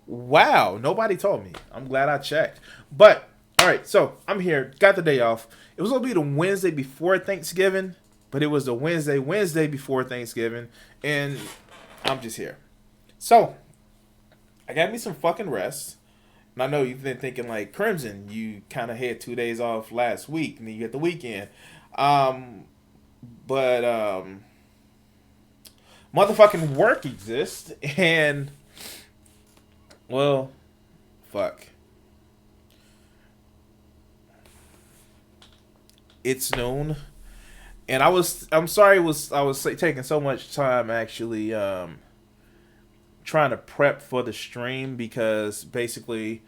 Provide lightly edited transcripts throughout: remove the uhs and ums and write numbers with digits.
Wow, nobody told me. I'm glad I checked. But all right, so I'm here. Got the day off. It was gonna be the Wednesday before Thanksgiving, but it was the Wednesday before Thanksgiving, and I'm just here. So I got me some fucking rest. And I know you've been thinking like Crimson. You kind of had 2 days off last week, and then you get the weekend. Um, but motherfucking work exists, and well, fuck. It's noon, and I'm sorry. I was taking so much time actually trying to prep for the stream because basically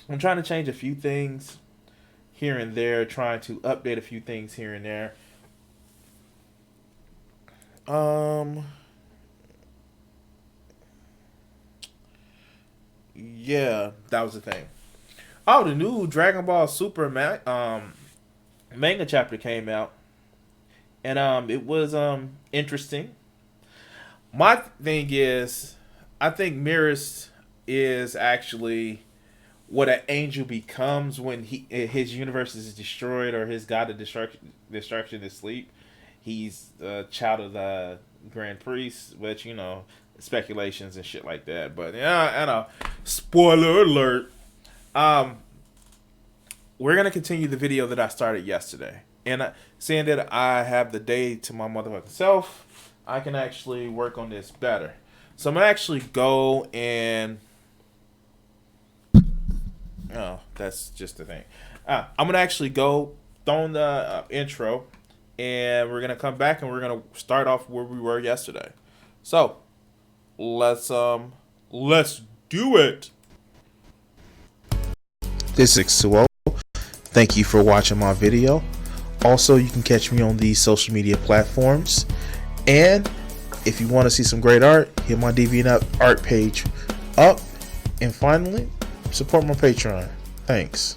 I'm trying to change a few things here and there, trying to update a few things here and there. Um, yeah, that was the thing. Oh, the new Dragon Ball Super manga chapter came out, and it was interesting. My thing is, I think Mirrors is actually what an angel becomes when his universe is destroyed or his god of destruction is asleep. He's a child of the Grand Priest, which speculations and shit like that. But yeah, I know. Spoiler alert. Um, we're gonna continue the video that I started yesterday, and seeing that I have the day to my motherfucking self, I can actually work on this better. So I'm gonna actually go and oh, that's just the thing. I'm gonna actually go throw in the intro, and we're gonna come back and we're gonna start off where we were yesterday. So let's do it. This is Suo. Thank you for watching my video. Also, you can catch me on these social media platforms. And if you want to see some great art, hit my DeviantArt art page up. And finally, support my Patreon. Thanks.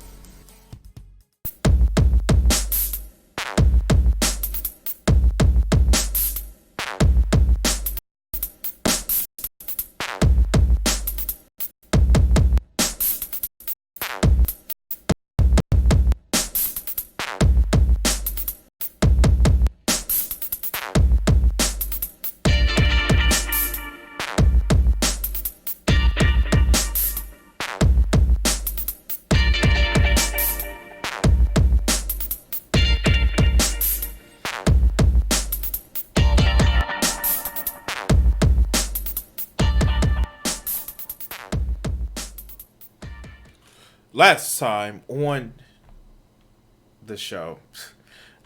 Last time on the show,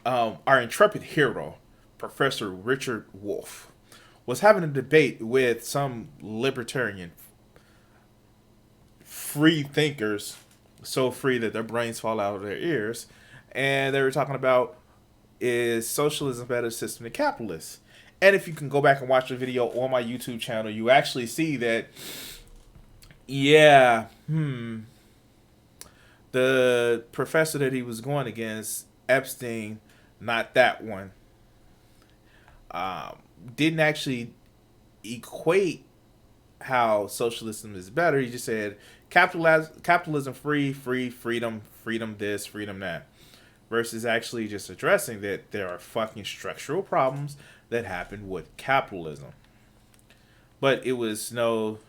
our intrepid hero, Professor Richard Wolff, was having a debate with some libertarian free thinkers, so free that their brains fall out of their ears, and they were talking about is socialism a better system than capitalists? And if you can go back and watch the video on my YouTube channel, you actually see that, yeah, the professor that he was going against, Epstein, not that one, didn't actually equate how socialism is better. He just said capitalism freedom, freedom this, freedom that, versus actually just addressing that there are fucking structural problems that happen with capitalism. But it was no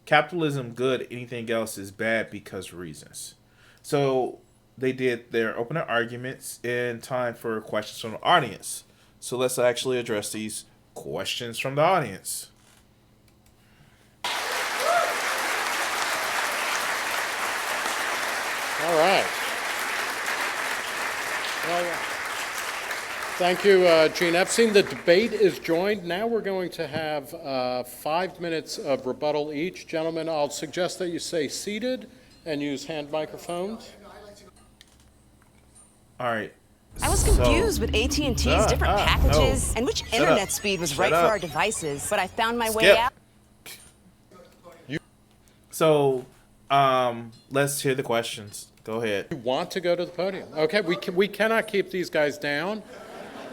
capitalism good, anything else is bad because reasons. So they did their opening arguments in time for questions from the audience. So let's actually address these questions from the audience. All right. Well, thank you, Gene Epstein. The debate is joined. Now we're going to have 5 minutes of rebuttal each. Gentlemen, I'll suggest that you stay seated and use hand microphones. All right. I was confused with AT&T's different packages and which internet speed was right for our devices, but I found my way out. So, let's hear the questions. Go ahead. You want to go to the podium? Okay, we cannot keep these guys down,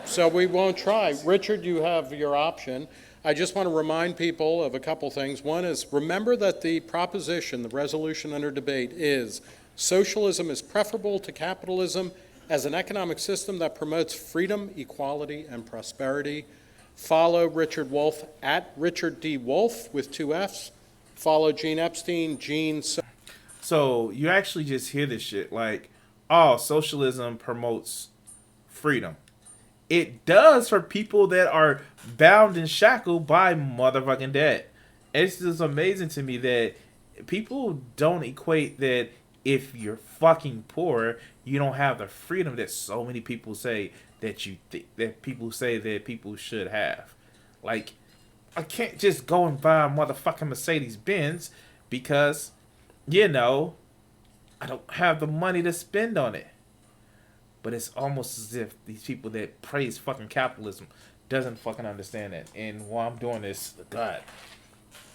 so we won't try. Richard, you have your option. I just want to remind people of a couple things. One is, remember that the proposition, the resolution under debate is, socialism is preferable to capitalism as an economic system that promotes freedom, equality, and prosperity. Follow Richard Wolff at Richard D. Wolff with 2 Fs. Follow Gene Epstein, Gene. So you actually just hear this shit like, oh, socialism promotes freedom. It does for people that are bound and shackled by motherfucking debt. It's just amazing to me that people don't equate that if you're fucking poor, you don't have the freedom that so many people say that that people say that people should have. Like, I can't just go and buy a motherfucking Mercedes Benz because, I don't have the money to spend on it. But it's almost as if these people that praise fucking capitalism doesn't fucking understand that. And while I'm doing this, God,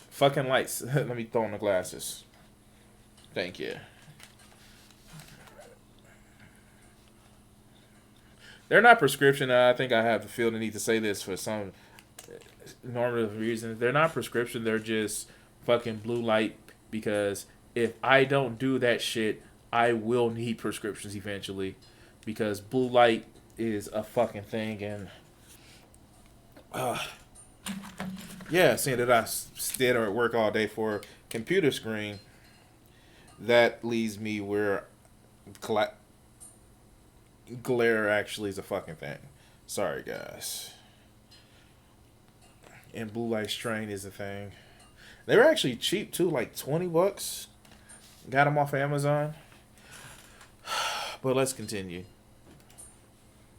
fucking lights. Let me throw on the glasses. Thank you. They're not prescription. I think I have to feel the need to say this for some normative reasons. They're not prescription. They're just fucking blue light. Because if I don't do that shit, I will need prescriptions eventually. Because blue light is a fucking thing. And seeing that I stayed at work all day for a computer screen, that leaves me where glare actually is a fucking thing. Sorry, guys. And blue light strain is a thing. They were actually cheap too, like $20. Got them off Amazon. But let's continue.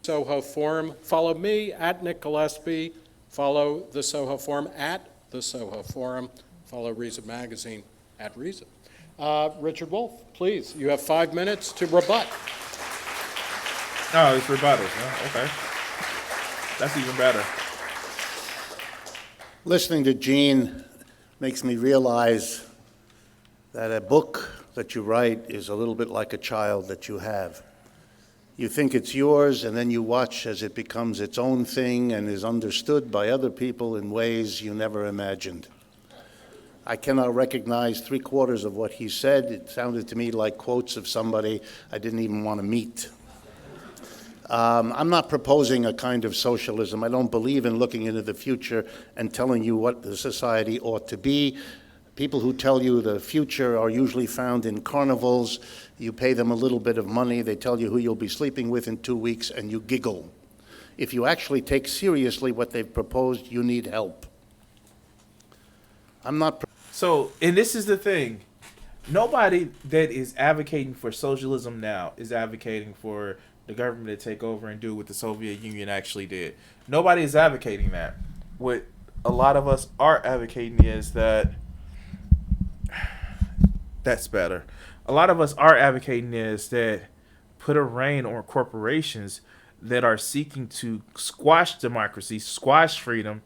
Soho Forum. Follow me at Nick Gillespie. Follow the Soho Forum at the Soho Forum. Follow Reason Magazine at Reason. Richard Wolff, please. You have 5 minutes to rebut. Oh, it's rebuttals. Huh? Okay. That's even better. Listening to Gene makes me realize that a book that you write is a little bit like a child that you have. You think it's yours, and then you watch as it becomes its own thing and is understood by other people in ways you never imagined. I cannot recognize 3/4 of what he said. It sounded to me like quotes of somebody I didn't even want to meet. I'm not proposing a kind of socialism. I don't believe in looking into the future and telling you what the society ought to be. People who tell you the future are usually found in carnivals. You pay them a little bit of money, they tell you who you'll be sleeping with in 2 weeks, and you giggle. If you actually take seriously what they've proposed, you need help. I'm not... So, and this is the thing. Nobody that is advocating for socialism now is advocating for the government to take over and do what the Soviet Union actually did. Nobody is advocating that. What a lot of us are advocating is that... That's better. A lot of us are advocating is that put a rein on corporations that are seeking to squash democracy, squash freedom,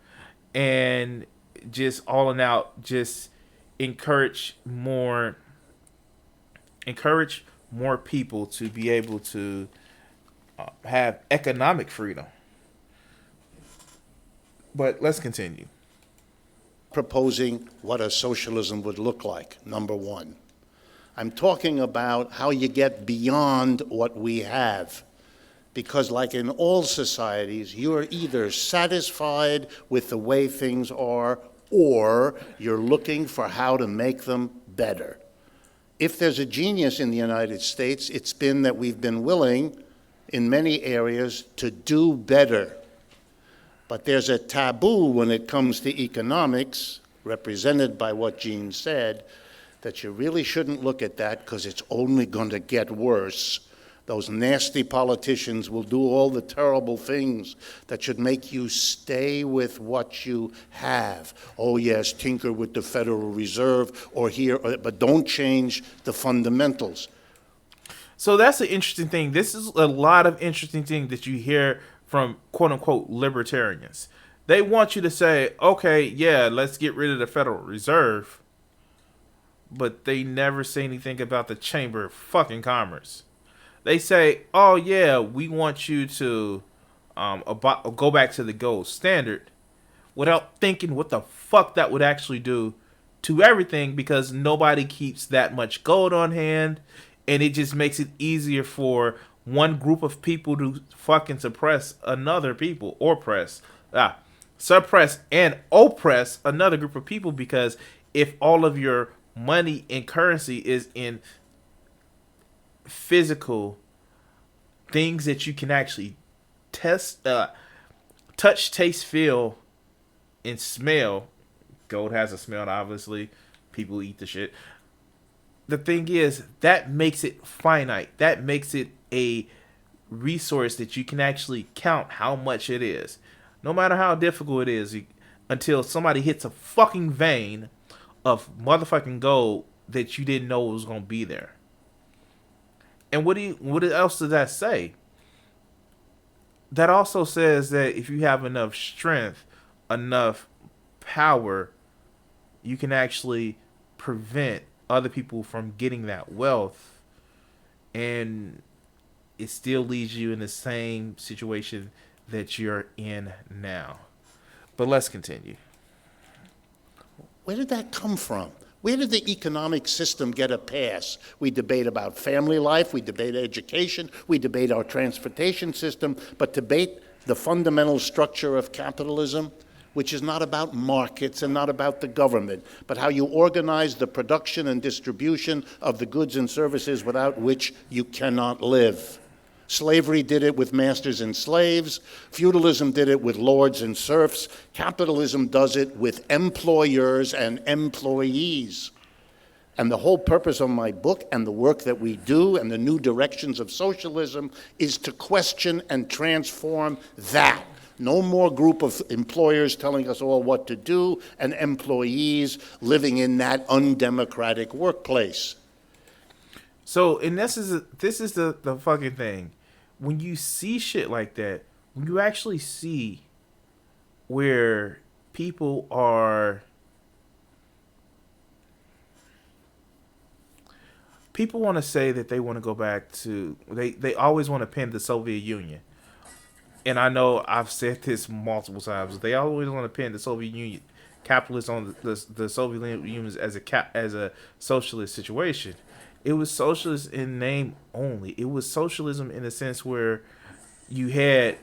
and just all in out just encourage more people to be able to have economic freedom. But let's continue. Proposing what a socialism would look like, number one. I'm talking about how you get beyond what we have. Because like in all societies, you're either satisfied with the way things are, or you're looking for how to make them better. If there's a genius in the United States, it's been that we've been willing, in many areas, to do better. But there's a taboo when it comes to economics, represented by what Gene said, that you really shouldn't look at that because it's only going to get worse. Those nasty politicians will do all the terrible things that should make you stay with what you have. Oh yes, tinker with the Federal Reserve or here, but don't change the fundamentals. So that's an interesting thing. This is a lot of interesting things that you hear from quote-unquote libertarians. They want you to say, okay, yeah, let's get rid of the Federal Reserve, but they never say anything about the Chamber of fucking Commerce. They say, oh yeah, we want you to go back to the gold standard, without thinking what the fuck that would actually do to everything, because nobody keeps that much gold on hand, and it just makes it easier for one group of people to fucking suppress another people, or suppress and oppress another group of people, because if all of your money and currency is in physical things that you can actually test, touch, taste, feel, and smell. Gold has a smell, obviously. People eat the shit. The thing is, that makes it finite. That makes it a resource that you can actually count how much it is. No matter how difficult it is, until somebody hits a fucking vein of motherfucking gold that you didn't know was going to be there. And what else does that say? That also says that if you have enough strength, enough power, you can actually prevent other people from getting that wealth, and it still leaves you in the same situation that you're in now. But let's continue. Where did that come from? Where did the economic system get a pass? We debate about family life, we debate education, we debate our transportation system, but debate the fundamental structure of capitalism, which is not about markets and not about the government, but how you organize the production and distribution of the goods and services without which you cannot live. Slavery did it with masters and slaves. Feudalism did it with lords and serfs. Capitalism does it with employers and employees. And the whole purpose of my book and the work that we do and the new directions of socialism is to question and transform that. No more group of employers telling us all what to do and employees living in that undemocratic workplace. So, and this is the fucking thing. When you see shit like that, when you actually see where people want to say that they want to go back to, they always want to pin the Soviet Union. And I know I've said this multiple times. They always want to pin the Soviet Union, capitalists on the Soviet Union as a socialist situation. It was socialist in name only. It was socialism in the sense where you had,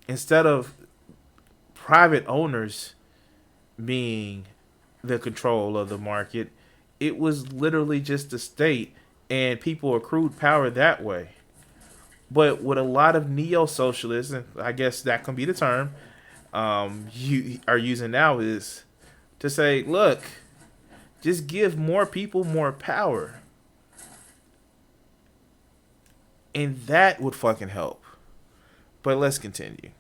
instead of private owners being the control of the market, it was literally just the state, and people accrued power that way. But what a lot of neo-socialists, and I guess that can be the term, you are using now, is to say, look, just give more people more power. And that would fucking help. But let's continue.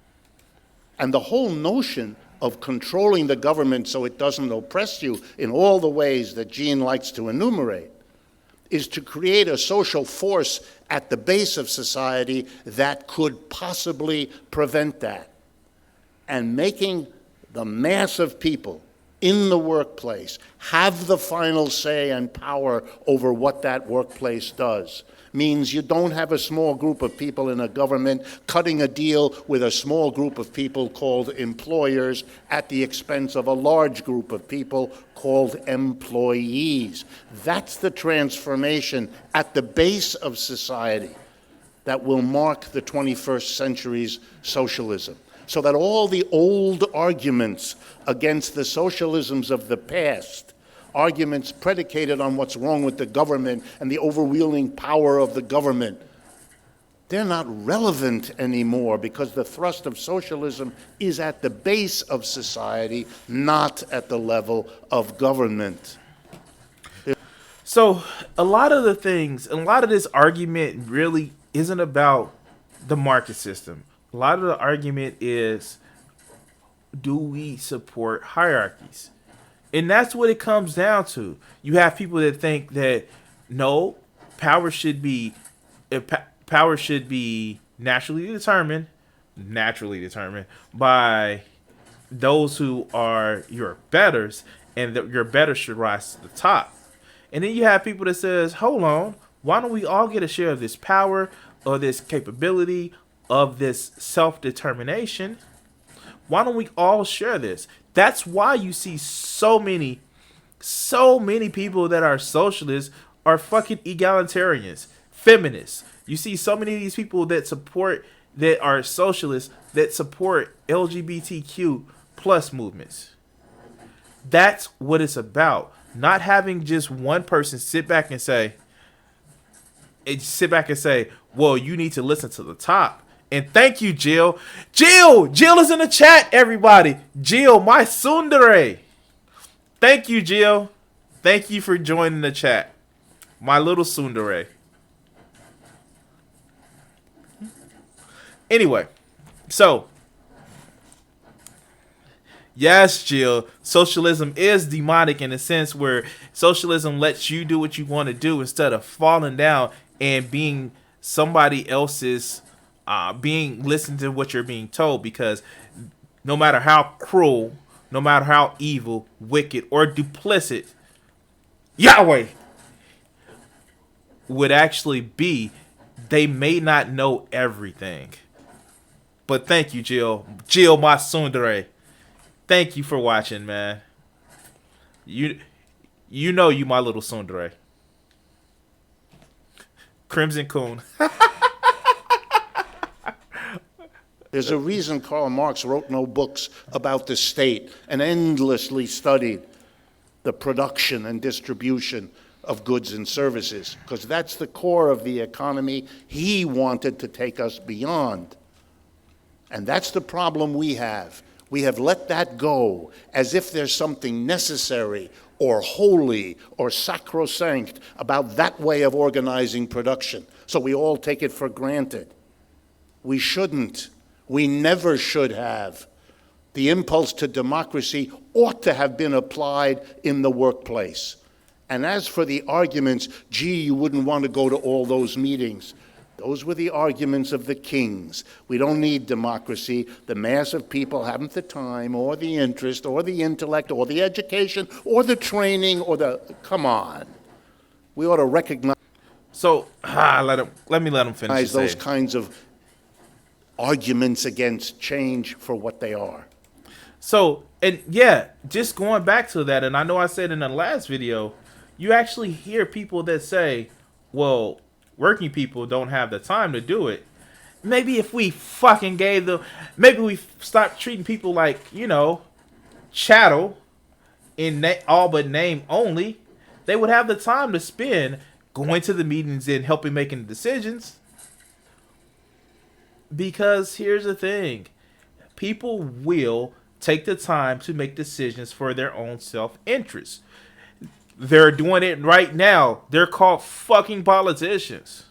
And the whole notion of controlling the government so it doesn't oppress you in all the ways that Gene likes to enumerate is to create a social force at the base of society that could possibly prevent that. And making the mass of people in the workplace have the final say and power over what that workplace does means you don't have a small group of people in a government cutting a deal with a small group of people called employers at the expense of a large group of people called employees. That's the transformation at the base of society that will mark the 21st century's socialism. So that all the old arguments against the socialisms of the past, arguments predicated on what's wrong with the government and the overwhelming power of the government, they're not relevant anymore, because the thrust of socialism is at the base of society, not at the level of government. So a lot of this argument really isn't about the market system. A lot of the argument is, do we support hierarchies? And that's what it comes down to. You have people that think that no, power should be naturally determined by those who are your betters, and that your betters should rise to the top. And then you have people that says, hold on, why don't we all get a share of this power or this capability of this self-determination? Why don't we all share this? That's why you see so many people that are socialists are fucking egalitarians, feminists. You see so many of these people that are socialists that support LGBTQ plus movements. That's what it's about. Not having just one person sit back and say, well, you need to listen to the top. And thank you, Jill. Jill is in the chat, everybody. Jill, my tsundere. Thank you, Jill. Thank you for joining the chat. My little tsundere. Anyway, so yes, Jill, socialism is demonic in a sense where socialism lets you do what you want to do instead of falling down and being somebody else's, being listened to what you're being told, because no matter how cruel, no matter how evil, wicked, or duplicit Yahweh would actually be, they may not know everything. But thank you, Jill. Jill, my tsundere. Thank you for watching, man. You know you my little tsundere. Crimson Coon. There's a reason Karl Marx wrote no books about the state and endlessly studied the production and distribution of goods and services, because that's the core of the economy he wanted to take us beyond. And that's the problem we have. We have let that go as if there's something necessary or holy or sacrosanct about that way of organizing production. So we all take it for granted. We shouldn't. We never should have. The impulse to democracy ought to have been applied in the workplace. And as for the arguments, gee, you wouldn't want to go to all those meetings. Those were the arguments of the kings. We don't need democracy. The mass of people haven't the time or the interest or the intellect or the education or the training or the... Come on. We ought to recognize... So, let me let him finish. Those kinds of arguments against change for what they are. So, and yeah, just going back to that, and I know I said in the last video, you actually hear people that say, well, working people don't have the time to do it. Maybe if we fucking gave them, maybe we stopped treating people like, chattel in all but name only, they would have the time to spend going to the meetings and helping making decisions. Because here's the thing, people will take the time to make decisions for their own self-interest. They're doing it right now. They're called fucking politicians.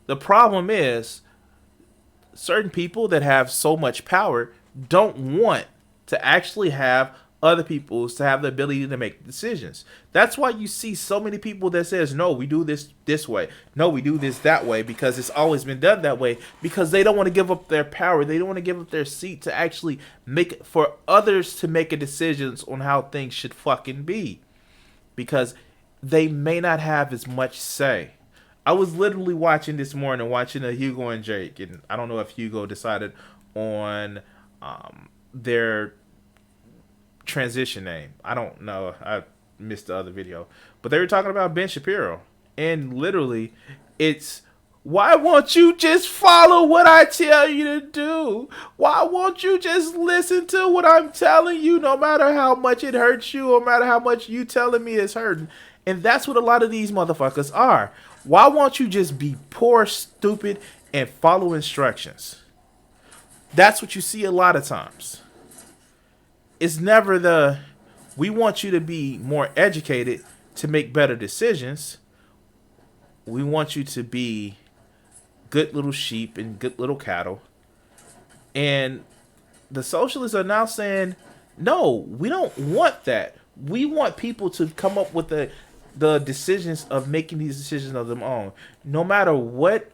The problem is, certain people that have so much power don't want to actually have other people to have the ability to make decisions. That's why you see so many people that says, no, we do this way. No, we do this that way, because it's always been done that way, because they don't want to give up their power. They don't want to give up their seat to actually make it for others to make a decisions on how things should fucking be, because they may not have as much say. I was literally watching this morning, watching a Hugo and Jake, and I don't know if Hugo decided on their transition name. I don't know. I missed the other video. But they were talking about Ben Shapiro. And literally, it's, why won't you just follow what I tell you to do? Why won't you just listen to what I'm telling you, no matter how much it hurts you, no matter how much you telling me it's hurting? And that's what a lot of these motherfuckers are. Why won't you just be poor, stupid, and follow instructions? That's what you see a lot of times. It's never we want you to be more educated to make better decisions. We want you to be good little sheep and good little cattle. And the socialists are now saying, no, we don't want that. We want people to come up with the decisions of making these decisions of their own. No matter what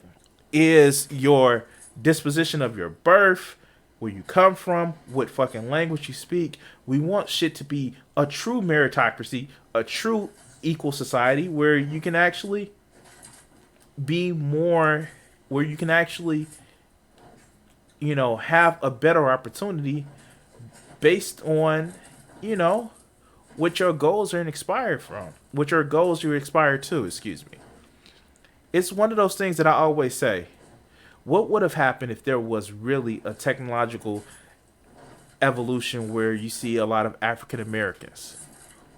is your disposition of your birth, where you come from, what fucking language you speak, we want shit to be a true meritocracy, a true equal society where you can actually be more, where you can actually have a better opportunity based on, what your goals are inspired from, what your goals you're inspired to, excuse me. It's one of those things that I always say, what would have happened if there was really a technological evolution where you see a lot of African Americans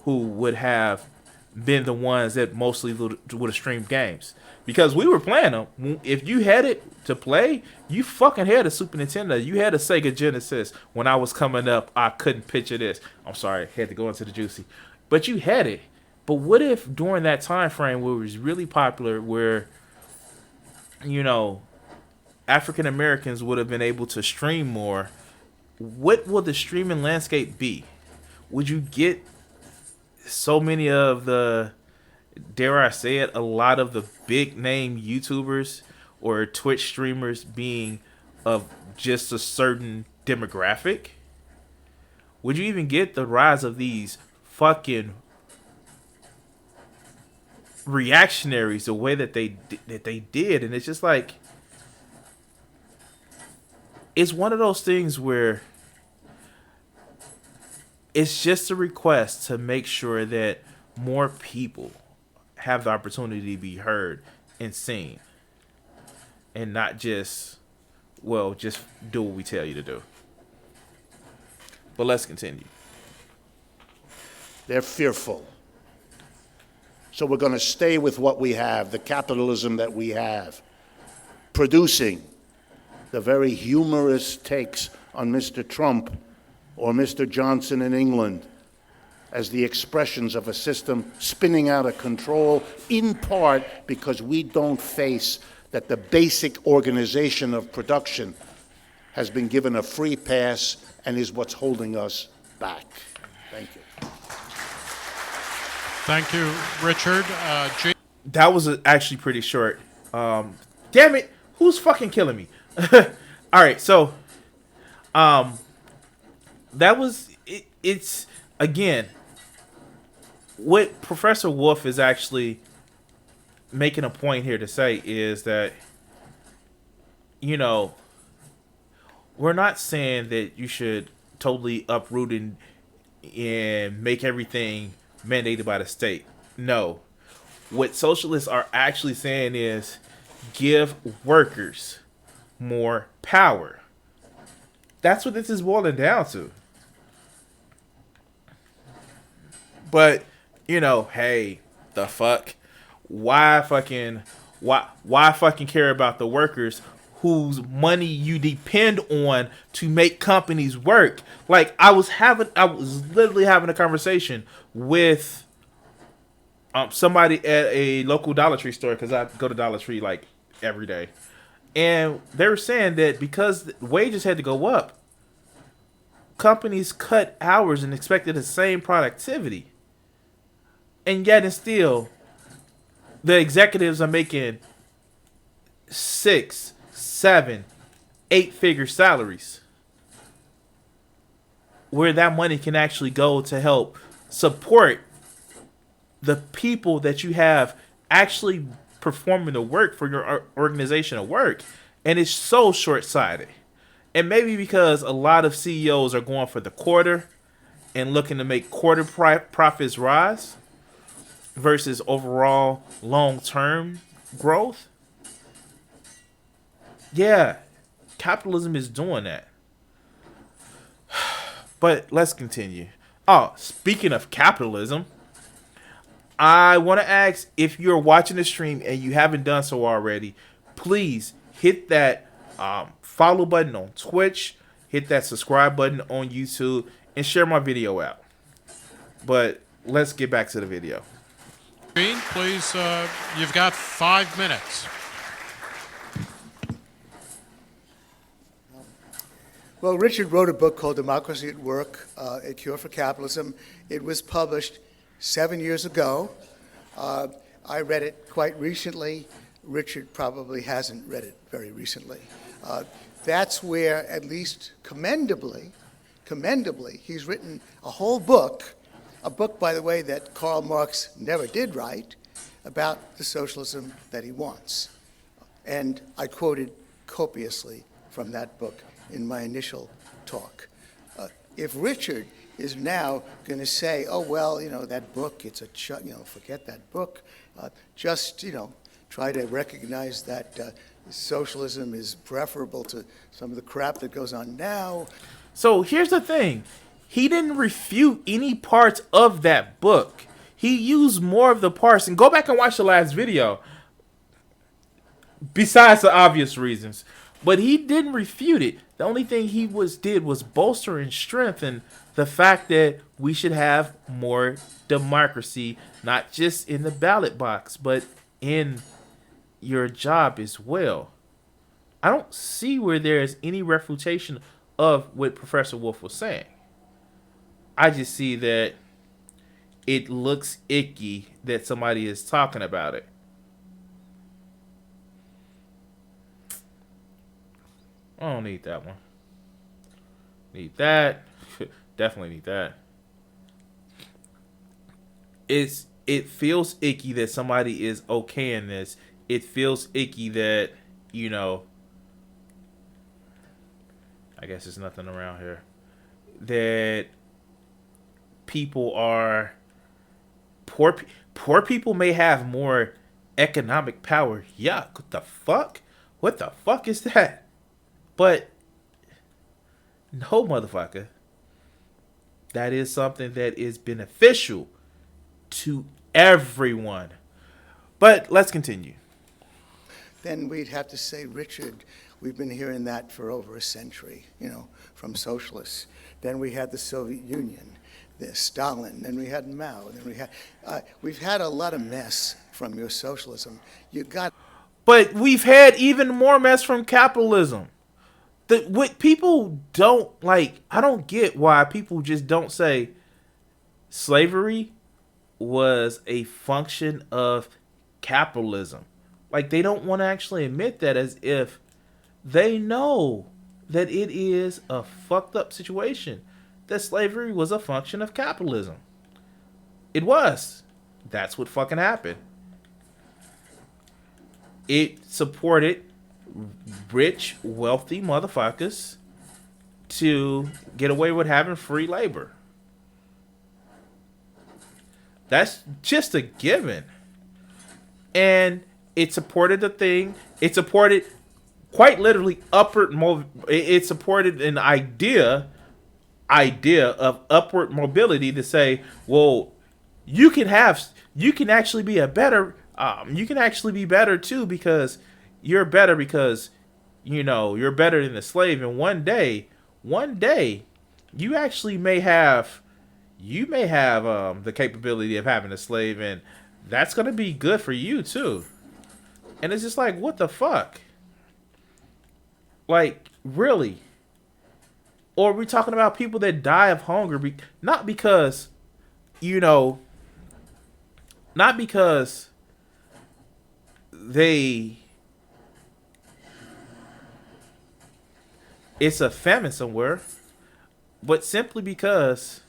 who would have been the ones that mostly would have streamed games? Because we were playing them. If you had it to play, you fucking had a Super Nintendo. You had a Sega Genesis. When I was coming up, I couldn't picture this. I'm sorry, had to go into the juicy. But you had it. But what if during that time frame where it was really popular, where, African Americans would have been able to stream more, what will the streaming landscape be? Would you get so many of the, dare I say it, a lot of the big name YouTubers or Twitch streamers being of just a certain demographic? Would you even get the rise of these fucking reactionaries the way that they did? And it's just like, it's one of those things where it's just a request to make sure that more people have the opportunity to be heard and seen, and not just do what we tell you to do. But let's continue. They're fearful. So we're going to stay with what we have, the capitalism that we have, producing the very humorous takes on Mr. Trump or Mr. Johnson in England as the expressions of a system spinning out of control, in part because we don't face that the basic organization of production has been given a free pass and is what's holding us back. Thank you. Thank you, Richard. That was actually pretty short. Damn it, who's fucking killing me? All right, so that was it. It's again what Professor Wolf is actually making a point here to say is that, we're not saying that you should totally uproot and make everything mandated by the state. No. What socialists are actually saying is give workers more power. That's what this is boiling down to. But, hey, the fuck? Why fucking care about the workers whose money you depend on to make companies work? Like, I was literally having a conversation with somebody at a local Dollar Tree store, because I go to Dollar Tree like every day. And they were saying that because wages had to go up, companies cut hours and expected the same productivity. And yet and still, the executives are making 6, 7, 8-figure salaries, where that money can actually go to help support the people that you have actually performing the work for your organization of work. And it's so short-sighted. And maybe because a lot of CEOs are going for the quarter and looking to make quarter profits rise versus overall long-term growth. Yeah, capitalism is doing that. But let's continue. Oh, speaking of capitalism, I want to ask, if you're watching the stream and you haven't done so already, please hit that follow button on Twitch, hit that subscribe button on YouTube, and share my video out. But let's get back to the video. Gene, please, you've got 5 minutes. Well, Richard wrote a book called Democracy at Work, A Cure for Capitalism. It was published 7 years ago. I read it quite recently. Richard probably hasn't read it very recently. That's where, at least commendably, he's written a whole book, a book, by the way, that Karl Marx never did write, about the socialism that he wants. And I quoted copiously from that book in my initial talk. If Richard is now going to say, oh, well, that book, it's forget that book. Just, try to recognize that socialism is preferable to some of the crap that goes on now. So here's the thing. He didn't refute any parts of that book. He used more of the parts. And go back and watch the last video. Besides the obvious reasons. But he didn't refute it. The only thing he did was bolster and strengthen the fact that we should have more democracy, not just in the ballot box, but in your job as well. I don't see where there is any refutation of what Professor Wolf was saying. I just see that it looks icky that somebody is talking about it. I don't need that one. Need that. Definitely need that. It feels icky that somebody is okaying this. It feels icky that, I guess there's nothing around here. That people are poor people may have more economic power. Yeah, what the fuck? What the fuck is that? But no, motherfucker. That is something that is beneficial to everyone. But let's continue. Then we'd have to say, Richard, we've been hearing that for over a century, from socialists. Then we had the Soviet Union, there's Stalin, then we had Mao, then we've had a lot of mess from your socialism. But we've had even more mess from capitalism. What people don't like, I don't get why people just don't say slavery was a function of capitalism. Like, they don't want to actually admit that, as if they know that it is a fucked up situation, that slavery was a function of capitalism. It was. That's what fucking happened. It supported rich, wealthy motherfuckers to get away with having free labor. That's just a given. And it supported the thing. It supported quite literally it supported an idea of upward mobility to say, well, you can actually be better too, because you're better you're better than the slave, and one day you actually may have the capability of having a slave, and that's gonna be good for you too. And it's just like, what the fuck? Like, really? Or are we talking about people that die of hunger, not because it's a famine somewhere, but simply because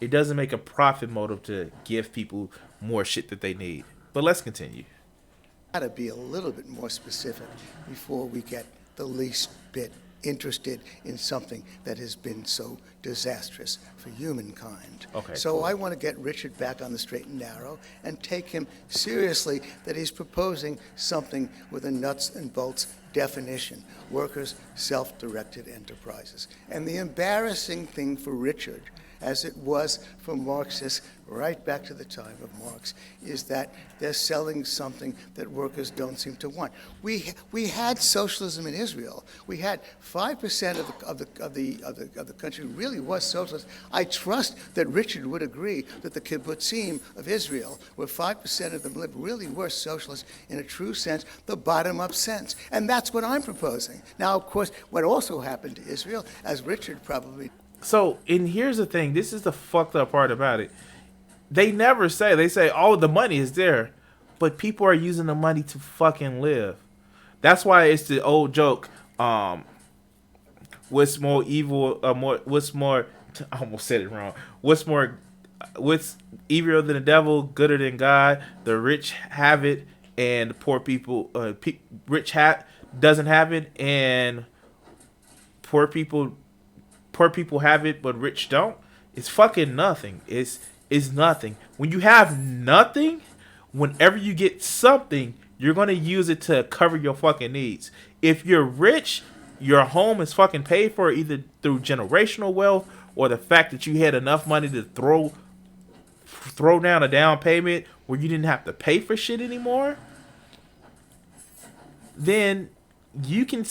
it doesn't make a profit motive to give people more shit that they need. But let's continue. Got to be a little bit more specific before we get the least bit interested in something that has been so disastrous for humankind. Okay, so cool. I want to get Richard back on the straight and narrow and take him seriously that he's proposing something with a nuts and bolts definition: workers' self-directed enterprises. And the embarrassing thing for Richard, as it was for Marxists right back to the time of Marx, is that they're selling something that workers don't seem to want. We had socialism in Israel. We had 5% of the country really was socialist. I trust that Richard would agree that the kibbutzim of Israel, where 5% of them lived, really were socialist in a true sense, the bottom-up sense. And that's what I'm proposing. Now, of course, what also happened to Israel, as Richard probably... So, and here's the thing. This is the fucked up part about it. They never say. They say, oh, the money is there. But people are using the money to fucking live. That's why it's the old joke. What's more evil? What's more... I almost said it wrong. What's evil than the devil? Gooder than God? The rich have it, and the poor people... doesn't have it, and poor people have it but rich don't, it's fucking nothing. It's nothing. When you have nothing, whenever you get something, you're going to use it to cover your fucking needs. If you're rich, your home is fucking paid for either through generational wealth or the fact that you had enough money to throw down a down payment where you didn't have to pay for shit anymore. Then you can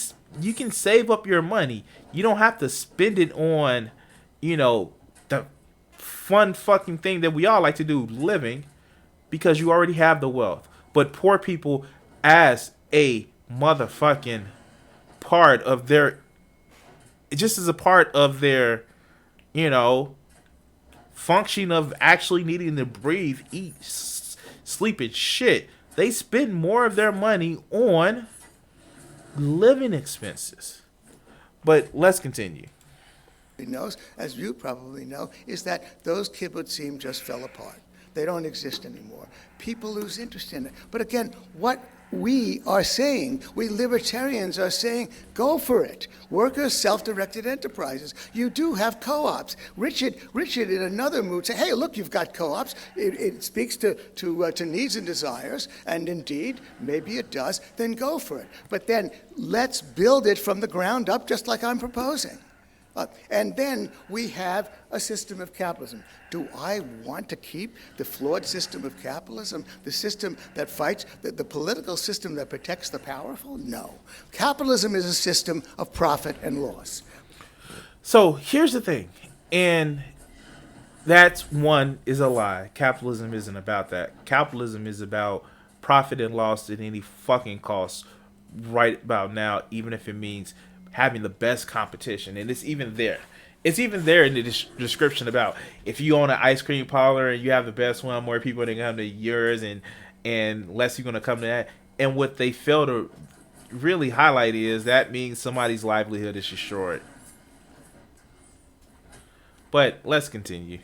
save up your money. You don't have to spend it on, the fun fucking thing that we all like to do, living, because you already have the wealth. But poor people, as a motherfucking part of their, just as a part of their, function of actually needing to breathe, eat, sleep, and shit, they spend more of their money on living expenses. But let's continue. Knows, as you probably know, is that those kibbutzim just fell apart. They don't exist anymore. People lose interest in it. But again, what we are saying, we libertarians are saying, go for it. Workers, self-directed enterprises. You do have co-ops. Richard in another mood said, hey, look, you've got co-ops. It speaks to needs and desires, and indeed, maybe it does, then go for it. But then let's build it from the ground up, just like I'm proposing. And then we have a system of capitalism. Do I want to keep the flawed system of capitalism, the system that fights, the political system that protects the powerful? No. Capitalism is a system of profit and loss. So here's the thing, and that's one is a lie. Capitalism isn't about that. Capitalism is about profit and loss at any fucking cost right about now, even if it means having the best competition. And it's even there. It's even there in the description about if you own an ice cream parlor and you have the best one, more people are going to come to yours and less you're going to come to that. And what they fail to really highlight is that means somebody's livelihood is destroyed. But let's continue.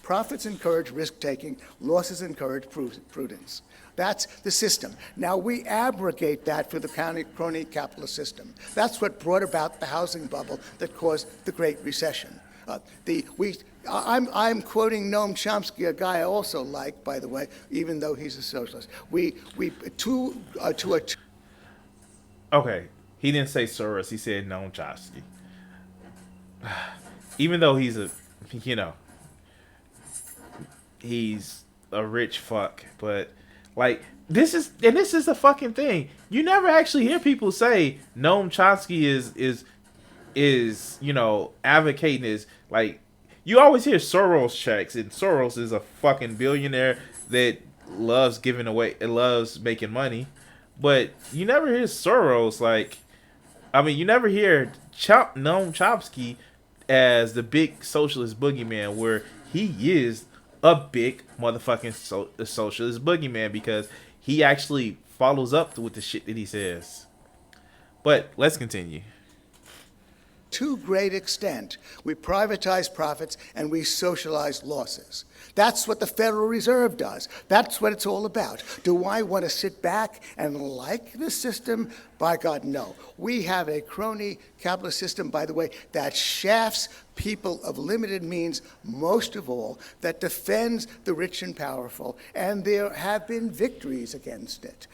Profits encourage risk-taking. Losses encourage prudence. That's the system. Now, we abrogate that for the crony capitalist system. That's what brought about the housing bubble that caused the Great Recession. I'm quoting Noam Chomsky, a guy I also like, by the way, even though he's a socialist. Okay, he didn't say Soros. He said Noam Chomsky. Even though he's he's a rich fuck, but like this is the fucking thing. You never actually hear people say Noam Chomsky is advocating is like, you always hear Soros checks, and Soros is a fucking billionaire that loves giving away, it loves making money, but you never hear Soros you never hear Noam Chomsky as the big socialist boogeyman, where he is a big motherfucking socialist boogeyman because he actually follows up with the shit that he says. But let's continue. To great extent, we privatize profits and we socialize losses. That's what the Federal Reserve does. That's what it's all about. Do I want to sit back and like the system? By God, no. We have a crony capitalist system, by the way, that shafts people of limited means most of all, that defends the rich and powerful, and there have been victories against it.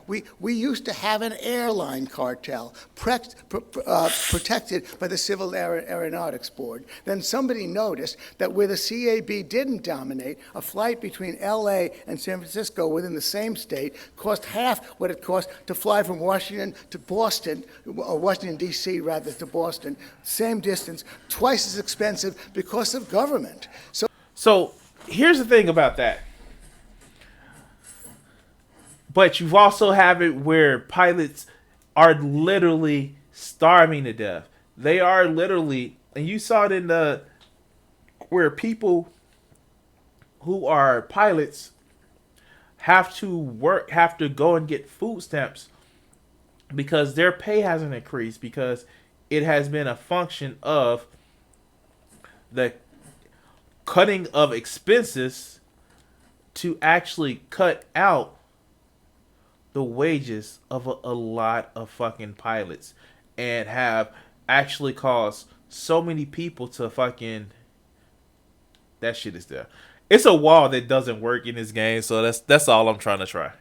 We used to have an airline cartel protected by the Civil Aeronautics Board. Then somebody noticed that where the CAB didn't dominate, a flight between LA and San Francisco within the same state cost half what it cost to fly from Washington to Boston, or Washington, D.C. rather, to Boston. Same distance, twice as expensive because of government. So here's the thing about that. But you also have it where pilots are literally starving to death. They are literally, and you saw it in where people who are pilots have to go and get food stamps because their pay hasn't increased, because it has been a function of the cutting of expenses to actually cut out the wages of a lot of fucking pilots. and have actually caused so many people to fucking. That shit is there. It's a wall that doesn't work in this game, so that's all I'm trying to try.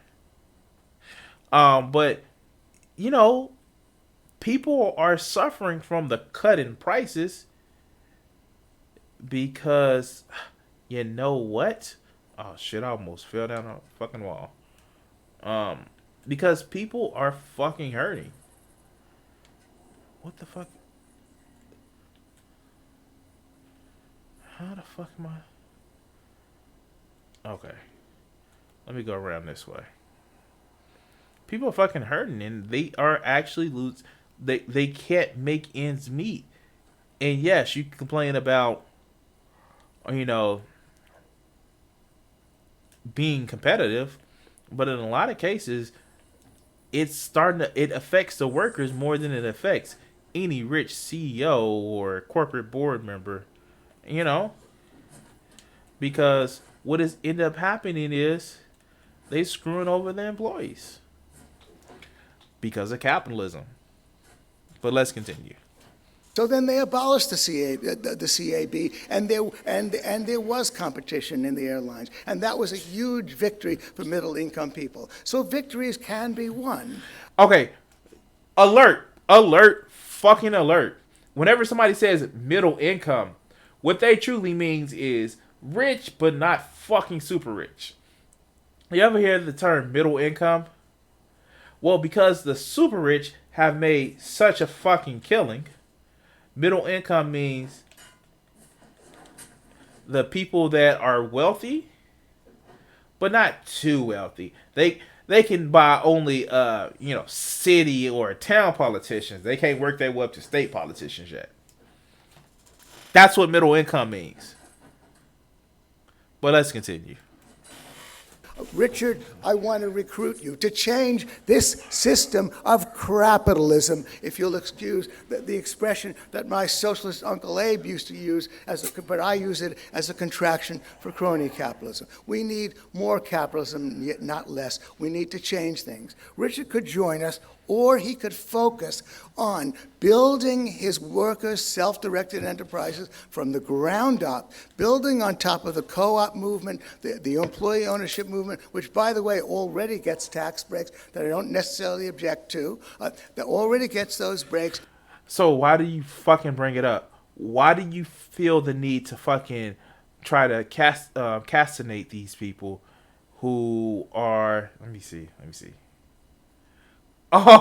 But you know, people are suffering from the cut in prices because you know what? Oh shit! I almost fell down a fucking wall. Because people are fucking hurting. What the fuck? How the fuck am I? Okay, let me go around this way. People are fucking hurting, and they are actually lose. They can't make ends meet. And yes, you can complain about, you know, being competitive, but in a lot of cases, it affects the workers more than it affects any rich CEO or corporate board member, you know, because what is end up happening is they screwing over the employees because of capitalism. But let's continue. So then they abolished the CAB, and there was competition in the airlines, and that was a huge victory for middle-income people. So victories can be won. Okay, alert, fucking alert. Whenever somebody says middle income, what they truly means is rich but not fucking super rich. You ever hear the term middle income? Well, because the super rich have made such a fucking killing, middle income means the people that are wealthy, but not too wealthy. They can buy only city or town politicians. They can't work their way up to state politicians yet. That's what middle income means. But let's continue. Richard, I want to recruit you to change this system of capitalism, if you'll excuse the expression that my socialist Uncle Abe used to use, but I use it as a contraction for crony capitalism. We need more capitalism, yet not less. We need to change things. Richard could join us, or he could focus on building his workers' self-directed enterprises from the ground up, building on top of the co-op movement, the employee ownership movement, which, by the way, already gets tax breaks that I don't necessarily object to, that already gets those breaks. So why do you fucking bring it up? Why do you feel the need to fucking try to castinate these people who are... Let me see. Oh,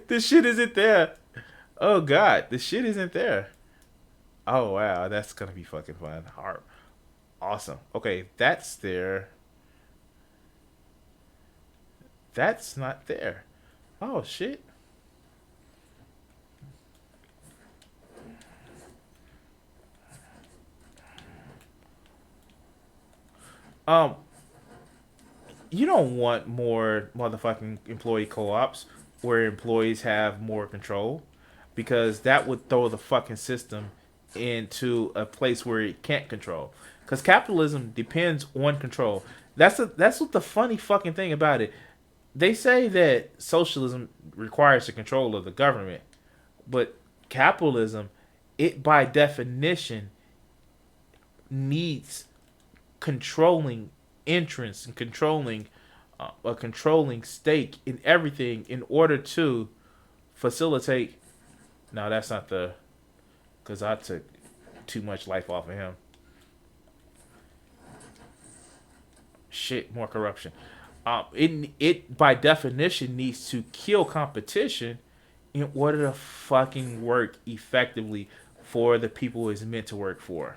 the shit isn't there. Oh God, the shit isn't there. Oh wow, that's gonna be fucking fun. Hard, awesome. Okay, that's there. That's not there. Oh shit. You don't want more motherfucking employee co-ops where employees have more control, because that would throw the fucking system into a place where it can't control. Because capitalism depends on control. That's what the funny fucking thing about it. They say that socialism requires the control of the government, but capitalism, it by definition needs controlling entrance and controlling a controlling stake in everything in order to facilitate. No, that's not the, because I took too much life off of him. Shit, more corruption. It by definition needs to kill competition in order to fucking work effectively for the people it's meant to work for.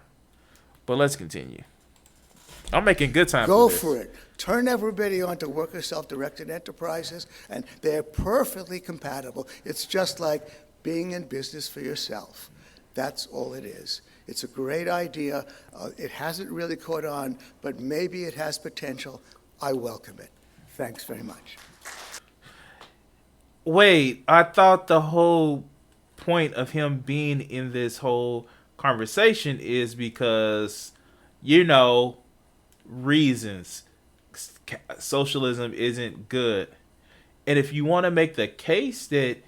But let's continue. I'm making good time Go for this. for it. Turn everybody onto worker self-directed enterprises, and they're perfectly compatible. It's just like being in business for yourself. That's all it is. It's a great idea. It hasn't really caught on, but maybe it has potential. I welcome it. Thanks very much. Wait, I thought the whole point of him being in this whole conversation is because, reasons. Socialism isn't good. And if you want to make the case that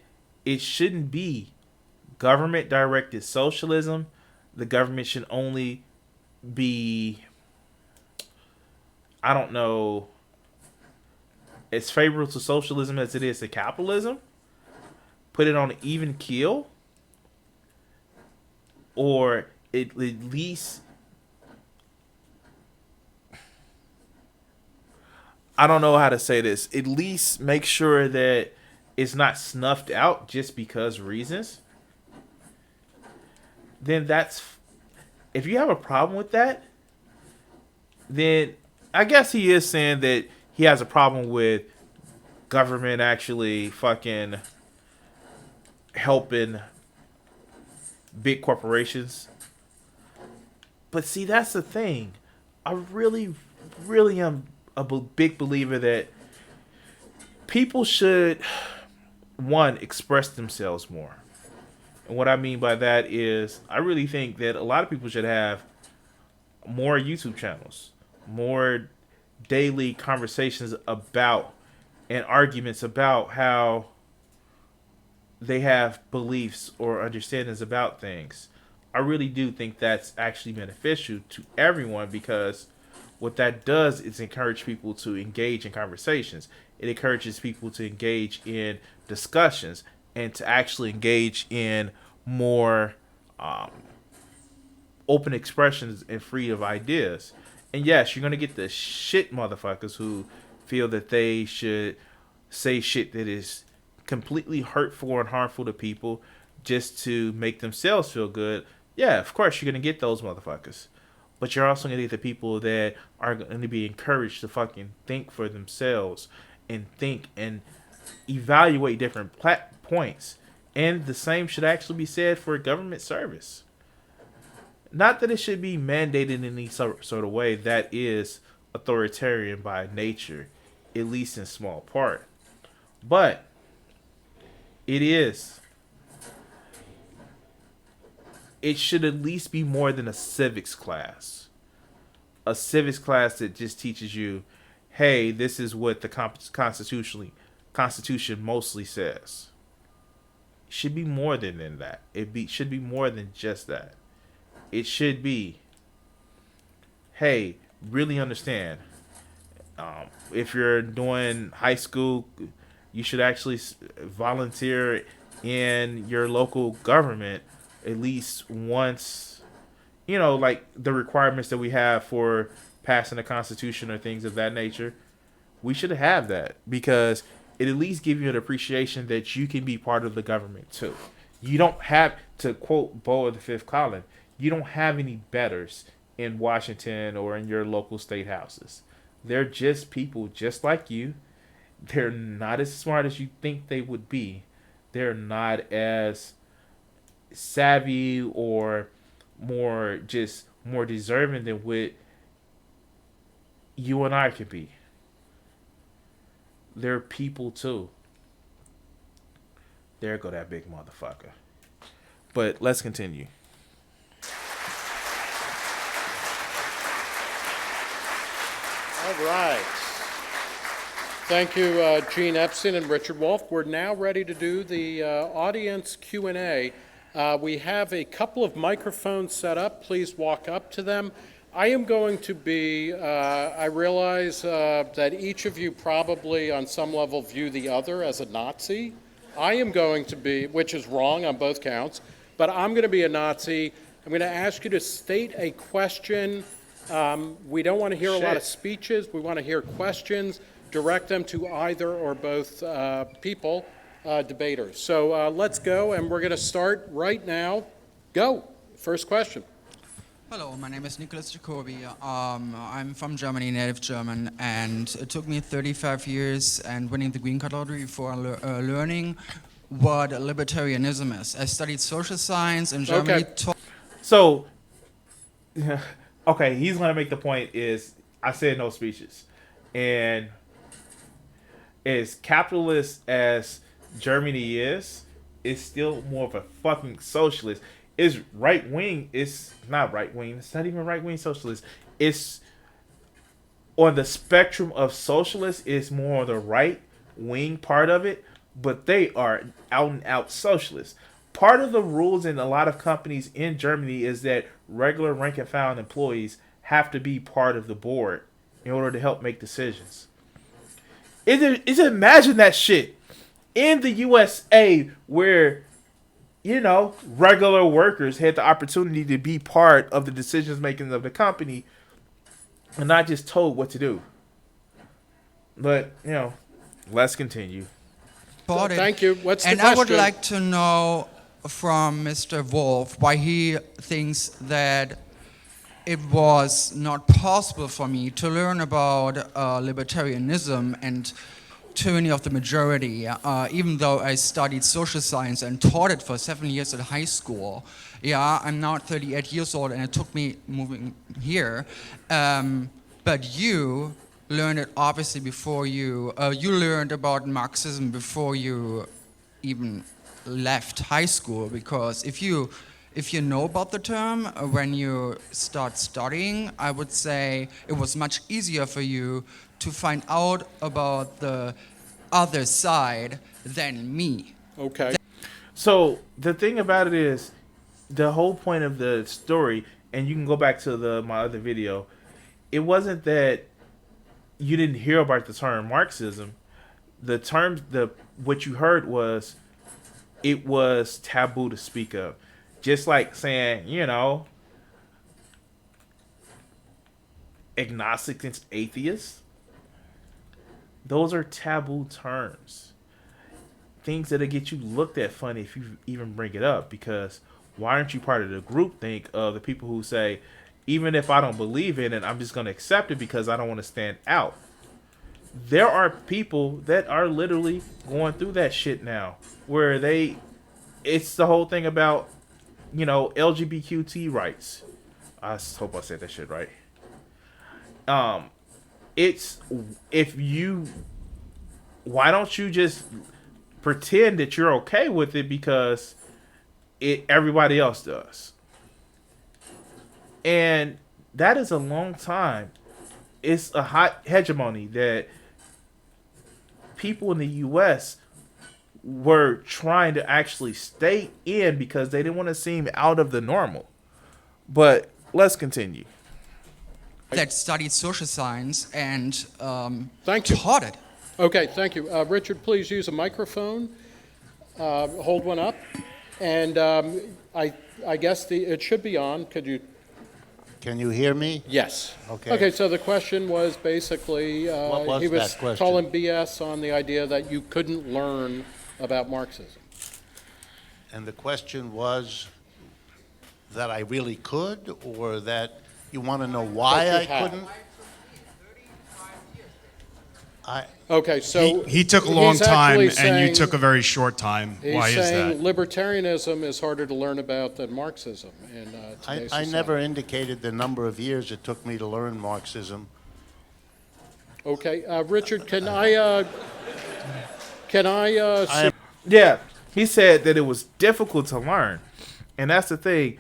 it shouldn't be government directed socialism. The government should only be, I don't know, as favorable to socialism as it is to capitalism. Put it on an even keel, or at least, I don't know how to say this, at least make sure that it's not snuffed out just because reasons. Then if you have a problem with that, then I guess he is saying that he has a problem with government actually fucking helping big corporations. But see, that's the thing. I really, really am a big believer that people should, one, express themselves more. And what I mean by that is, I really think that a lot of people should have more YouTube channels, more daily conversations about and arguments about how they have beliefs or understandings about things. I really do think that's actually beneficial to everyone, because what that does is encourage people to engage in conversations. It encourages people to engage in discussions and to actually engage in more open expressions and free of ideas. And yes, you're going to get the shit motherfuckers who feel that they should say shit that is completely hurtful and harmful to people just to make themselves feel good. Yeah, of course you're going to get those motherfuckers. But you're also going to get the people that are going to be encouraged to fucking think for themselves and think and evaluate different points. And the same should actually be said for government service. Not that it should be mandated in any sort of way that is authoritarian by nature, at least in small part. But it is. It should at least be more than a civics class. A civics class that just teaches you, hey, this is what the Constitution mostly says. It should be more than that. Should be more than just that. It should be, hey, really understand. If you're doing high school, you should actually volunteer in your local government at least once. You know, like the requirements that we have for passing the Constitution or things of that nature. We should have that, because it at least gives you an appreciation that you can be part of the government too. You don't have, to quote Bo of the Fifth Column, you don't have any betters in Washington or in your local state houses. They're just people just like you. They're not as smart as you think they would be. They're not as savvy or more deserving than what you and I could be. They're people too. There go that big motherfucker. But let's continue. All right. Thank you, Gene Epstein and Richard Wolf. We're now ready to do the audience Q&A. We have a couple of microphones set up. Please walk up to them. I am going to be, I realize that each of you probably on some level view the other as a Nazi. I am going to be, which is wrong on both counts, but I'm going to be a Nazi. I'm going to ask you to state a question. We don't want to hear a lot of speeches. We want to hear questions. Direct them to either or both people, debaters. So let's go, and we're going to start right now. Go. First question. Hello, my name is Nicholas Jacobi. I'm from Germany, native German, and it took me 35 years and winning the green card lottery before learning what libertarianism is. I studied social science in Germany. Okay. So, okay, he's going to make the point is, I said no speeches. And as capitalist as Germany is, it's still more of a fucking socialist. It's right wing. It's not right wing. It's not even right wing socialist. It's on the spectrum of socialist. It's more on the right wing part of it. but they are out and out socialists. Part of the rules in a lot of companies in Germany is that regular rank and file employees have to be part of the board in order to help make decisions. Imagine that shit in the USA where, regular workers had the opportunity to be part of the decisions making of the company and not just told what to do. But, let's continue. Thank you. What's the question? And I would like to know from Mr. Wolf why he thinks that it was not possible for me to learn about libertarianism and tyranny of the majority, even though I studied social science and taught it for 7 years at high school. Yeah, I'm now 38 years old and it took me moving here. But you learned it obviously before you learned about Marxism before you even left high school, because if you know about the term when you start studying, I would say it was much easier for you to find out about the other side than me. Okay. So the thing about it is, the whole point of the story, and you can go back to my other video, it wasn't that you didn't hear about the term Marxism. The term, what you heard was, it was taboo to speak of. Just like saying, agnostic and atheist. Those are taboo terms. Things that'll get you looked at funny if you even bring it up, because why aren't you part of the groupthink of the people who say, even if I don't believe in it, I'm just going to accept it because I don't want to stand out. There are people that are literally going through that shit now, where it's the whole thing about, LGBTQ rights. I hope I said that shit right. Why don't you just pretend that you're okay with it because everybody else does? And that is a long time. It's a hot hegemony that people in the U.S. were trying to actually stay in because they didn't want to seem out of the normal. But let's continue. That studied social science and Thank you. taught it. Okay, thank you. Richard, please use a microphone. Hold one up. And I guess it should be on. Could you? Can you hear me? Yes. Okay. Okay, so the question was basically, What was he was that question? calling BS on the idea that you couldn't learn about Marxism. And the question was that I really could, or that you want to know why That I you have. couldn't? Okay, so He took a long time, and you took a very short time. Why is He's saying that? libertarianism is harder to learn about than Marxism in today's I society. never indicated the number of years it took me to learn Marxism. Okay, Richard, can I Yeah, he said that it was difficult to learn. And that's the thing.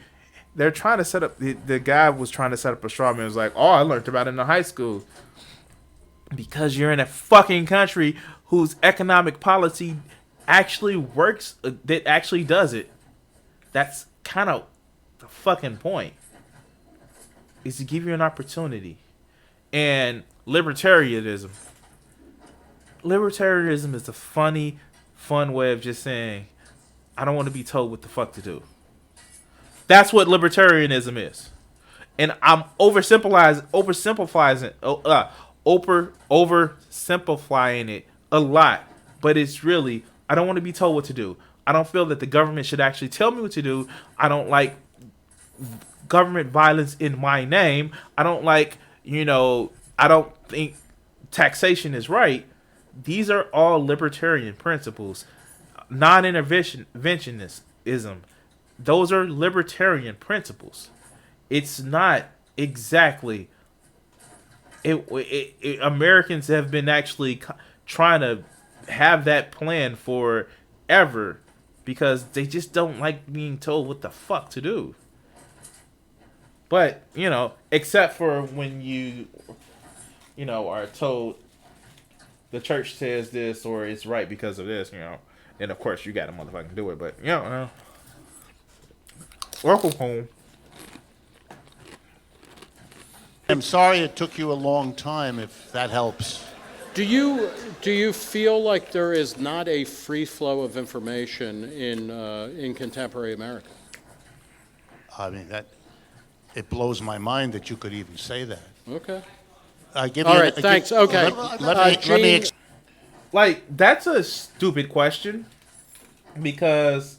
They're trying to set up, the guy was trying to set up a straw man. It was like, oh, I learned about it in high school. Because you're in a fucking country whose economic policy actually works, that actually does it. That's kind of the fucking point. Is to give you an opportunity. And libertarianism is a fun way of just saying, I don't want to be told what the fuck to do. That's what libertarianism is. And I'm oversimplifying it a lot, but it's really, I don't want to be told what to do. I don't feel that the government should actually tell me what to do. I don't like government violence in my name. I don't like, I don't think taxation is right. These are all libertarian principles. Non-interventionism. Those are libertarian principles. It's not exactly... Americans have been actually trying to have that plan forever because they just don't like being told what the fuck to do. But, except for when you are told the church says this or it's right because of this, And of course, you got to motherfucking do it. But welcome home. I'm sorry it took you a long time, if that helps. Do you feel like there is not a free flow of information in contemporary America? I mean, it blows my mind that you could even say that. Okay. All right, thanks. Okay. Let me Like, that's a stupid question because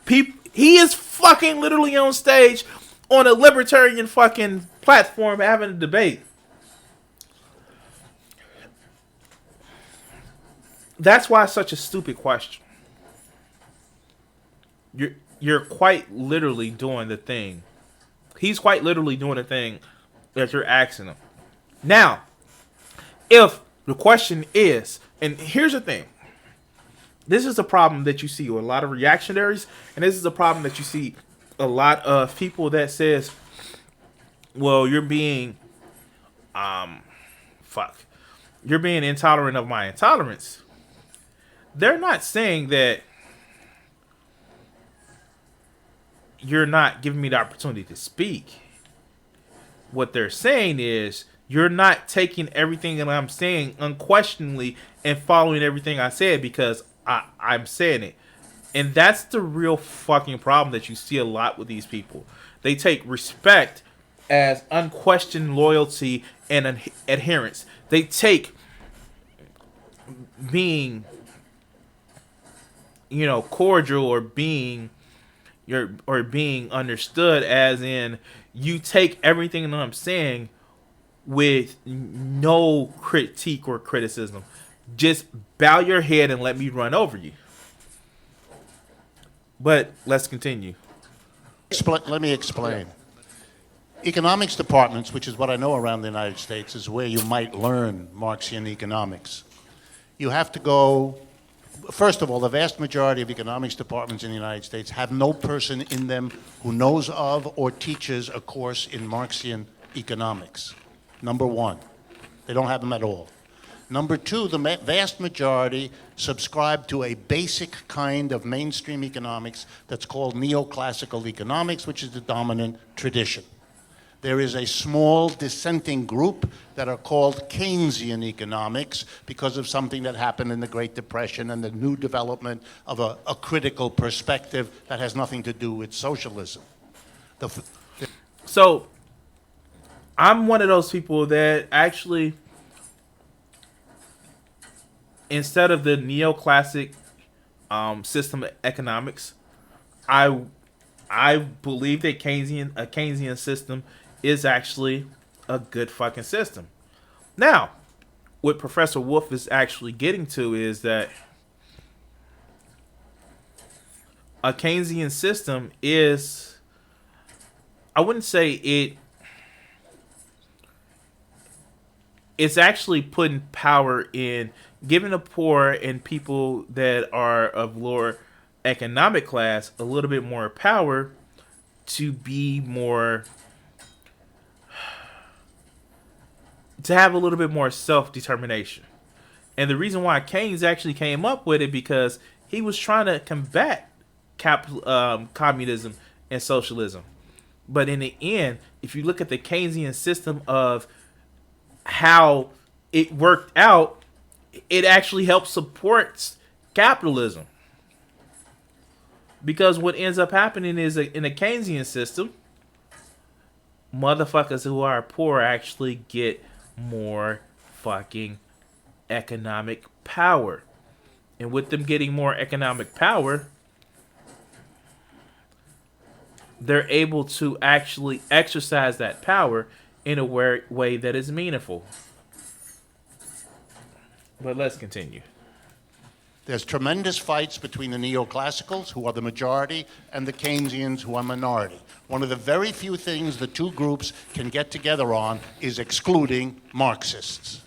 he is fucking literally on stage on a libertarian fucking platform having a debate. That's why it's such a stupid question. You're quite literally doing the thing. He's quite literally doing the thing that you're asking him. Now, if the question is, and here's the thing. This is a problem that you see with a lot of reactionaries, and this is a problem that you see a lot of people that says, well, you're being, you're being intolerant of my intolerance. They're not saying that you're not giving me the opportunity to speak. What they're saying is you're not taking everything that I'm saying unquestioningly and following everything I said because I'm saying it. And that's the real fucking problem that you see a lot with these people. They take respect as unquestioned loyalty and adherence. They take being, cordial or being understood as in you take everything that I'm saying with no critique or criticism. Just bow your head and let me run over you. But let's continue. Let me explain. Economics departments, which is what I know around the United States, is where you might learn Marxian economics. You have to go. First of all, the vast majority of economics departments in the United States have no person in them who knows of or teaches a course in Marxian economics. Number one, they don't have them at all. Number two, the vast majority subscribe to a basic kind of mainstream economics that's called neoclassical economics, which is the dominant tradition. There is a small dissenting group that are called Keynesian economics because of something that happened in the Great Depression and the new development of a critical perspective that has nothing to do with socialism. So, I'm one of those people that actually, instead of the neoclassic system of economics, I believe that a Keynesian system is actually a good fucking system. Now, what Professor Wolf is actually getting to is that a Keynesian system is, I wouldn't say it's actually putting power in giving the poor and people that are of lower economic class a little bit more power to be more, to have a little bit more self-determination. And the reason why Keynes actually came up with it because he was trying to combat communism and socialism. But in the end, if you look at the Keynesian system of how it worked out, it actually helps support capitalism. Because what ends up happening is in a Keynesian system, motherfuckers who are poor actually get more fucking economic power. And with them getting more economic power, they're able to actually exercise that power in a way that is meaningful. But let's continue. There's tremendous fights between the neoclassicals, who are the majority, and the Keynesians, who are minority. One of the very few things the two groups can get together on is excluding Marxists.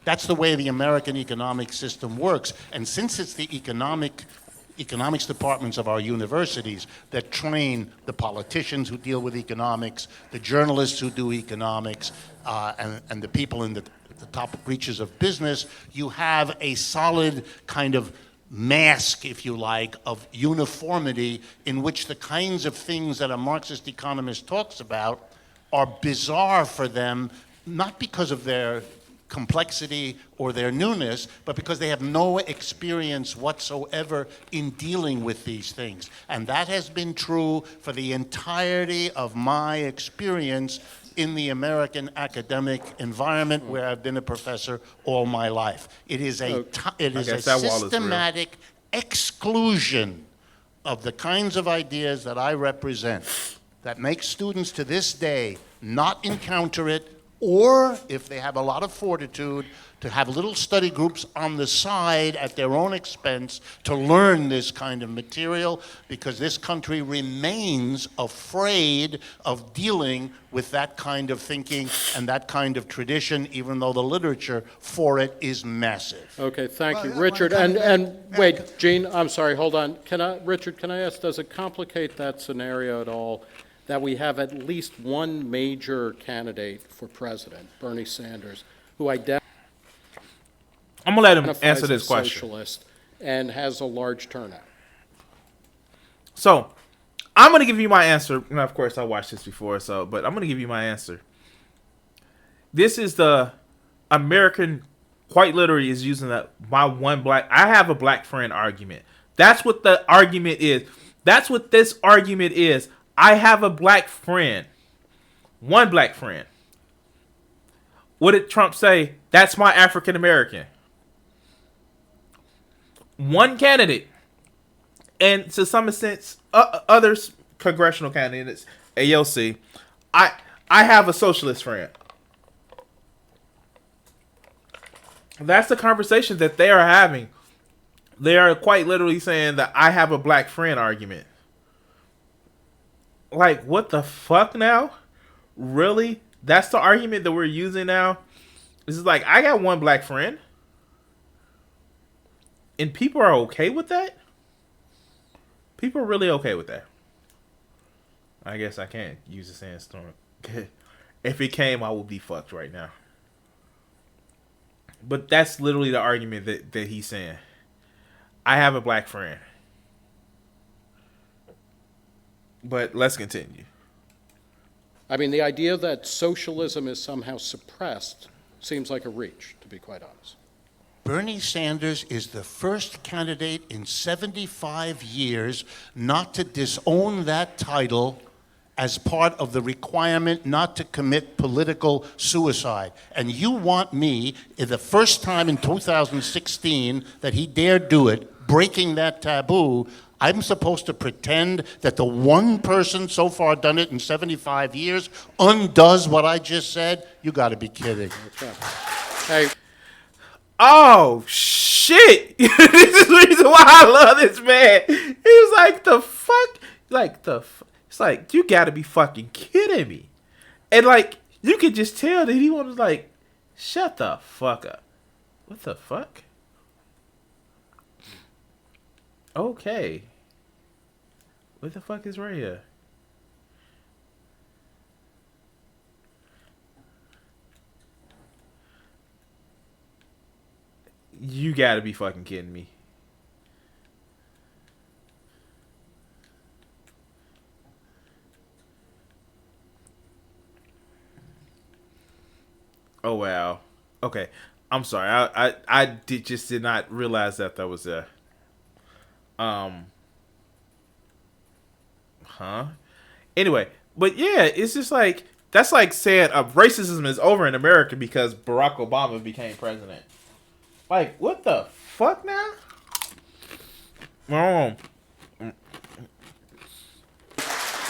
That's the way the American economic system works. And since it's the economics departments of our universities that train the politicians who deal with economics, the journalists who do economics, and the people in the the top reaches of business, you have a solid kind of mask, if you like, of uniformity in which the kinds of things that a Marxist economist talks about are bizarre for them, not because of their complexity or their newness, but because they have no experience whatsoever in dealing with these things. And that has been true for the entirety of my experience in the American academic environment, where I've been a professor all my life. It is a systematic exclusion of the kinds of ideas that I represent that make students to this day not encounter it, or if they have a lot of fortitude, to have little study groups on the side at their own expense to learn this kind of material, because this country remains afraid of dealing with that kind of thinking and that kind of tradition, even though the literature for it is massive. Okay, thank you. Richard, and wait, Gene, I'm sorry, hold on. Richard, can I ask, does it complicate that scenario at all that we have at least one major candidate for president, Bernie Sanders, who identifies I'm going to let him answer this question. Socialist and has a large turnout? So, I'm going to give you my answer. And of course, I watched this before, but I'm going to give you my answer. This is the American, quite literally, is using I have a black friend argument. That's what the argument is. That's what this argument is. I have a black friend. One black friend. What did Trump say? That's my African American. One candidate. And to some extent, other congressional candidates, AOC, I have a socialist friend. That's the conversation that they are having. They are quite literally saying that I have a black friend argument. Like, what the fuck now? Really? That's the argument that we're using now? This is like, I got one black friend. And people are okay with that? People are really okay with that. I guess I can't use a sandstorm. If it came, I would be fucked right now. But that's literally the argument that he's saying. I have a black friend. But let's continue. I mean, the idea that socialism is somehow suppressed seems like a reach, to be quite honest. Bernie Sanders is the first candidate in 75 years not to disown that title as part of the requirement not to commit political suicide. And you want me, the first time in 2016 that he dared do it, breaking that taboo, I'm supposed to pretend that the one person so far done it in 75 years undoes what I just said? You got to be kidding. That's right. Hey. Oh, shit. This is the reason why I love this man. He was like, the fuck? It's like, you got to be fucking kidding me. And like, you could just tell that he wanted like, shut the fuck up. What the fuck? Okay. What the fuck is right here? You gotta be fucking kidding me. Oh wow. Okay. I'm sorry. I did not realize that was a Anyway, but yeah, it's just like, that's like saying racism is over in America because Barack Obama became president. Like, what the fuck now?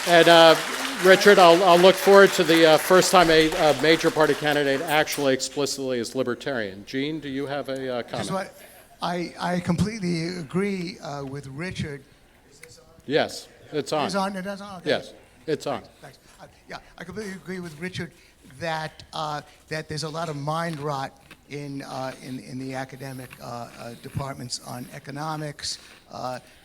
And Richard, I'll look forward to the first time a major party candidate actually explicitly is libertarian. Gene, do you have a comment? I completely agree with Richard. Is this on? Yes, it's on. It's on? It is on? Okay. Yes, it's on. Thanks. Yeah, I completely agree with Richard that that there's a lot of mind rot in the academic departments on economics.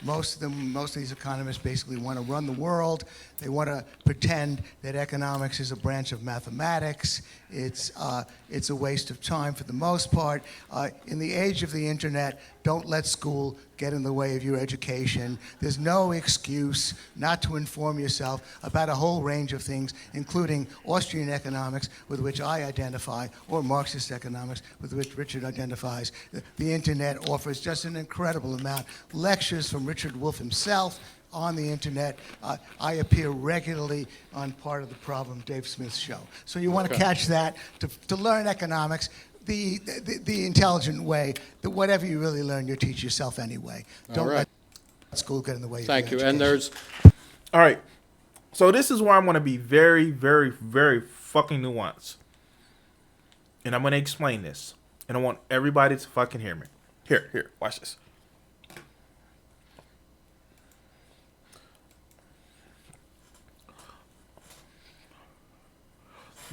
Most of these economists basically want to run the world. They want to pretend that economics is a branch of mathematics. It's a waste of time for the most part. In the age of the internet, don't let school get in the way of your education. There's no excuse not to inform yourself about a whole range of things, including Austrian economics, with which I identify, or Marxist economics, with which Richard identifies. The internet offers just an incredible amount. Lectures from Richard Wolff himself on the internet. I appear regularly on Part of the Problem, Dave Smith's show. So you want to catch that to learn economics the intelligent way, that whatever you really learn, you teach yourself anyway. Don't let school get in the way of your education. Thank you. And there's... All right. So this is where I'm going to be very, very, very fucking nuanced. And I'm going to explain this. And I want everybody to fucking hear me. Here, watch this.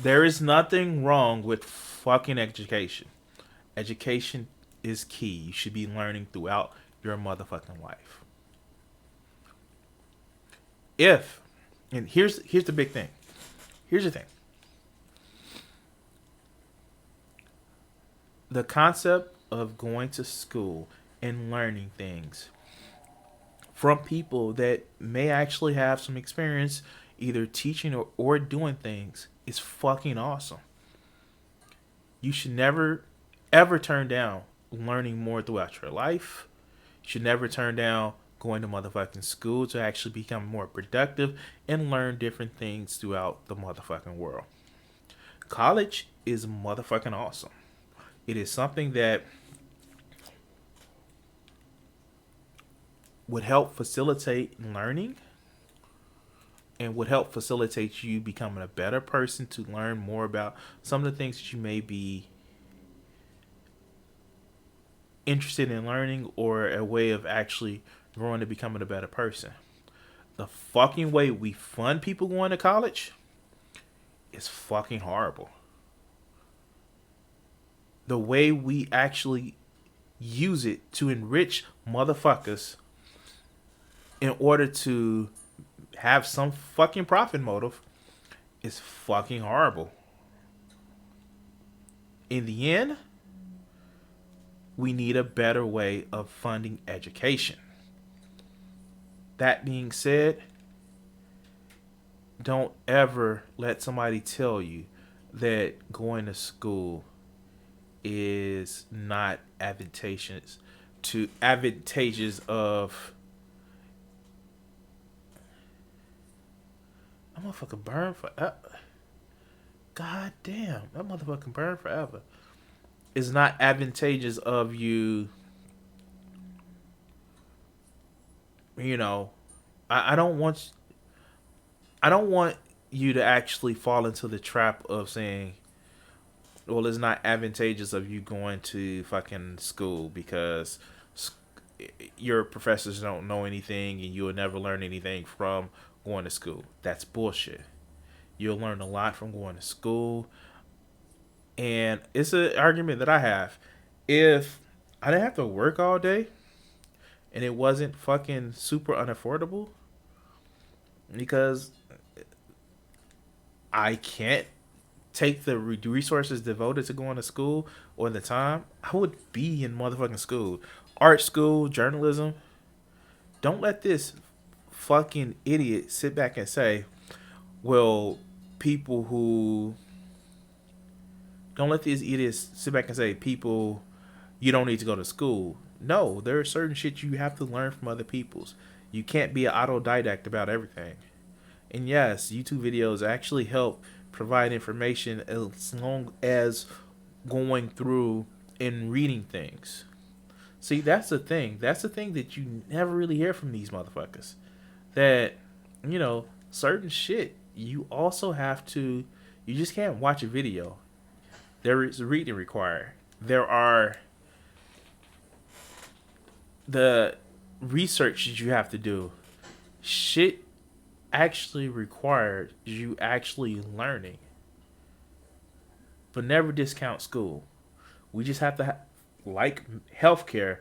There is nothing wrong with fucking education. Education is key. You should be learning throughout your motherfucking life. And here's the big thing. Here's the thing. The concept of going to school and learning things from people that may actually have some experience either teaching or doing things is fucking awesome. You should never, ever turn down learning more throughout your life. You should never turn down going to motherfucking school to actually become more productive and learn different things throughout the motherfucking world. College is motherfucking awesome. It is something that would help facilitate learning and would help facilitate you becoming a better person to learn more about some of the things that you may be interested in learning, or a way of actually growing to becoming a better person. The fucking way we fund people going to college is fucking horrible. The way we actually use it to enrich motherfuckers in order to have some fucking profit motive is fucking horrible. In the end, we need a better way of funding education. That being said, don't ever let somebody tell you that going to school is not advantageous of... That motherfucker burn forever. God damn, that motherfucking burn forever. Is not advantageous of you. You know, I don't want you to actually fall into the trap of saying, well, it's not advantageous of you going to fucking school because your professors don't know anything and you'll never learn anything from going to school. That's bullshit. You'll learn a lot from going to school. And it's an argument that I have. If I didn't have to work all day and it wasn't fucking super unaffordable, because I can't take the resources devoted to going to school or the time, I would be in motherfucking school. Art school, journalism. Don't let this fucking idiot sit back and say, well, people who... Don't let these idiots sit back and say, people, you don't need to go to school. No, there are certain shit you have to learn from other people's. You can't be an autodidact about everything. And yes, YouTube videos actually help provide information as long as going through and reading things. See, that's the thing. That's the thing that you never really hear from these motherfuckers. That, you know, certain shit, you also have to, you just can't watch a video. There is reading required. There are the research that you have to do. Shit actually required you actually learning. But never discount school. We just have to, like healthcare,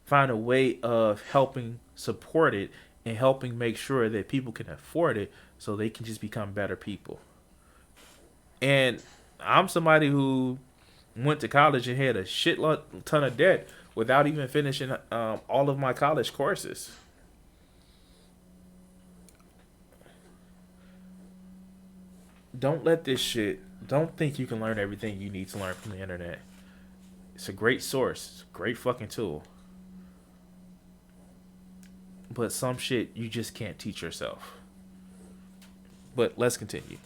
find a way of helping support it and helping make sure that people can afford it so they can just become better people. And I'm somebody who went to college and had a ton of debt without even finishing all of my college courses. Don't let this shit. Don't think you can learn everything you need to learn from the internet. It's a great source. It's a great fucking tool. But some shit you just can't teach yourself. But let's continue.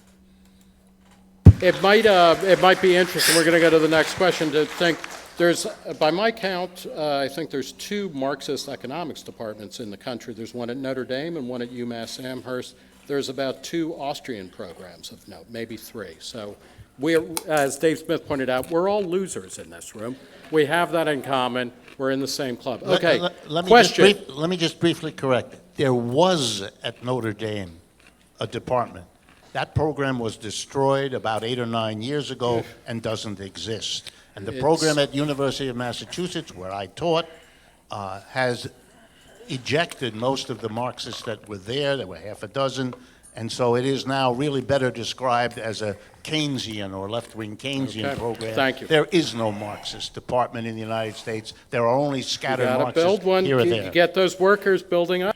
It might be interesting. We're going to go to the next question to think. There's, by my count, I think there's 2 Marxist economics departments in the country. There's one at Notre Dame and one at UMass Amherst. There's about 2 Austrian programs of note, maybe 3. So we're, as Dave Smith pointed out, we're all losers in this room. We have that in common. We're in the same club. Okay, question. Let me just briefly correct. There was at Notre Dame a department. That program was destroyed about 8 or 9 years ago and doesn't exist. And the program at University of Massachusetts, where I taught, has ejected most of the Marxists that were there. There were half a dozen. And so it is now really better described as a Keynesian or left-wing Keynesian program. Thank you. There is no Marxist department in the United States. There are only scattered Marxists build one. here or there. You get those workers building up.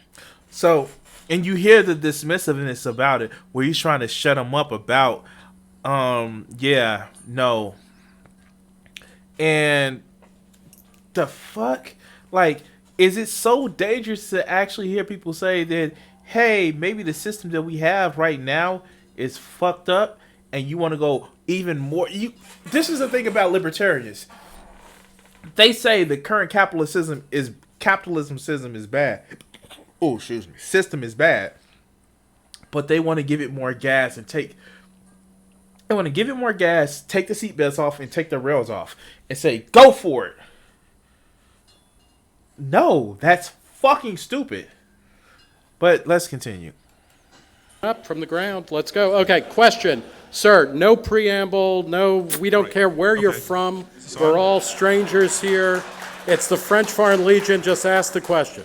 So, and you hear the dismissiveness about it, where he's trying to shut them up about, yeah, no. And the fuck? Like, is it so dangerous to actually hear people say that, hey, maybe the system that we have right now is fucked up and you want to go even more? This is the thing about libertarians. They say the current capitalism system is bad. Oh, excuse me. System is bad. But they want to give it more gas and take the seatbelts off and take the rails off and say, go for it. No, that's fucking stupid. But let's continue. Up from the ground. Let's go. Okay, question. Sir, no preamble, no, we don't care where you're from. We're all strangers here. It's the French Foreign Legion. Just ask the question.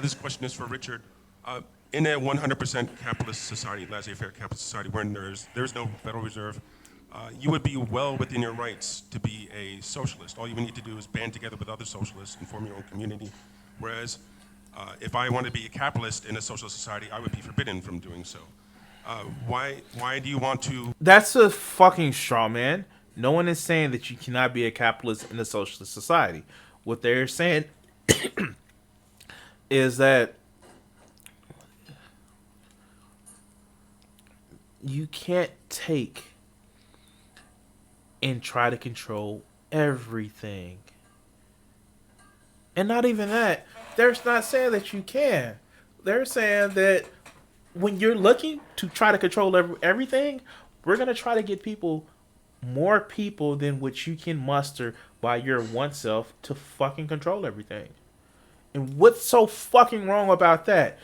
This question is for Richard. In a 100% capitalist society, laissez-faire capitalist society, where there's no Federal Reserve, you would be well within your rights to be a socialist. All you would need to do is band together with other socialists and form your own community. Whereas, if I wanted to be a capitalist in a socialist society, I would be forbidden from doing so. Why do you want to? That's a fucking straw man. No one is saying that you cannot be a capitalist in a socialist society. What they're saying is that you can't take and try to control everything. And not even that. They're not saying that you can. They're saying that when you're looking to try to control everything, we're going to try to get more people than what you can muster by your one self to fucking control everything. And what's so fucking wrong about that?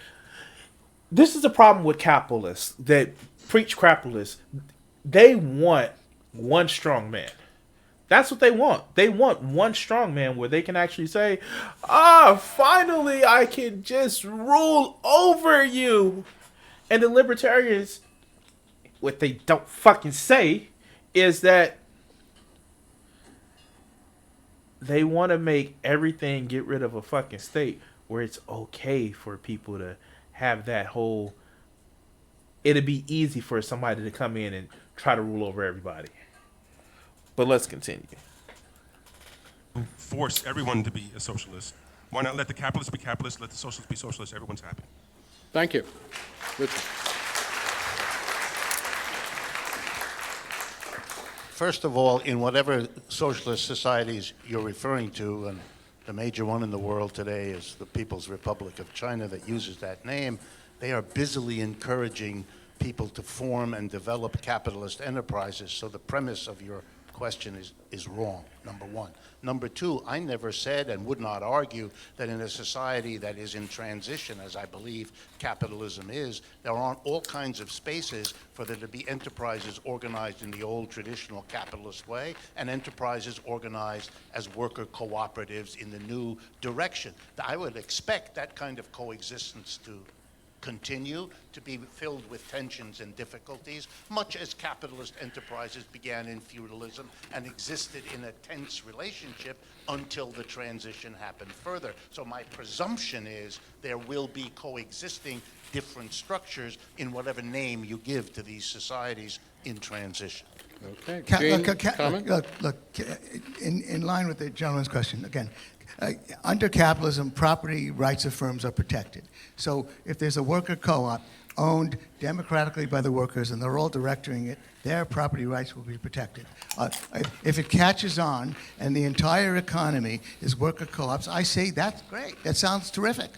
This is the problem with capitalists that preach capitalists. They want one strong man. That's what they want. They want one strong man where they can actually say, finally I can just rule over you. And the libertarians, what they don't fucking say is that they want to make everything get rid of a fucking state where it's okay for people to have that whole, it'd be easy for somebody to come in and try to rule over everybody. But let's continue. Force everyone to be a socialist. Why not let the capitalists be capitalists, let the socialists be socialists, everyone's happy. Thank you. Richard. First of all, in whatever socialist societies you're referring to, and the major one in the world today is the People's Republic of China that uses that name, they are busily encouraging people to form and develop capitalist enterprises. So the premise of your question is wrong, number one. Number two, I never said and would not argue that in a society that is in transition, as I believe capitalism is, there aren't all kinds of spaces for there to be enterprises organized in the old traditional capitalist way and enterprises organized as worker cooperatives in the new direction. I would expect that kind of coexistence to continue to be filled with tensions and difficulties, much as capitalist enterprises began in feudalism and existed in a tense relationship until the transition happened further. So my presumption is there will be coexisting different structures in whatever name you give to these societies in transition. Okay. Gene, comment? Look, in line with the gentleman's question, again, under capitalism, property rights of firms are protected. So if there's a worker co-op owned democratically by the workers and they're all directing it, their property rights will be protected. If it catches on and the entire economy is worker co-ops, I say that's great. That sounds terrific.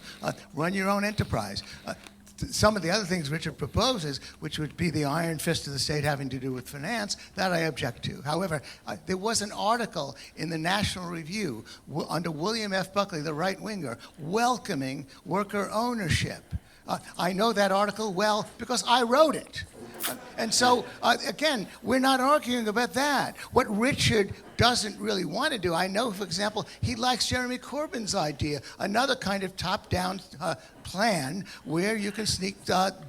Run your own enterprise. Some of the other things Richard proposes, which would be the iron fist of the state having to do with finance, that I object to. However, there was an article in the National Review under William F. Buckley, the right-winger, welcoming worker ownership. I know that article well because I wrote it. And so, again, we're not arguing about that. What Richard doesn't really want to do, I know, for example, he likes Jeremy Corbyn's idea, another kind of top-down plan where you can sneak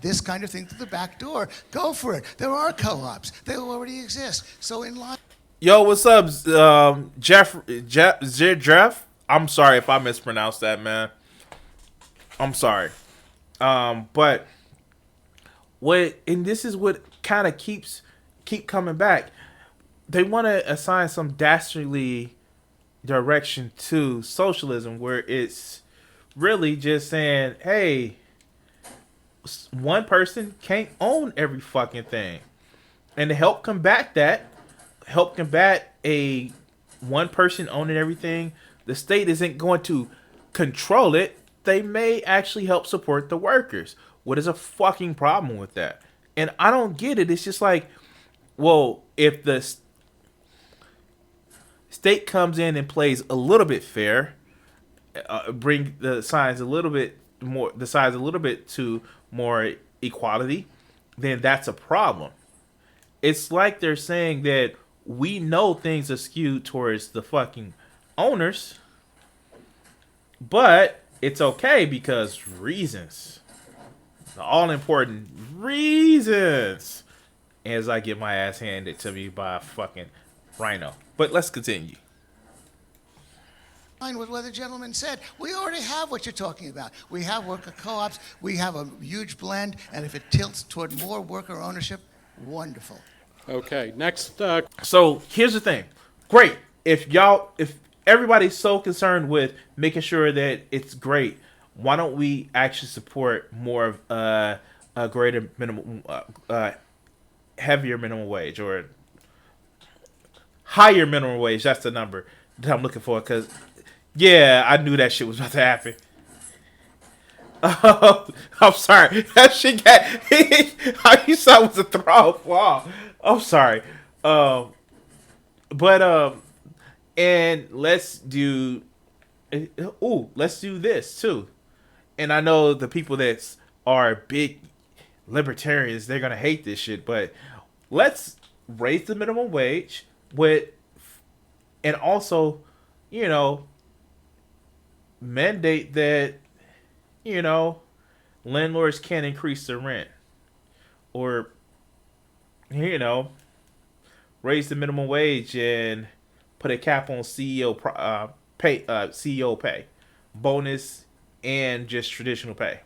this kind of thing through the back door. Go for it. There are co-ops. They already exist. So in line... Yo, what's up, Jeff? I'm sorry if I mispronounced that, man. I'm sorry. But... and this is what kind of keep coming back. They want to assign some dastardly direction to socialism, where it's really just saying, "Hey, one person can't own every fucking thing," and to help combat a one person owning everything, the state isn't going to control it. They may actually help support the workers. What is a fucking problem with that? And I don't get it. It's just like, well, if the state comes in and plays a little bit fair, bring the size a little bit to more equality, then that's a problem. It's like they're saying that we know things are skewed towards the fucking owners, but it's okay because reasons. The all-important reasons, as I get my ass handed to me by a fucking rhino. But let's continue. With what the gentleman said, we already have what you're talking about. We have worker co-ops, we have a huge blend, and if it tilts toward more worker ownership, wonderful. Okay, next. So here's the thing. Great. If everybody's so concerned with making sure that it's great, why don't we actually support more of a greater minimum, heavier minimum wage or higher minimum wage? That's the number that I'm looking for. Because, yeah, I knew that shit was about to happen. I'm sorry. That shit got... you saw it was a throw. Wow. I'm sorry. And let's do... let's do this, too. And I know the people that are big libertarians, they're going to hate this shit. But let's raise the minimum wage and also, mandate that, landlords can't increase their rent. Or, raise the minimum wage and put a cap on CEO pay, bonus, and just traditional pay.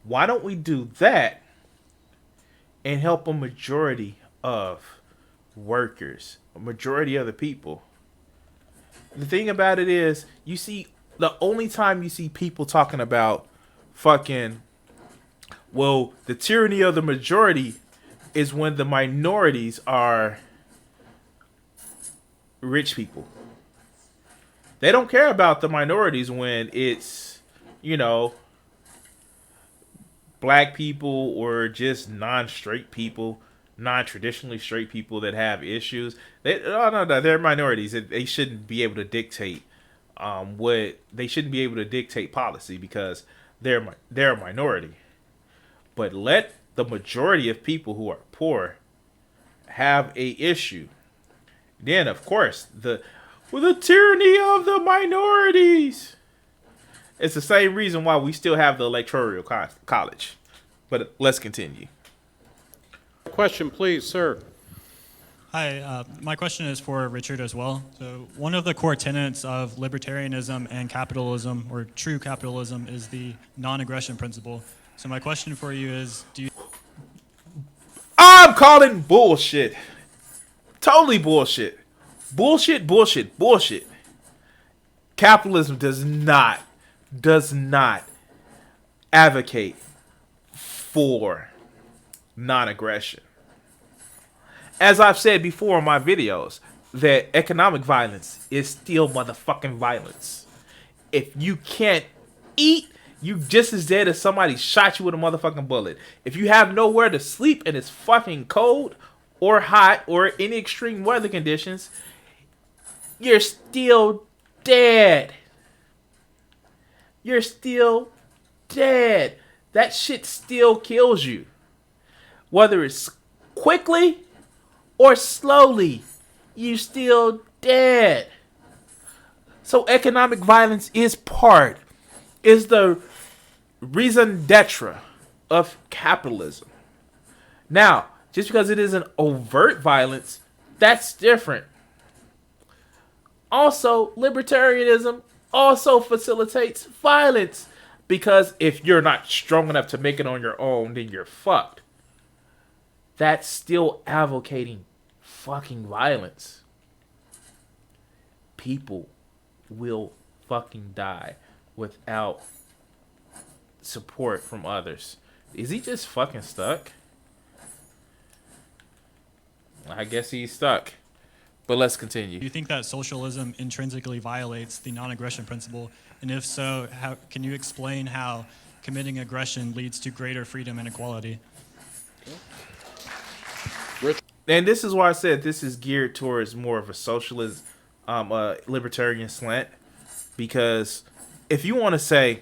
Why don't we do that and help a majority of workers, a majority of the people? The thing about it is, the only time you see people talking about the tyranny of the majority is when the minorities are rich people. They don't care about the minorities when it's, black people or just non-straight people. non-traditionally straight people that have issues. They're minorities. They shouldn't be able to dictate they shouldn't be able to dictate policy because they're a minority. But let the majority of people who are poor have a issue. Then, of course, the tyranny of the minorities. It's the same reason why we still have the electoral college. But let's continue. Question, please, sir. Hi, my question is for Richard as well. So one of the core tenets of libertarianism and capitalism, or true capitalism, is the non-aggression principle. So my question for you is, do you... I'm calling bullshit. Totally bullshit. Bullshit. Capitalism does not advocate for non-aggression. As I've said before in my videos, that economic violence is still motherfucking violence. If you can't eat, you just as dead as somebody shot you with a motherfucking bullet. If you have nowhere to sleep and it's fucking cold or hot or any extreme weather conditions, you're still dead. You're still dead. That shit still kills you. Whether it's quickly or slowly, you still dead. So economic violence is the raison d'etre of capitalism. Now, just because it isn't overt violence, that's different. Also, libertarianism also facilitates violence, because if you're not strong enough to make it on your own, then you're fucked. That's still advocating fucking violence. People will fucking die without support from others. Is he just fucking stuck? I guess he's stuck. But let's continue. Do you think that socialism intrinsically violates the non-aggression principle? And if so, can you explain how committing aggression leads to greater freedom and equality? And this is why I said this is geared towards more of a socialist, libertarian slant. Because if you want to say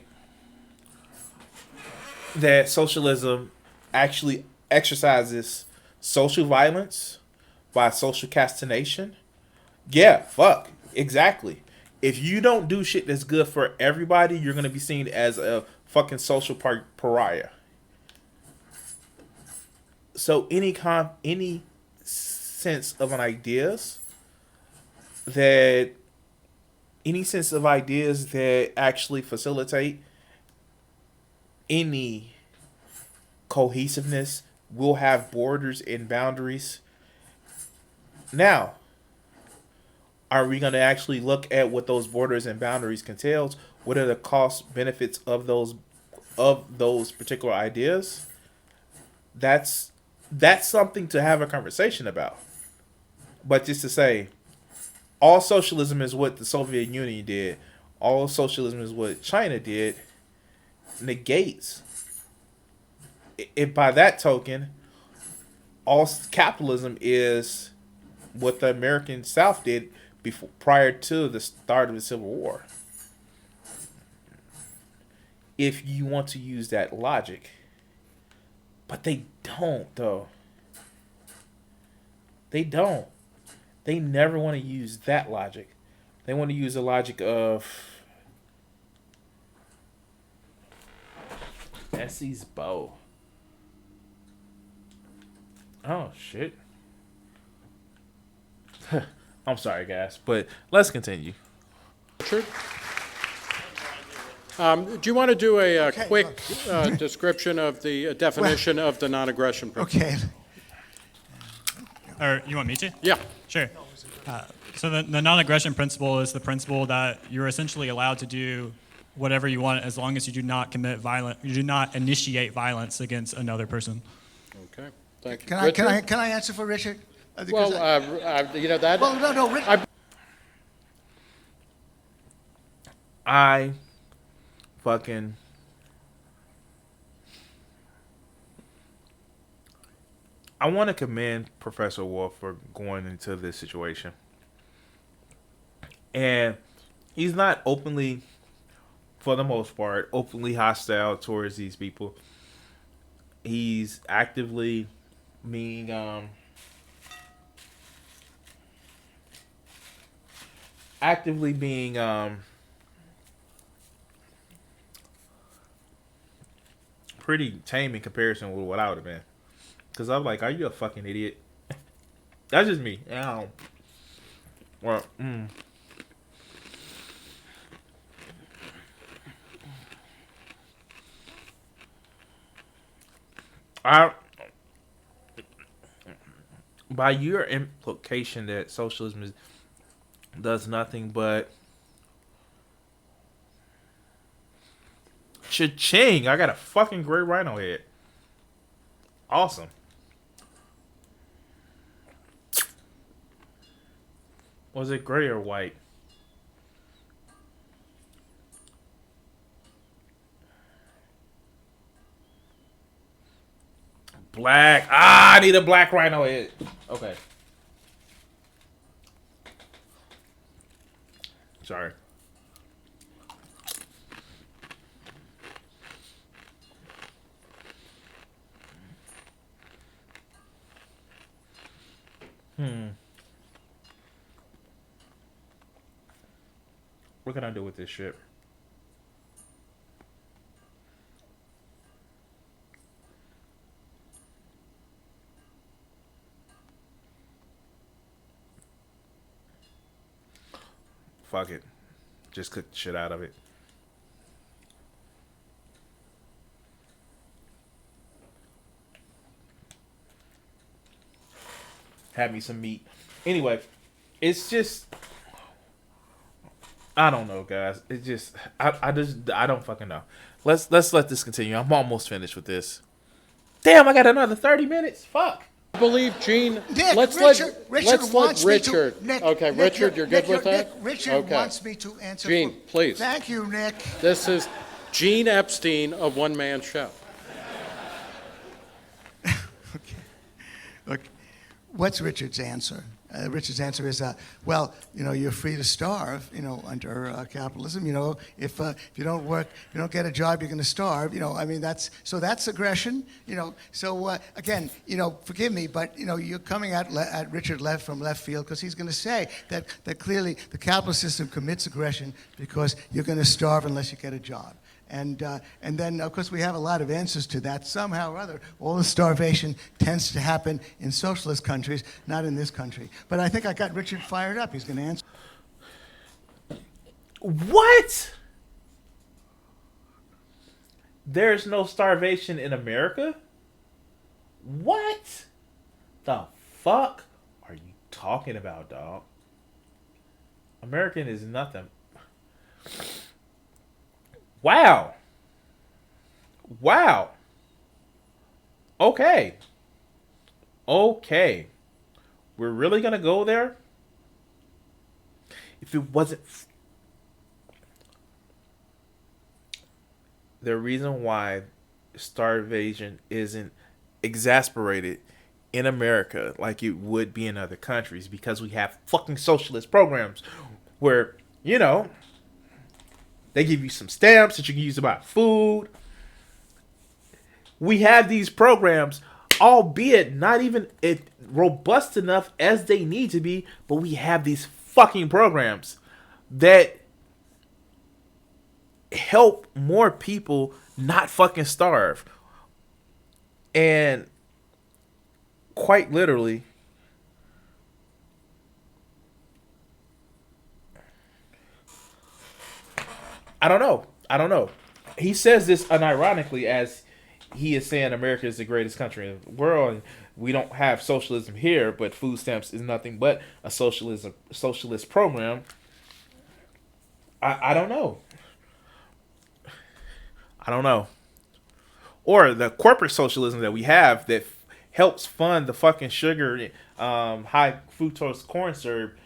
that socialism actually exercises social violence by social castenation, yeah, fuck, exactly. If you don't do shit that's good for everybody, you're going to be seen as a fucking social pariah. So any sense of ideas that actually facilitate any cohesiveness will have borders and boundaries. Now, are we going to actually look at what those borders and boundaries entails? What are the cost benefits of those particular ideas? That's something to have a conversation about. But just to say, all socialism is what the Soviet Union did, all socialism is what China did, negates. If by that token, all capitalism is what the American South did prior to the start of the Civil War. If you want to use that logic. But they don't, though. They don't. They never want to use that logic. They want to use the logic of Essie's bow. Oh, shit. I'm sorry, guys, but let's continue. Richard? Do you want to do a quick description of the definition of the non-aggression principle? Okay. Or you want me to? Yeah. Sure. So the non-aggression principle is the principle that you're essentially allowed to do whatever you want as long as you do not you do not initiate violence against another person. Okay. Thank you. Can I answer for Richard? Well, you know that. Well, no, Richard. I fucking I want to commend Professor Wolf for going into this situation. And he's not openly, for the most part, openly hostile towards these people. He's actively being pretty tame in comparison with what I would have been. Because I'm like, are you a fucking idiot? That's just me. Well, by your implication that socialism does nothing but cha-ching, I got a fucking gray rhino head. Awesome. Was it gray or white? Black. I need a black rhino head. Okay. Sorry. What can I do with this shit? Fuck it. Just cook the shit out of it. Have me some meat. Anyway, it's just, I don't know, guys. It's just, I don't fucking know. Let's let this continue. I'm almost finished with this. Damn, I got another 30 minutes. Fuck. I believe Gene. Nick, let's Richard let Richard. Nick, okay, Nick, Richard, you're good with that? Richard okay. wants me to answer. Gene, please. Thank you, Nick. This is Gene Epstein of One Man Show. Look, what's Richard's answer? Richard's answer is, well, you're free to starve, under capitalism. If you don't work, you don't get a job, you're going to starve. That's aggression. So again, forgive me, but you're coming at Richard from left field, because he's going to say that clearly the capitalist system commits aggression because you're going to starve unless you get a job. And then, of course, we have a lot of answers to that. Somehow or other, all the starvation tends to happen in socialist countries, not in this country. But I think I got Richard fired up. He's going to answer. What? There's no starvation in America? What the fuck are you talking about, dog? American is nothing. Wow. Okay. We're really going to go there? If it wasn't... The reason why starvation isn't exasperated in America like it would be in other countries, because we have fucking socialist programs where, they give you some stamps that you can use to buy food. We have these programs, albeit not even robust enough as they need to be, but we have these fucking programs that help more people not fucking starve. And quite literally, I don't know. He says this unironically, as he is saying America is the greatest country in the world, and we don't have socialism here, but food stamps is nothing but a socialist program. I don't know. Or the corporate socialism that we have that helps fund the fucking sugar, high fructose corn syrup,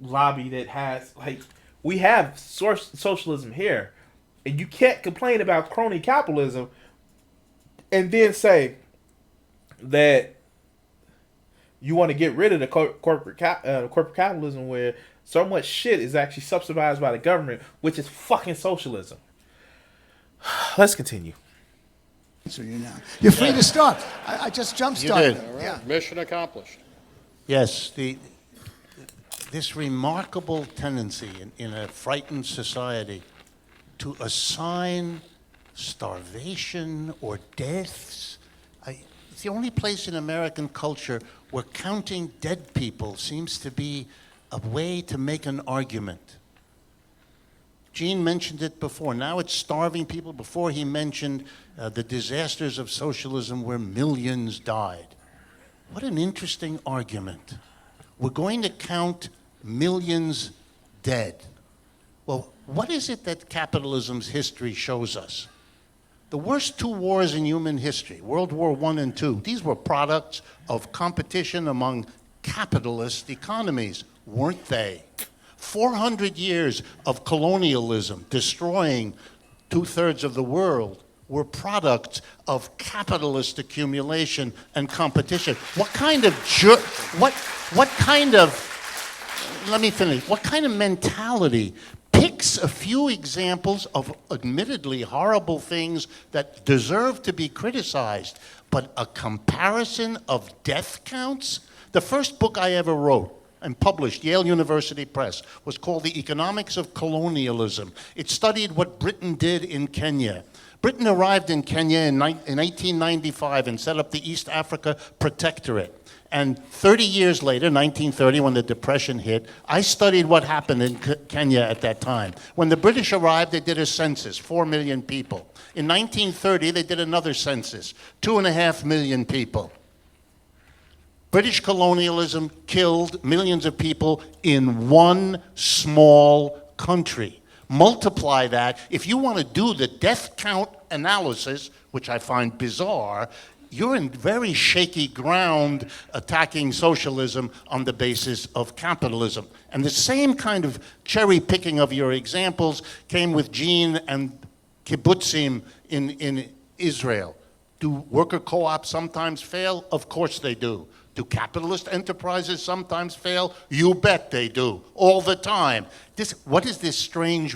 lobby that has, we have socialism here, And you can't complain about crony capitalism and then say that you want to get rid of the corporate capitalism where so much shit is actually subsidized by the government, which is fucking socialism. Let's continue. So you're free to start. I just jump-started. All right. Yeah. Mission accomplished. Yes, this remarkable tendency in a frightened society to assign starvation or deaths. It's the only place in American culture where counting dead people seems to be a way to make an argument. Gene mentioned it before. Now it's starving people. Before he mentioned the disasters of socialism where millions died. What an interesting argument. We're going to count millions dead. Well, what is it that capitalism's history shows us? The worst two wars in human history, World War I and II, these were products of competition among capitalist economies, weren't they? 400 years of colonialism destroying 2/3 of the world were products of capitalist accumulation and competition. What kind of let me finish. What kind of mentality picks a few examples of admittedly horrible things that deserve to be criticized, but a comparison of death counts? The first book I ever wrote and published, Yale University Press, was called The Economics of Colonialism. It studied what Britain did in Kenya. Britain arrived in Kenya in 1895 and set up the East Africa Protectorate. And 30 years later, 1930, when the Depression hit, I studied what happened in Kenya at that time. When the British arrived, they did a census, 4 million people. In 1930, they did another census, 2.5 million people. British colonialism killed millions of people in one small country. Multiply that. If you want to do the death count analysis, which I find bizarre, you're in very shaky ground attacking socialism on the basis of capitalism. And the same kind of cherry picking of your examples came with Gene and kibbutzim in Israel. Do worker co-ops sometimes fail? Of course they do. Do capitalist enterprises sometimes fail? You bet they do, all the time. What is this strange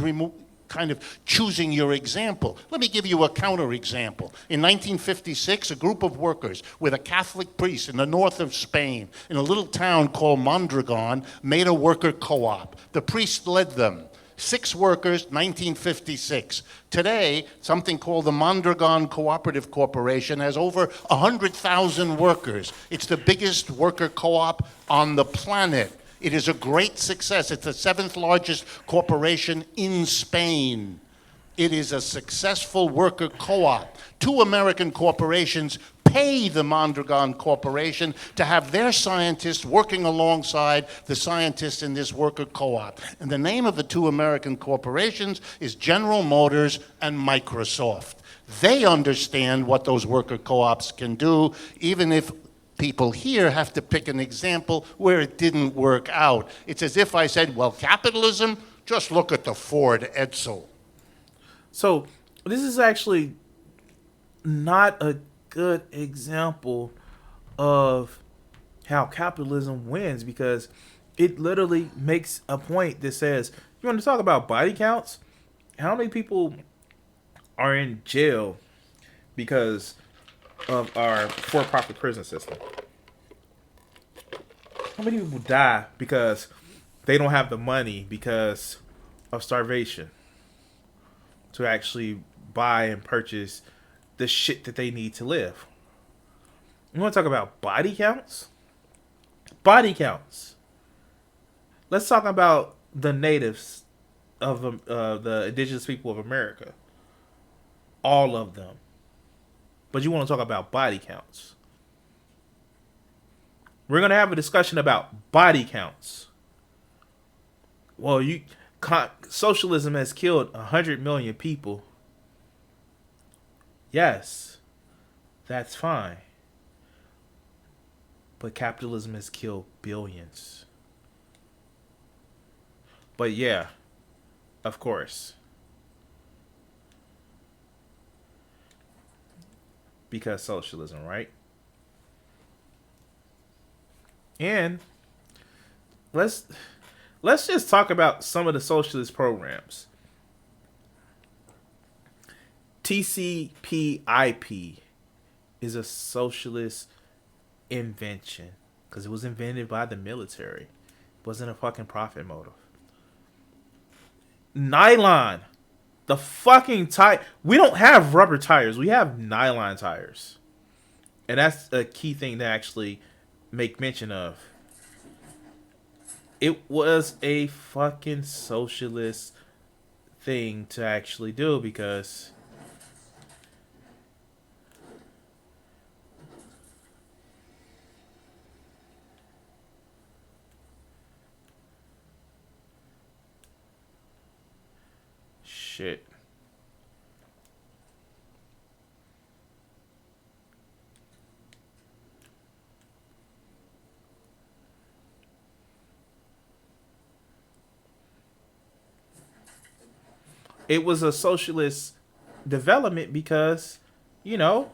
kind of choosing your example? Let me give you a counterexample. In 1956, a group of workers with a Catholic priest in the north of Spain, in a little town called Mondragon, made a worker co-op. The priest led them. 6 workers, 1956. Today, something called the Mondragon Cooperative Corporation has over 100,000 workers. It's the biggest worker co-op on the planet. It is a great success. It's the 7th largest corporation in Spain. It is a successful worker co-op. 2 American corporations pay the Mondragon Corporation to have their scientists working alongside the scientists in this worker co-op. And the name of the 2 American corporations is General Motors and Microsoft. They understand what those worker co-ops can do, even if people here have to pick an example where it didn't work out. It's as if I said, well, capitalism, just look at the Ford Edsel. So this is actually not a good example of how capitalism wins, because it literally makes a point that says, you want to talk about body counts? How many people are in jail because of our for-profit prison system? How many people die because they don't have the money because of starvation to actually buy and purchase the shit that they need to live? You want to talk about body counts? Body counts. Let's talk about the natives of the indigenous people of America. All of them. But you want to talk about body counts. We're going to have a discussion about body counts. Well, socialism has killed 100 million people. Yes, that's fine. But capitalism has killed billions. But yeah, of course. because socialism, right? And let's just talk about some of the socialist programs. TCP/IP is a socialist invention because it was invented by the military. It wasn't a fucking profit motive. Nylon, the fucking tire. We don't have rubber tires. We have nylon tires, and that's a key thing to actually make mention of. It was a fucking socialist thing to actually do because shit. It was a socialist development because, you know,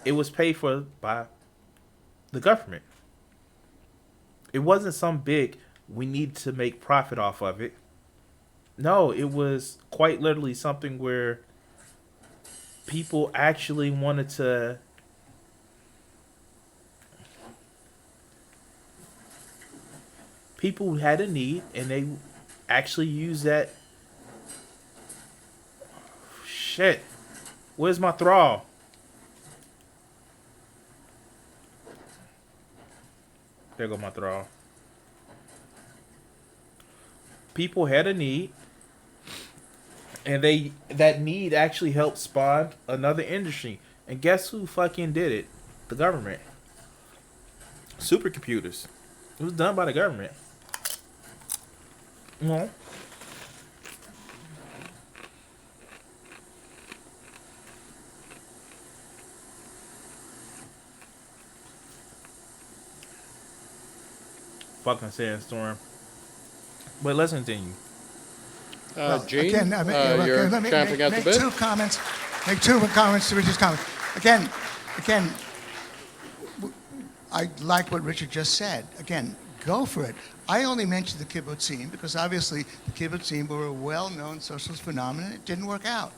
it was paid for by the government. It wasn't some big, we need to make profit off of it. No, it was quite literally something where people actually wanted to people had a need and they actually used that. Shit. Where's my thrall? There go my thrall. People had a need, and that need actually helped spawn another industry. And guess who fucking did it? The government. Supercomputers. It was done by the government. No. Fucking sandstorm. But let's continue. Gene, again, you're let me champing at the make bit. two comments. Make two comments to Richard's comment. Again, I like what Richard just said. Again, go for it. I only mentioned the kibbutzim because obviously the kibbutzim were a well-known socialist phenomenon. It didn't work out.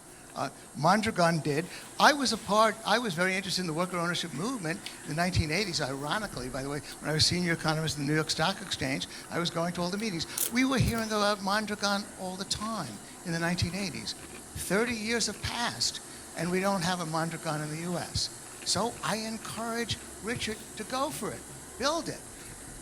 Mondragon did. I was very interested in the worker ownership movement in the 1980s, ironically, by the way. When I was senior economist in the New York Stock Exchange, I was going to all the meetings. We were hearing about Mondragon all the time in the 1980s. 30 years have passed, and we don't have a Mondragon in the U.S. So I encourage Richard to go for it. Build it.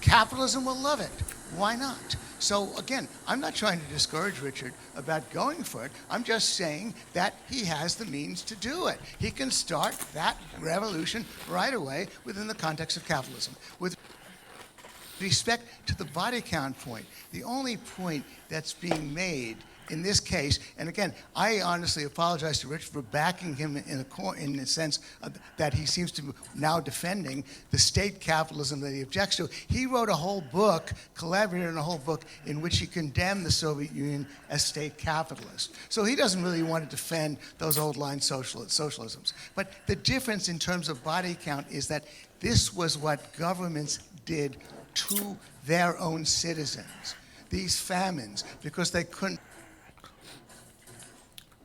Capitalism will love it. Why not? So again, I'm not trying to discourage Richard about going for it. I'm just saying that he has the means to do it. He can start that revolution right away within the context of capitalism. With respect to the body count point, the only point that's being made in this case, and again, I honestly apologize to Richard for backing him in the sense that he seems to be now defending the state capitalism that he objects to. He wrote a whole book, collaborated in a whole book, in which he condemned the Soviet Union as state capitalist. So he doesn't really want to defend those old line socialisms. But the difference in terms of body count is that this was what governments did to their own citizens. These famines, because they couldn't.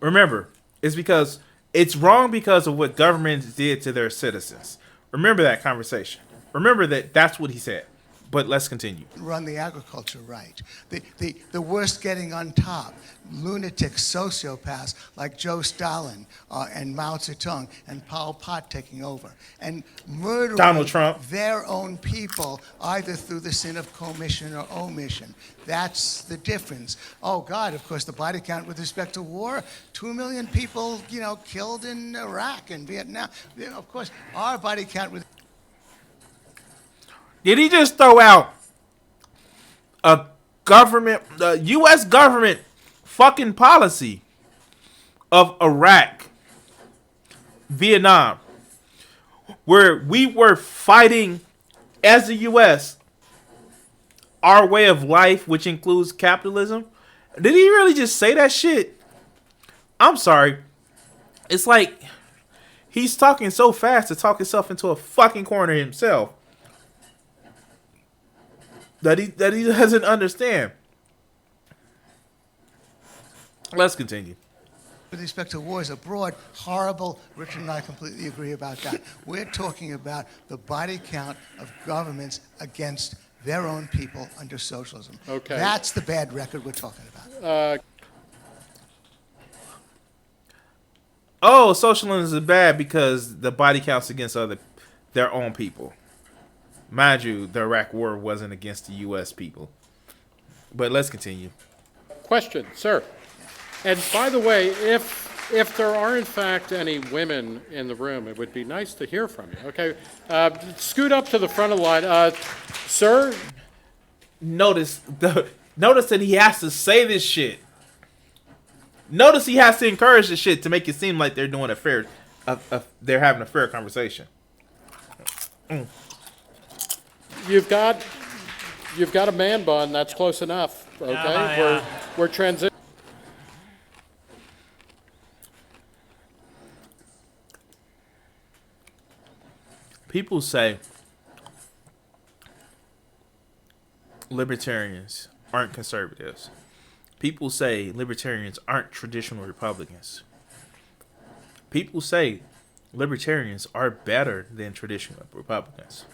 Remember, it's wrong because of what governments did to their citizens. Remember that conversation. Remember that's what he said. But let's continue. Run the agriculture right. The worst getting on top. Lunatic sociopaths like Joe Stalin and Mao Zedong and Pol Pot taking over. And murdering Donald Trump. Their own people either through the sin of commission or omission. That's the difference. Oh, God, of course, the body count with respect to war, 2 million people, killed in Iraq and Vietnam. Of course, our body count with... Did he just throw out a U.S. government fucking policy of Iraq, Vietnam, where we were fighting as the U.S. our way of life, which includes capitalism? Did he really just say that shit? I'm sorry. It's like he's talking so fast to talk himself into a fucking corner himself that he doesn't understand. Let's continue. With respect to wars abroad, horrible. Richard and I completely agree about that. We're talking about the body count of governments against their own people under socialism. Okay. That's the bad record we're talking about. Socialism is bad because the body counts against their own people. Mind you, the Iraq War wasn't against the U.S. people. But let's continue. Question, sir. And by the way, if there are in fact any women in the room, it would be nice to hear from you. Okay, scoot up to the front of the line, sir. Notice that he has to say this shit. Notice he has to encourage the shit to make it seem like they're doing they're having a fair conversation. You've got a man bun. That's close enough. Okay, we're transitioning. People say libertarians aren't conservatives. People say libertarians aren't traditional Republicans. People say libertarians are better than traditional Republicans.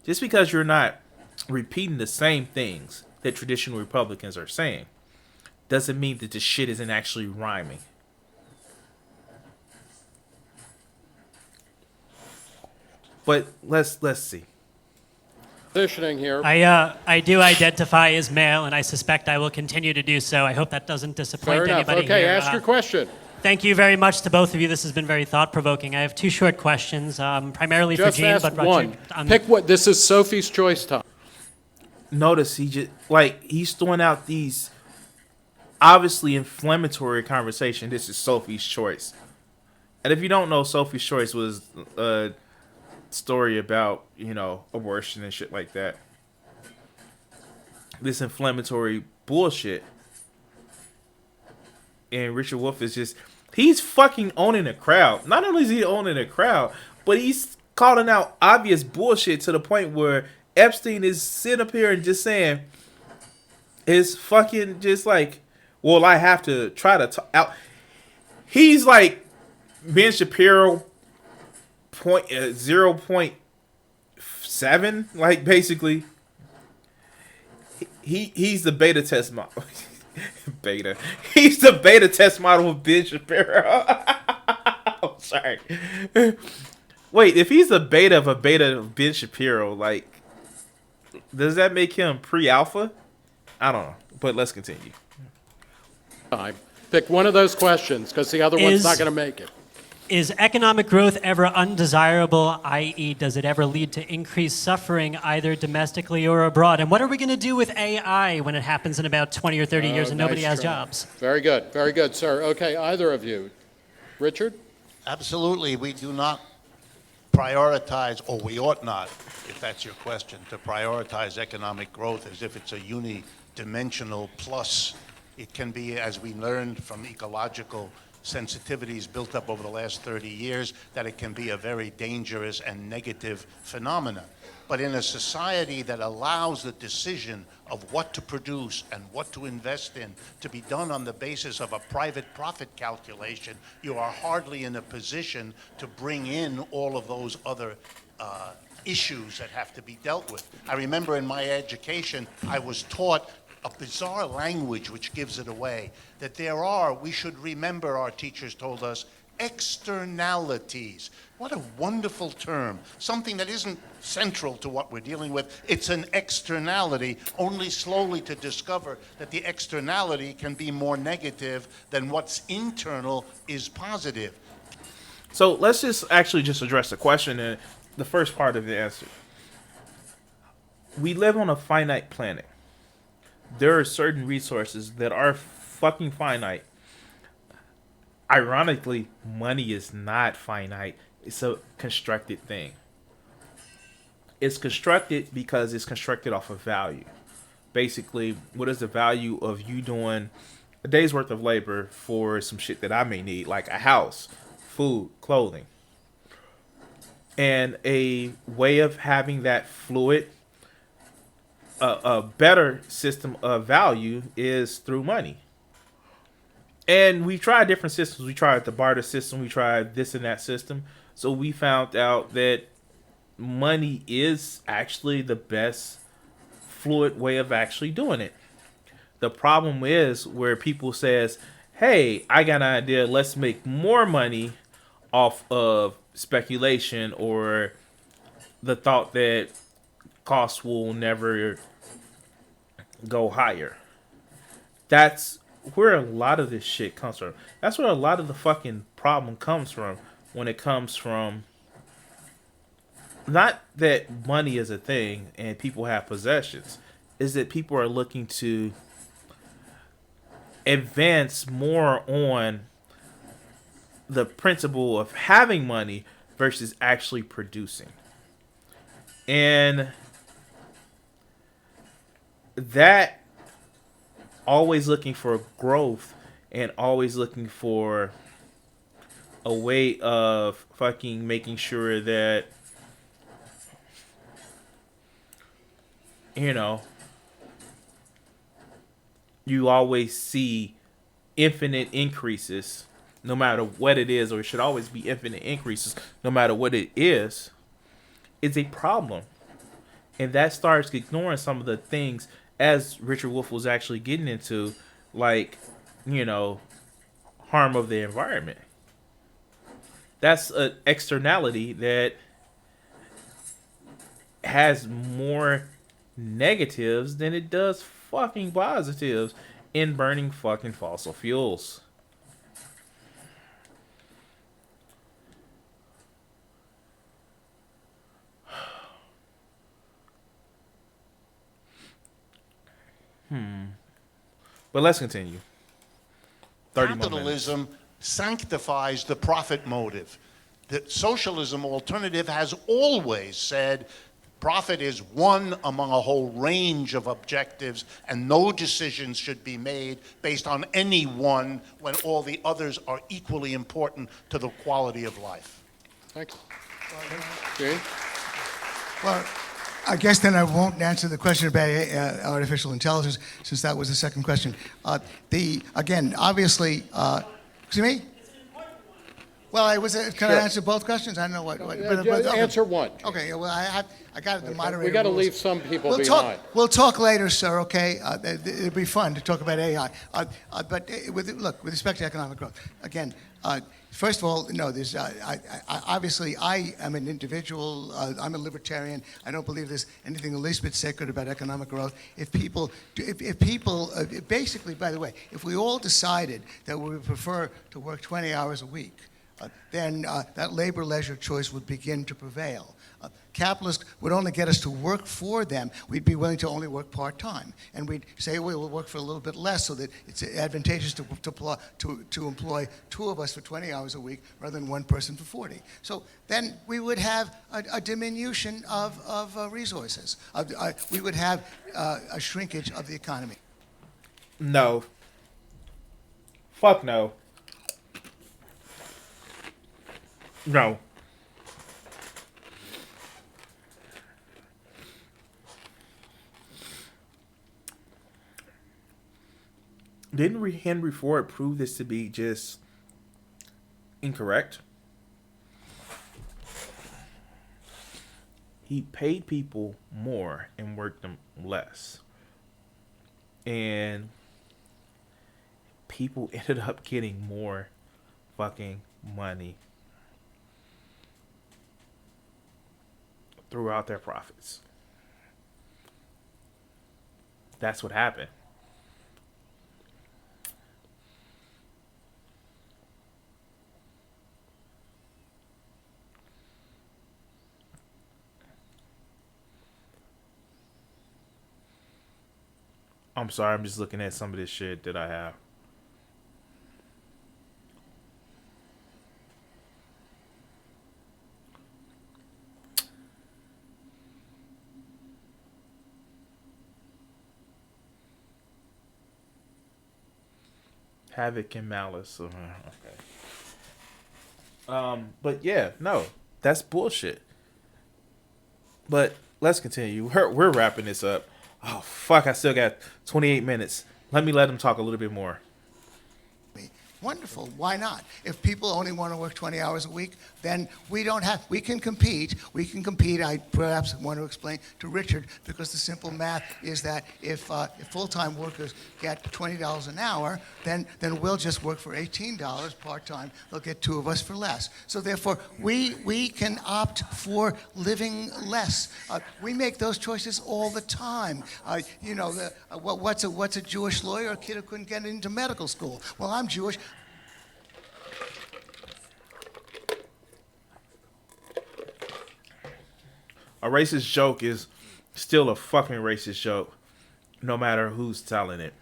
Just because you're not repeating the same things that traditional Republicans are saying doesn't mean that the shit isn't actually rhyming. But let's see. Positioning here. I do identify as male, and I suspect I will continue to do so. I hope that doesn't disappoint Fair enough. anybody Okay, here. ask your question. Thank you very much to both of you. This has been very thought-provoking. I have two short questions, primarily Just for Gene, ask but one. Richard. Pick what. This is Sophie's choice time. Notice he's throwing out these obviously inflammatory conversation. This is Sophie's choice. And if you don't know, Sophie's choice was a story about, abortion and shit like that. This inflammatory bullshit. And Richard Wolff is he's fucking owning a crowd. Not only is he owning a crowd, but he's calling out obvious bullshit to the point where Epstein is sitting up here and just saying, is fucking just like, well, I have to try to talk out. He's like Ben Shapiro 0.7, like basically. He's the beta test model. Beta. He's the beta test model of Ben Shapiro. I'm sorry. Wait, if he's the beta of a beta of Ben Shapiro, like, does that make him pre-alpha? I don't know, but let's continue. Pick one of those questions, because the other one's not going to make it. Is economic growth ever undesirable, i.e., does it ever lead to increased suffering either domestically or abroad? And what are we going to do with AI when it happens in about 20 or 30 years and nobody has jobs? Very good, sir. Okay, either of you. Richard? Absolutely. We do not prioritize, or we ought not, if that's your question, to prioritize economic growth as if it's a unidimensional plus. It can be, as we learned from ecological sensitivities built up over the last 30 years, that it can be a very dangerous and negative phenomenon. But in a society that allows the decision of what to produce and what to invest in to be done on the basis of a private profit calculation, you are hardly in a position to bring in all of those other issues that have to be dealt with. I remember in my education, I was taught a bizarre language which gives it away, that we should remember, our teachers told us, externalities. What a wonderful term. Something that isn't central to what we're dealing with. It's an externality, only slowly to discover that the externality can be more negative than what's internal is positive. So let's just address the question and the first part of the answer. We live on a finite planet. There are certain resources that are fucking finite. Ironically, money is not finite. It's a constructed thing. It's constructed because it's constructed off of value. Basically, what is the value of you doing a day's worth of labor for some shit that I may need, like a house, food, clothing. And a way of having that fluid, a better system of value is through money. And we tried different systems. We tried the barter system. We tried this and that system. So we found out that money is actually the best fluid way of actually doing it. The problem is where people says, hey, I got an idea. Let's make more money off of speculation or the thought that costs will never go higher. That's where a lot of this shit comes from. That's where a lot of the fucking problem comes from when it comes from not that money is a thing and people have possessions, is that people are looking to advance more on the principle of having money versus actually producing. And that always looking for growth and always looking for a way of fucking making sure that, you know, you always see infinite increases no matter what it is, or it should always be infinite increases no matter what it is a problem. And that starts ignoring some of the things, as Richard Wolff was actually getting into, like, you know, harm of the environment. That's an externality that has more negatives than it does fucking positives in burning fucking fossil fuels. But let's continue. 30 Capitalism sanctifies the profit motive. The socialism alternative has always said profit is one among a whole range of objectives, and no decisions should be made based on any one when all the others are equally important to the quality of life. Thank you. Jane? Well, I guess then I won't answer the question about artificial intelligence, since that was the second question. Again, obviously, excuse me? Well, can I answer both questions? I don't know what. Answer one. Okay. Well, I got the moderator. We got to rules. leave some people behind. We'll talk later, sir. Okay. It'll be fun to talk about AI. But with respect to economic growth, again. First of all, no. There's obviously I am an individual. I'm a libertarian. I don't believe there's anything the least bit sacred about economic growth. If people, basically, by the way, if we all decided that we would prefer to work 20 hours a week, then that labor-leisure choice would begin to prevail. Capitalists would only get us to work for them. We'd be willing to only work part-time. And we'd say, we'll work for a little bit less so that it's advantageous to employ two of us for 20 hours a week rather than one person for 40. So then we would have a diminution of resources. We would have a shrinkage of the economy. No. Fuck no. No. Didn't Henry Ford prove this to be just incorrect? He paid people more and worked them less. And people ended up getting more fucking money throughout their profits. That's what happened. I'm sorry, I'm just looking at some of this shit that I have. Havoc and malice. Okay. But yeah, no, that's bullshit. But let's continue. We're wrapping this up. Oh fuck! I still got 28 minutes. Let them talk a little bit more. Wonderful. Why not? If people only want to work 20 hours a week, then we can compete. We can compete. I perhaps want to explain to Richard, because the simple math is that if full-time workers get $20 an hour, then we'll just work for $18 part-time. They'll get two of us for less. So therefore, we can opt for living less. We make those choices all the time. What's a Jewish lawyer? A kid who couldn't get into medical school. Well, I'm Jewish. A racist joke is still a fucking racist joke, no matter who's telling it.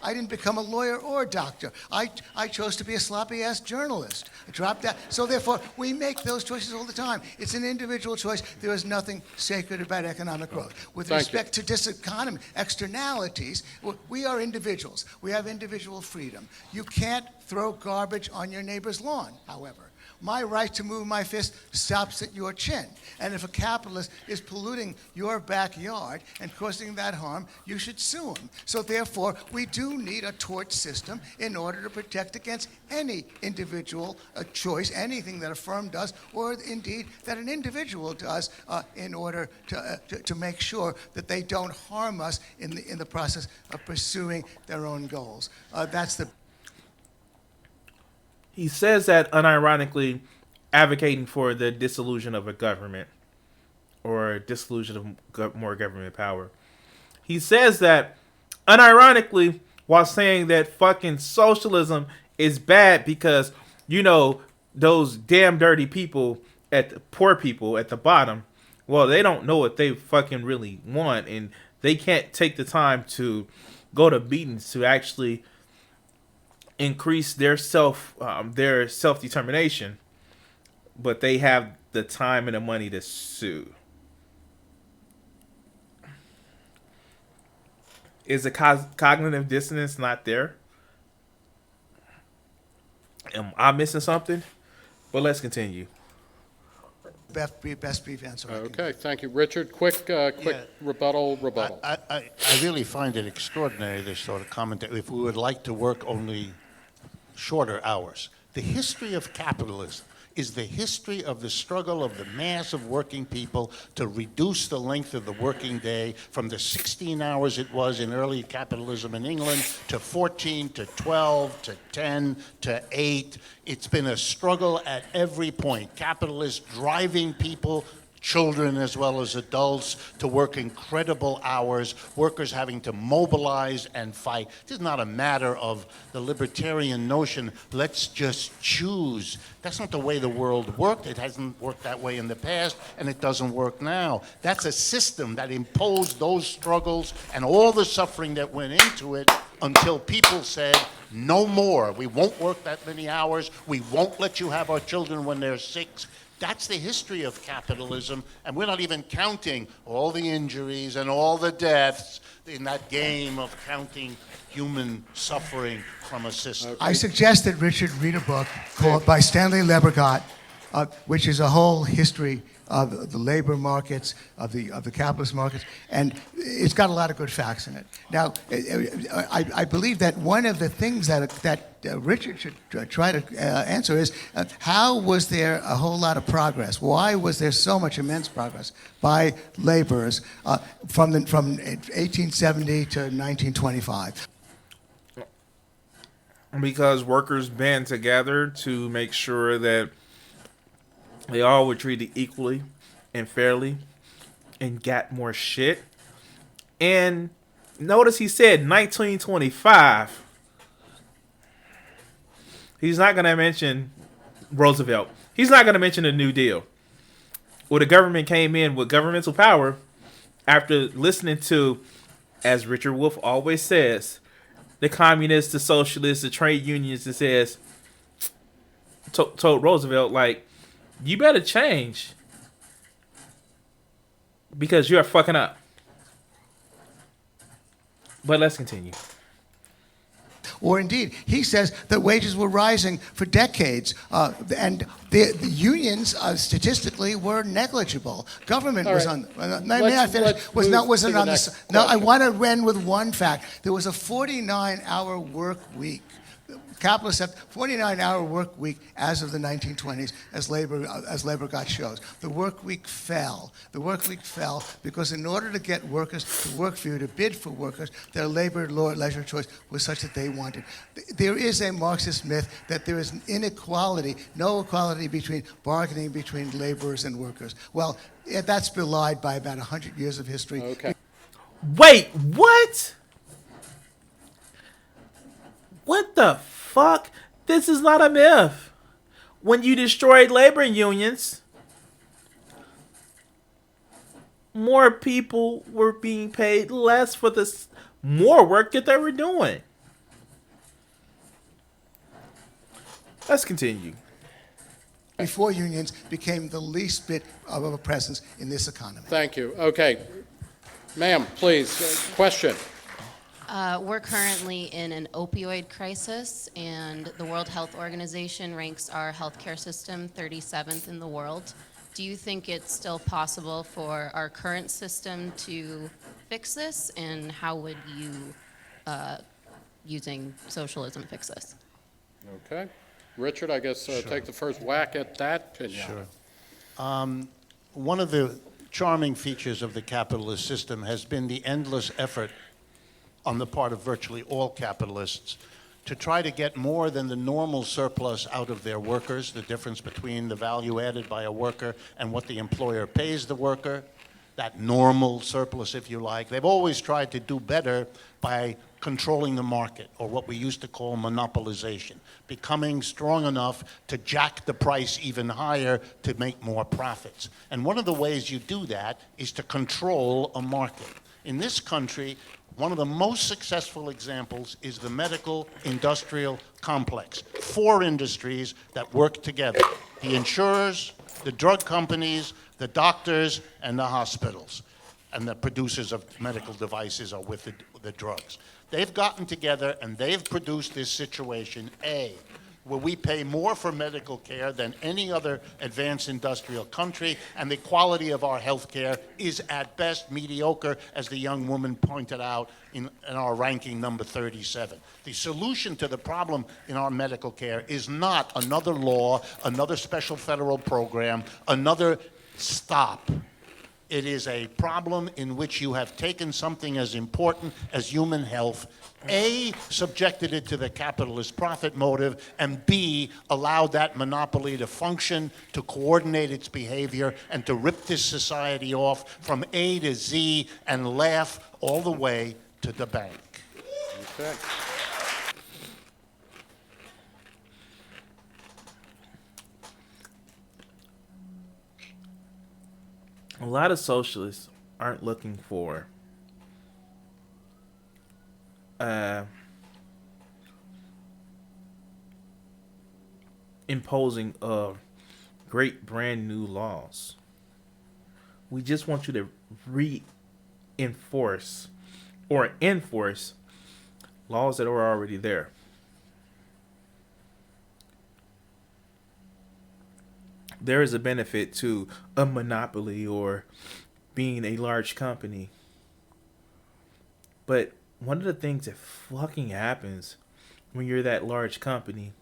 I didn't become a lawyer or a doctor. I chose to be a sloppy-ass journalist. I dropped out. So therefore, we make those choices all the time. It's an individual choice. There is nothing sacred about economic growth. With respect to diseconomy, externalities, we are individuals. We have individual freedom. You can't throw garbage on your neighbor's lawn, however. My right to move my fist stops at your chin. And if a capitalist is polluting your backyard and causing that harm, you should sue him. So therefore, we do need a tort system in order to protect against any individual choice, anything that a firm does, or indeed that an individual does, in order to make sure that they don't harm us in the process of pursuing their own goals. That's the... He says that unironically advocating for the dissolution of a government or dissolution of more government power. He says that unironically while saying that fucking socialism is bad because, those damn dirty people poor people at the bottom, well, they don't know what they fucking really want, and they can't take the time to go to meetings to actually increase their self-determination, but they have the time and the money to sue. Is the cognitive dissonance not there? Am I missing something? But let's continue. Best brief answer. Okay, thank you. Richard, quick rebuttal. I really find it extraordinary, this sort of commentary. If we would like to work only shorter hours. The history of capitalism is the history of the struggle of the mass of working people to reduce the length of the working day from the 16 hours it was in early capitalism in England to 14, to 12, to 10, to 8. It's been a struggle at every point. Capitalists driving people, children as well as adults, to work incredible hours, workers having to mobilize and fight. This is not a matter of the libertarian notion, let's just choose. That's not the way the world worked. It hasn't worked that way in the past, and it doesn't work now. That's a system that imposed those struggles and all the suffering that went into it until people said, no more. We won't work that many hours. We won't let you have our children when they're 6. That's the history of capitalism, and we're not even counting all the injuries and all the deaths in that game of counting human suffering from a system. I suggest that Richard read a book called by Stanley Lebergott, which is a whole history of the labor markets, of the capitalist markets, and it's got a lot of good facts in it. Now, I believe that one of the things that Richard should try to answer is how was there a whole lot of progress? Why was there so much immense progress by laborers from 1870 to 1925? Because workers band together to make sure that they all were treated equally and fairly and got more shit. And notice he said 1925. He's not going to mention Roosevelt. He's not going to mention the New Deal. Well, the government came in with governmental power after listening to, as Richard Wolff always says, the communists, the socialists, the trade unions, that says, told Roosevelt, like, you better change because you're fucking up. But let's continue. Or indeed, he says that wages were rising for decades, and the unions statistically were negligible. Government was on. May I finish? Wasn't on the. No, I want to end with one fact. There was a 49-hour work week. Capitalists have 49-hour work week as of the 1920s as labor got shows. The work week fell. The work week fell because in order to get workers to work for you, to bid for workers, their labor leisure choice was such that they wanted. There is a Marxist myth that there is an inequality, no equality between bargaining between laborers and workers. Well, that's belied by about 100 years of history. Okay. Wait, what? What the fuck? This is not a myth. When you destroyed labor unions, more people were being paid less for the more work that they were doing. Let's continue. Before unions became the least bit of a presence in this economy. Thank you. Okay. Ma'am, please, question. We're currently in an opioid crisis, and the World Health Organization ranks our healthcare system 37th in the world. Do you think it's still possible for our current system to fix this, and how would you, using socialism, fix this? Okay. Richard, I guess take the first whack at that. Sure. One of the charming features of the capitalist system has been the endless effort on the part of virtually all capitalists to try to get more than the normal surplus out of their workers, the difference between the value added by a worker and what the employer pays the worker, that normal surplus, if you like. They've always tried to do better by controlling the market, or what we used to call monopolization, becoming strong enough to jack the price even higher to make more profits. And one of the ways you do that is to control a market. In this country, one of the most successful examples is the medical industrial complex. 4 industries that work together: the insurers, the drug companies, the doctors, and the hospitals. And the producers of medical devices are with the drugs. They've gotten together and they've produced this situation, A, where we pay more for medical care than any other advanced industrial country, and the quality of our health care is at best mediocre, as the young woman pointed out in our ranking number 37. The solution to the problem in our medical care is not another law, another special federal program, another stop. It is a problem in which you have taken something as important as human health, A, subjected it to the capitalist profit motive, and B, allowed that monopoly to function, to coordinate its behavior, and to rip this society off from A to Z and laugh all the way to the bank. Okay. A lot of socialists aren't looking for imposing great brand new laws. We just want you to reinforce or enforce laws that are already there. There is a benefit to a monopoly or being a large company. But one of the things that fucking happens when you're that large company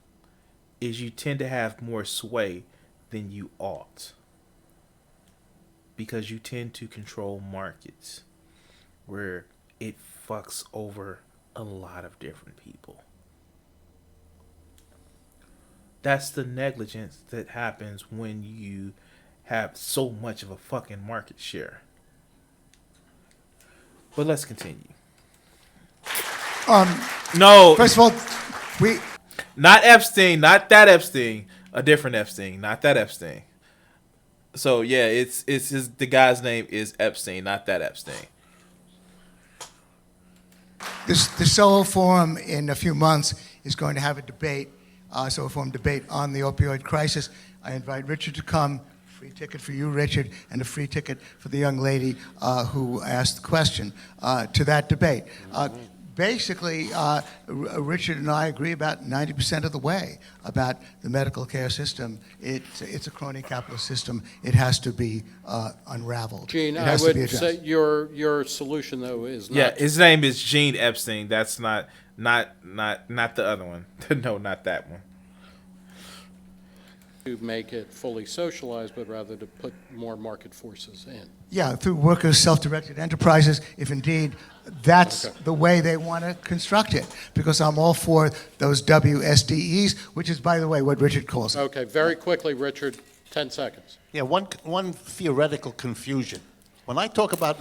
is you tend to have more sway than you ought. Because you tend to control markets where it fucks over a lot of different people. That's the negligence that happens when you have so much of a fucking market share. But let's continue. No. First of all, not Epstein, not that Epstein, a different Epstein, not that Epstein. So yeah, the guy's name is Epstein, not that Epstein. The Soho Forum in a few months is going to have a debate. Soho Forum debate on the opioid crisis. I invite Richard to come. Free ticket for you, Richard, and a free ticket for the young lady who asked the question to that debate. Basically, Richard and I agree about 90% of the way about the medical care system. It's a crony capitalist system. It has to be unraveled. Gene, It I has to be would addressed. say your solution, though, is not... Yeah, his name is Gene Epstein. That's not the other one. No, not that one. To make it fully socialized, but rather to put more market forces in. Yeah, through workers' self-directed enterprises, if indeed that's the way they want to construct it. Because I'm all for those WSDEs, which is, by the way, what Richard calls it. Okay, very quickly, Richard, 10 seconds. Yeah, one theoretical confusion. When I talk about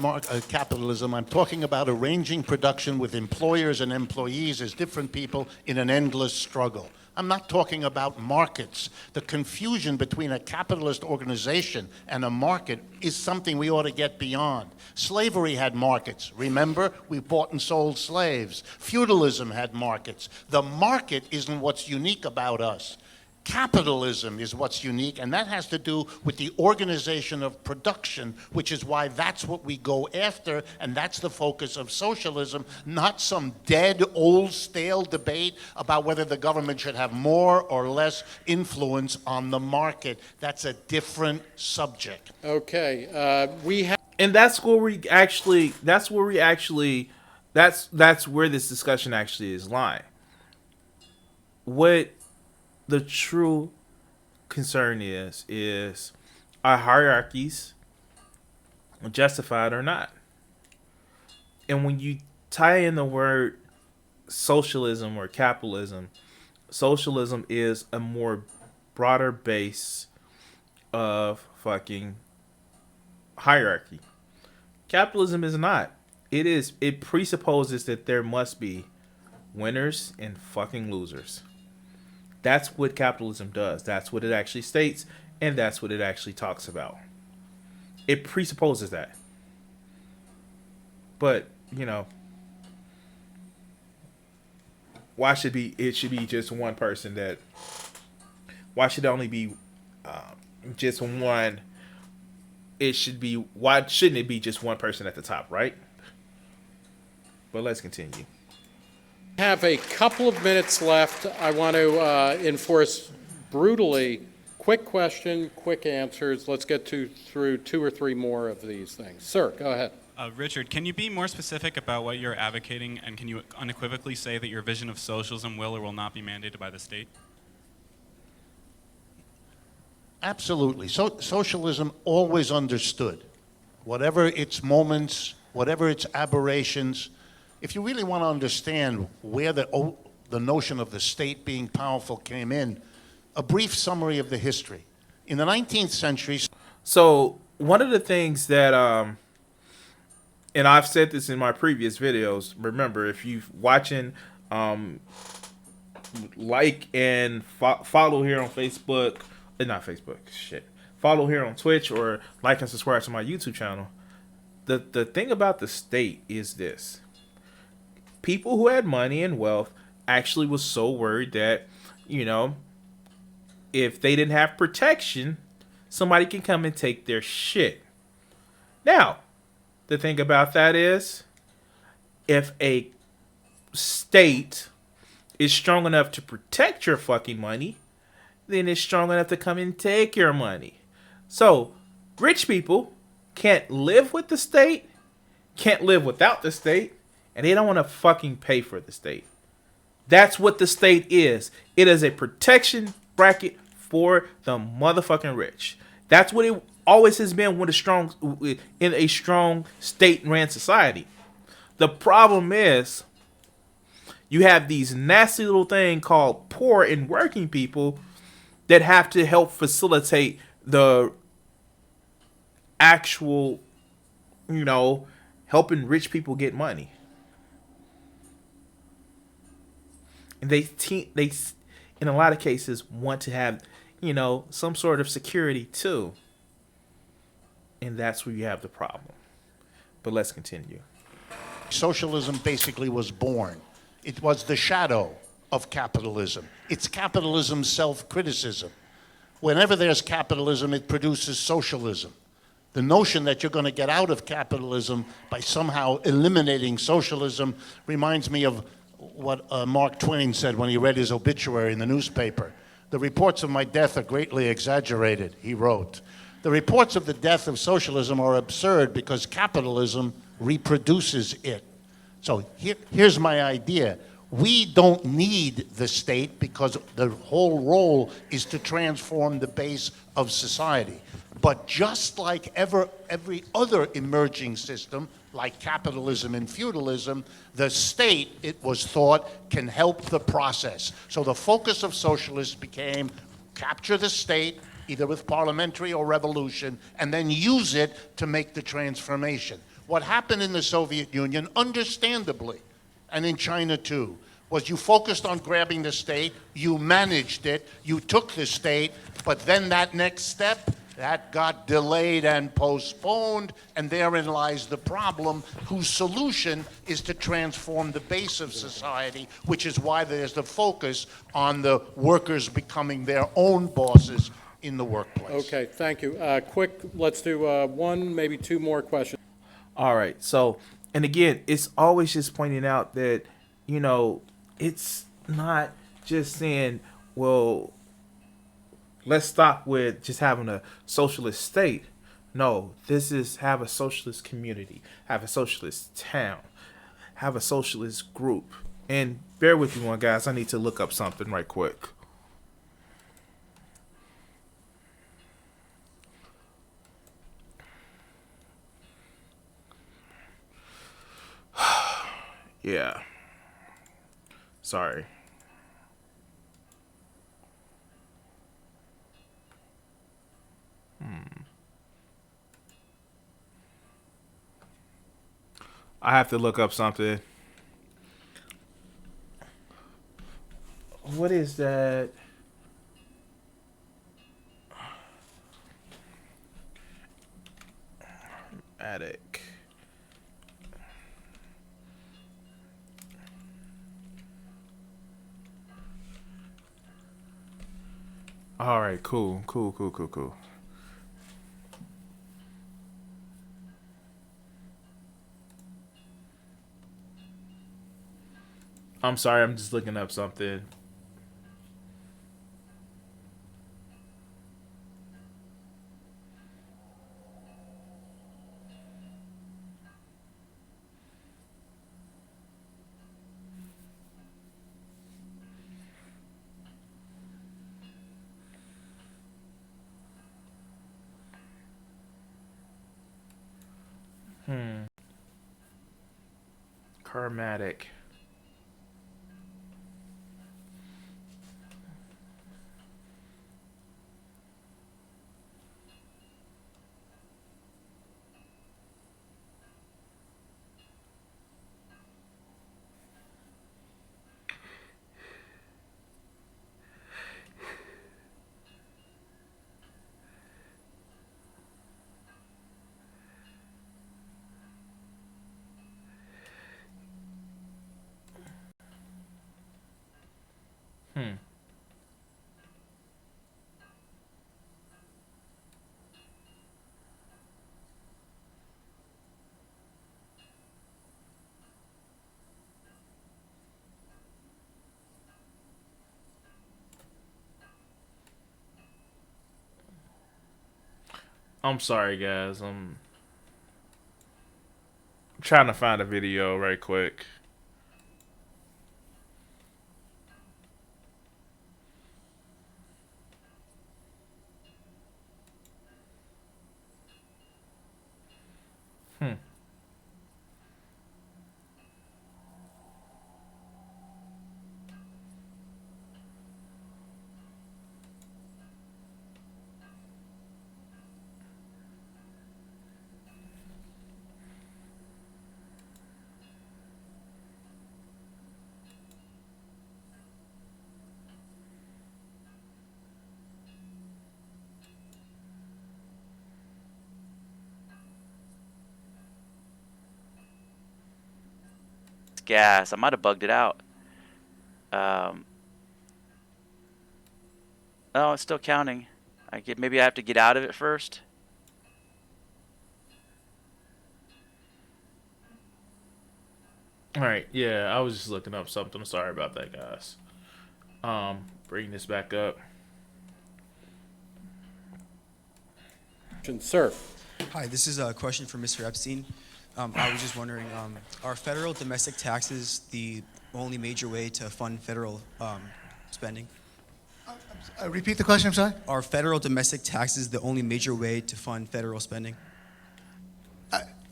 capitalism, I'm talking about arranging production with employers and employees as different people in an endless struggle. I'm not talking about markets. The confusion between a capitalist organization and a market is something we ought to get beyond. Slavery had markets. Remember? We bought and sold slaves. Feudalism had markets. The market isn't what's unique about us. Capitalism is what's unique, and that has to do with the organization of production, which is why that's what we go after, and that's the focus of socialism, not some dead, old, stale debate about whether the government should have more or less influence on the market. That's a different subject. Okay, we have... And that's where this discussion actually is lying. What the true concern is are hierarchies justified or not? And when you tie in the word socialism or capitalism, socialism is a more broader base of fucking hierarchy. Capitalism is not. It presupposes that there must be winners and fucking losers. That's what capitalism does. That's what it actually states, and that's what it actually talks about. It presupposes that. But, why should it should be just one person why should it only be just one? Why shouldn't it be just one person at the top, right? But let's continue. Have a couple of minutes left. I want to enforce brutally quick question, quick answers. Let's get through 2 or 3 more of these things. Sir, go ahead. Richard, can you be more specific about what you're advocating, and can you unequivocally say that your vision of socialism will or will not be mandated by the state? Absolutely. Socialism always understood, whatever its moments, whatever its aberrations. If you really want to understand where the notion of the state being powerful came in, a brief summary of the history. In the 19th century... So, one of the things that, and I've said this in my previous videos, remember, if you're watching, like and follow here on Facebook, not Facebook, follow here on Twitch, or like and subscribe to my YouTube channel. The thing about the state is this. People who had money and wealth actually was so worried that, if they didn't have protection, somebody can come and take their shit. Now, the thing about that is, if a state is strong enough to protect your fucking money, then it's strong enough to come and take your money. So, rich people can't live with the state, can't live without the state, and they don't want to fucking pay for the state. That's what the state is. It is a protection bracket for the motherfucking rich. That's what it always has been in a strong state-ran society. The problem is, you have these nasty little thing called poor and working people that have to help facilitate the actual, helping rich people get money. And they in a lot of cases want to have, some sort of security too. And that's where you have the problem. But let's continue. Socialism basically was born. It was the shadow of capitalism. It's capitalism's self-criticism. Whenever there's capitalism, it produces socialism. The notion that you're going to get out of capitalism by somehow eliminating socialism reminds me of what Mark Twain said when he read his obituary in the newspaper. "The reports of my death are greatly exaggerated," he wrote. "The reports of the death of socialism are absurd because capitalism reproduces it." So here's my idea. We don't need the state because the whole role is to transform the base of society. But just like every other emerging system, like capitalism and feudalism, the state, it was thought, can help the process. So the focus of socialists became capture the state, either with parliamentary or revolution, and then use it to make the transformation. What happened in the Soviet Union, understandably, and in China too, was you focused on grabbing the state, you managed it, you took the state, but then that next step, that got delayed and postponed, and therein lies the problem, whose solution is to transform the base of society, which is why there's the focus on the workers becoming their own bosses in the workplace. Okay, thank you. Quick, let's do one, maybe two more questions. All right. So, and again, it's always just pointing out that, you know, it's not just saying, well, let's stop with just having a socialist state. No, this is have a socialist community, have a socialist town, have a socialist group. And bear with me one, guys. I need to look up something right quick. Yeah. Sorry. I have to look up something. What is that? Attic. All right, cool. I'm sorry, I'm just looking up something. Karmatic. I'm sorry, guys. I'm trying to find a video right quick. Gas. I might have bugged it out. Oh, it's still counting. Maybe I have to get out of it first. All right, yeah, I was just looking up something. Sorry about that, guys. Bring this back up. Sir. Hi, this is a question for Mr. Epstein. I was just wondering, are federal domestic taxes the only major way to fund federal spending? Repeat the question, I'm sorry? Are federal domestic taxes the only major way to fund federal spending?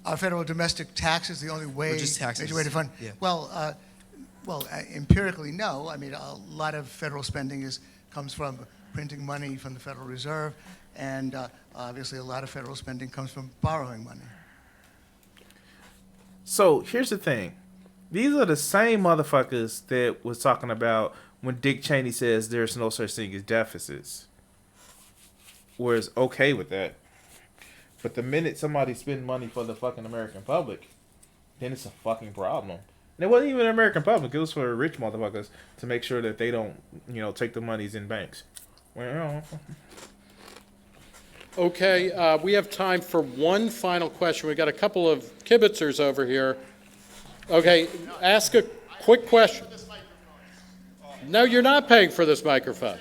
Are federal domestic taxes the only way, Or just taxes? major way to fund? Yeah. Well, empirically, no. I mean, a lot of federal spending comes from printing money from the Federal Reserve, and obviously a lot of federal spending comes from borrowing money. So here's the thing. These are the same motherfuckers that was talking about when Dick Cheney says there's no such thing as deficits. Was okay with that. But the minute somebody spend money for the fucking American public, then it's a fucking problem. And it wasn't even the American public. It was for rich motherfuckers to make sure that they don't, take the monies in banks. Well, Okay, we have time for one final question. We've got a couple of kibitzers over here. Okay, ask a quick question. No, you're not paying for this microphone.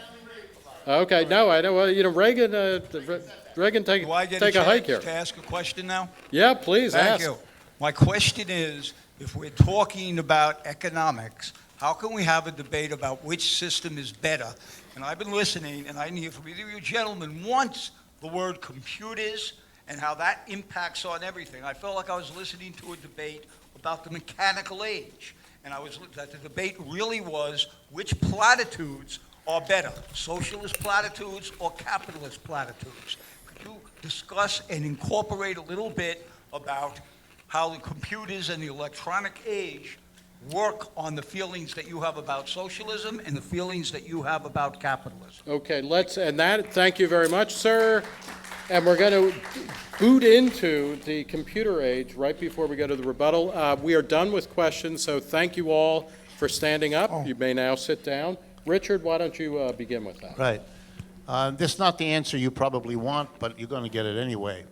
Okay, no, I know. Well, Reagan, take Do I get a hike here. to ask a question now? Yeah, please Thank ask. you. My question is, if we're talking about economics, how can we have a debate about which system is better? And I've been listening, and I need from either of you gentlemen once the word computers and how that impacts on everything. I felt like I was listening to a debate about the mechanical age, and that the debate really was which platitudes are better, socialist platitudes or capitalist platitudes. Could you discuss and incorporate a little bit about how the computers and the electronic age work on the feelings that you have about socialism and the feelings that you have about capitalism? Okay, thank you very much, sir. And we're going to boot into the computer age right before we go to the rebuttal. We are done with questions, so thank you all for standing up. You may now sit down. Richard, why don't you begin with that? Right. This is not the answer you probably want, but you're going to get it anyway.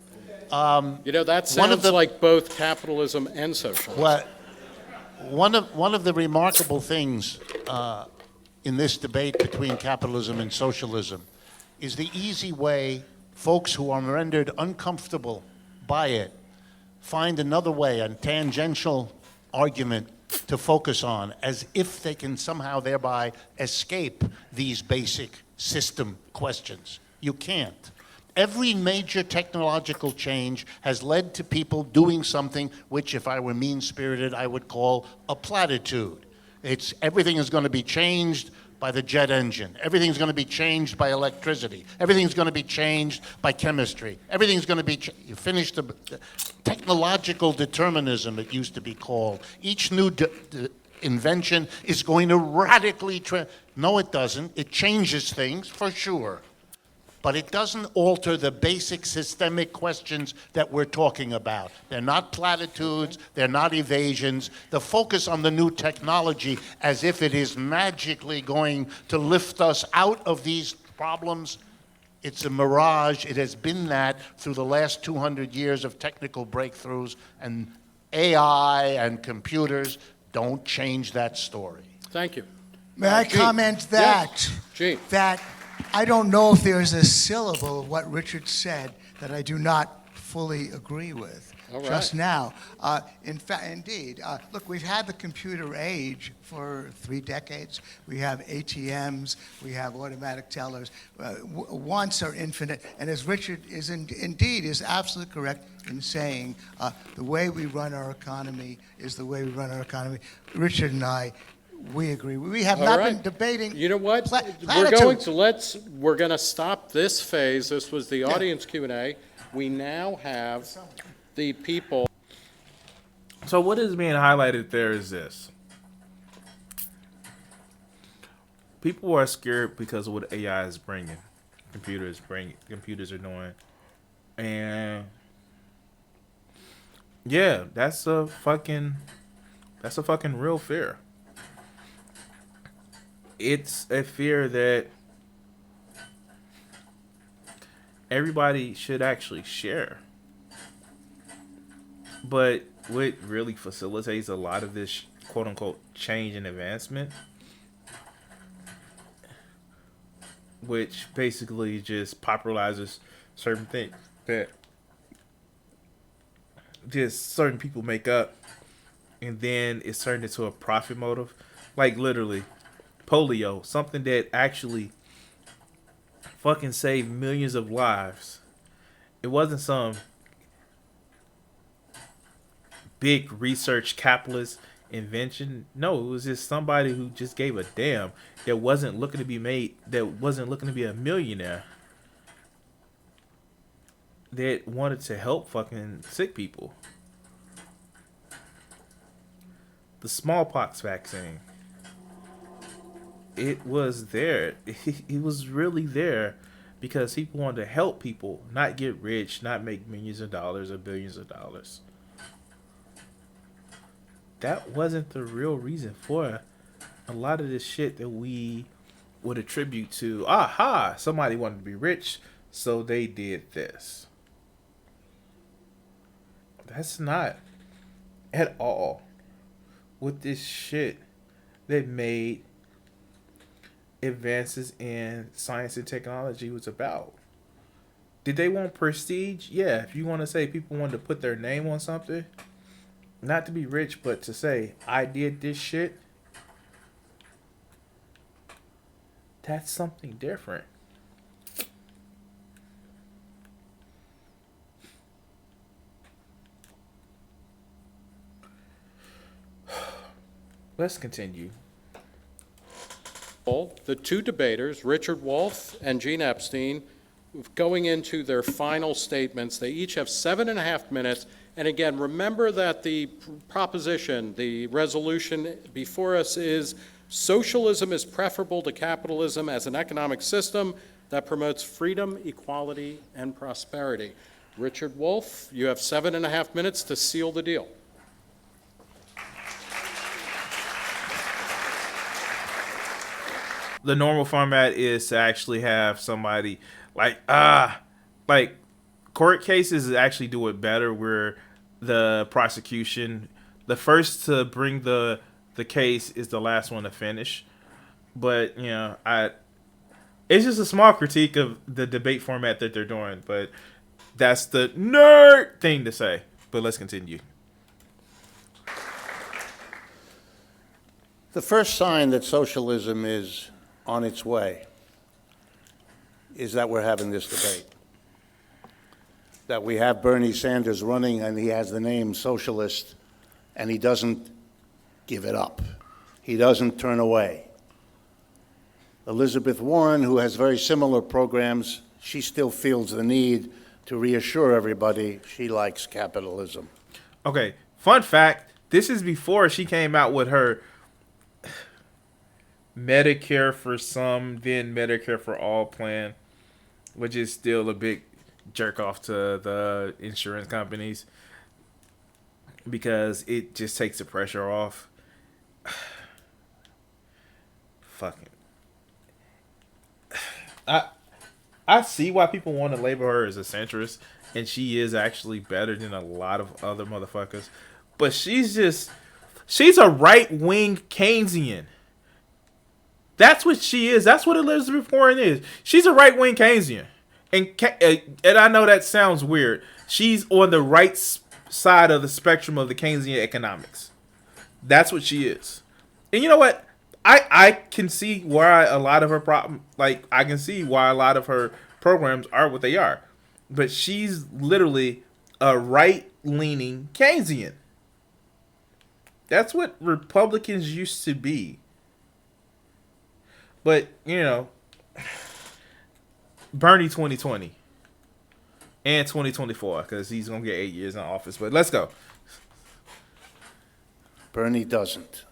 That sounds like both capitalism and socialism. Well, one of the remarkable things in this debate between capitalism and socialism is the easy way folks who are rendered uncomfortable by it find another way, a tangential argument to focus on, as if they can somehow thereby escape these basic system questions. You can't. Every major technological change has led to people doing something which, if I were mean-spirited, I would call a platitude. Everything is going to be changed by the jet engine. Everything's going to be changed by electricity. Everything's going to be changed by chemistry. Everything's going to be you finish the technological determinism, it used to be called. Each new invention is going to radically no, it doesn't. It changes things for sure. But it doesn't alter the basic systemic questions that we're talking about. They're not platitudes, they're not evasions. The focus on the new technology as if it is magically going to lift us out of these problems, it's a mirage. It has been that through the last 200 years of technical breakthroughs, and AI and computers don't change that story. Thank you. May I comment that? Yes. That I don't know if there's a syllable of what Richard said that I do not fully agree with just now. Indeed, look, we've had the computer age for 3 decades. We have ATMs, we have automatic tellers. Wants are infinite, and as Richard is indeed is absolutely correct in saying, the way we run our economy is the way we run our economy. Richard and I, we agree. We have not been debating. You know what? We're going to stop this phase. This was the audience Q&A. We now have the people. So what is being highlighted there is this. People are scared because of what AI is bringing. Computers are doing. And yeah, that's a fucking real fear. It's a fear that everybody should actually share. But what really facilitates a lot of this quote unquote change and advancement, which basically just popularizes certain things that just certain people make up, and then it's turned into a profit motive. Like literally, polio, something that actually fucking saved millions of lives. It wasn't some big research capitalist invention. No, it was just somebody who just gave a damn, that wasn't looking to be a millionaire, that wanted to help fucking sick people. The smallpox vaccine, it was there. It was really there because people wanted to help people, not get rich, not make millions of dollars or billions of dollars. That wasn't the real reason for a lot of this shit that we would attribute to, somebody wanted to be rich, so they did this. That's not at all what this shit that made advances in science and technology was about. Did they want prestige? Yeah, if you want to say people wanted to put their name on something, not to be rich, but to say, I did this shit, that's something different. Let's continue. The two debaters, Richard Wolff and Gene Epstein, going into their final statements. They each have 7.5 minutes. And again, remember that the proposition, the resolution before us is socialism is preferable to capitalism as an economic system that promotes freedom, equality, and prosperity. Richard Wolff, you have 7.5 minutes to seal the deal. The normal format is to actually have somebody like court cases actually do it better, where the prosecution, the first to bring the case is the last one to finish. But it's just a small critique of the debate format that they're doing, but that's the nerd thing to say. But let's continue. The first sign that socialism is on its way is that we're having this debate. That we have Bernie Sanders running and he has the name socialist and he doesn't give it up. He doesn't turn away. Elizabeth Warren, who has very similar programs, she still feels the need to reassure everybody she likes capitalism. Okay, fun fact, this is before she came out with her Medicare for some, then Medicare for all plan, which is still a big jerk off to the insurance companies because it just takes the pressure off. Fucking. I see why people want to label her as a centrist, and she is actually better than a lot of other motherfuckers. But she's a right-wing Keynesian. That's what she is. That's what Elizabeth Warren is. She's a right-wing Keynesian. And I know that sounds weird. She's on the right side of the spectrum of the Keynesian economics. That's what she is. And you know what? I can see why a lot of her I can see why a lot of her programs are what they are. But she's literally a right-leaning Keynesian. That's what Republicans used to be. But, Bernie 2020 and 2024, because he's going to get 8 years in office. But let's go. Bernie doesn't.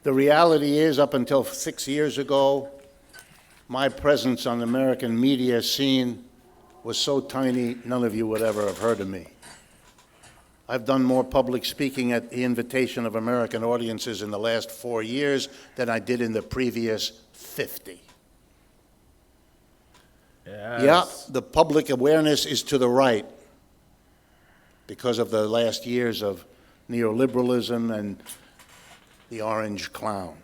The reality is, up until 6 years ago, my presence on the American media scene was so tiny, none of you would ever have heard of me. I've done more public speaking at the invitation of American audiences in the last 4 years than I did in the previous 50. Yes. Yeah, the public awareness is to the right. because of the last years of neoliberalism and the orange clown.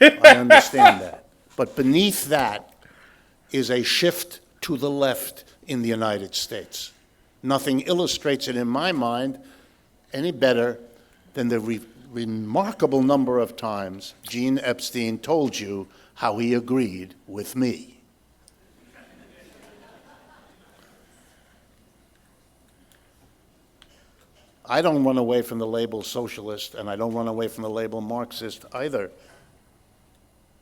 I understand that. But beneath that is a shift to the left in the United States. Nothing illustrates it in my mind any better than the remarkable number of times Gene Epstein told you how he agreed with me. I don't run away from the label socialist, and I don't run away from the label Marxist either.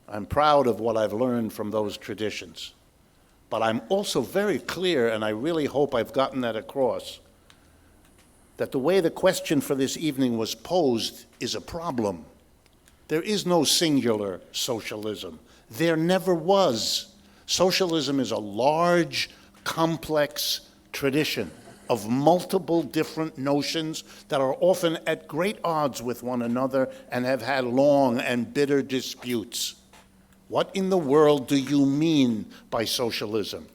I'm proud of what I've learned from those traditions. But I'm also very clear, and I really hope I've gotten that across, that the way the question for this evening was posed is a problem. There is no singular socialism. There never was. Socialism is a large, complex tradition of multiple different notions that are often at great odds with one another and have had long and bitter disputes. What in the world do you mean by socialism?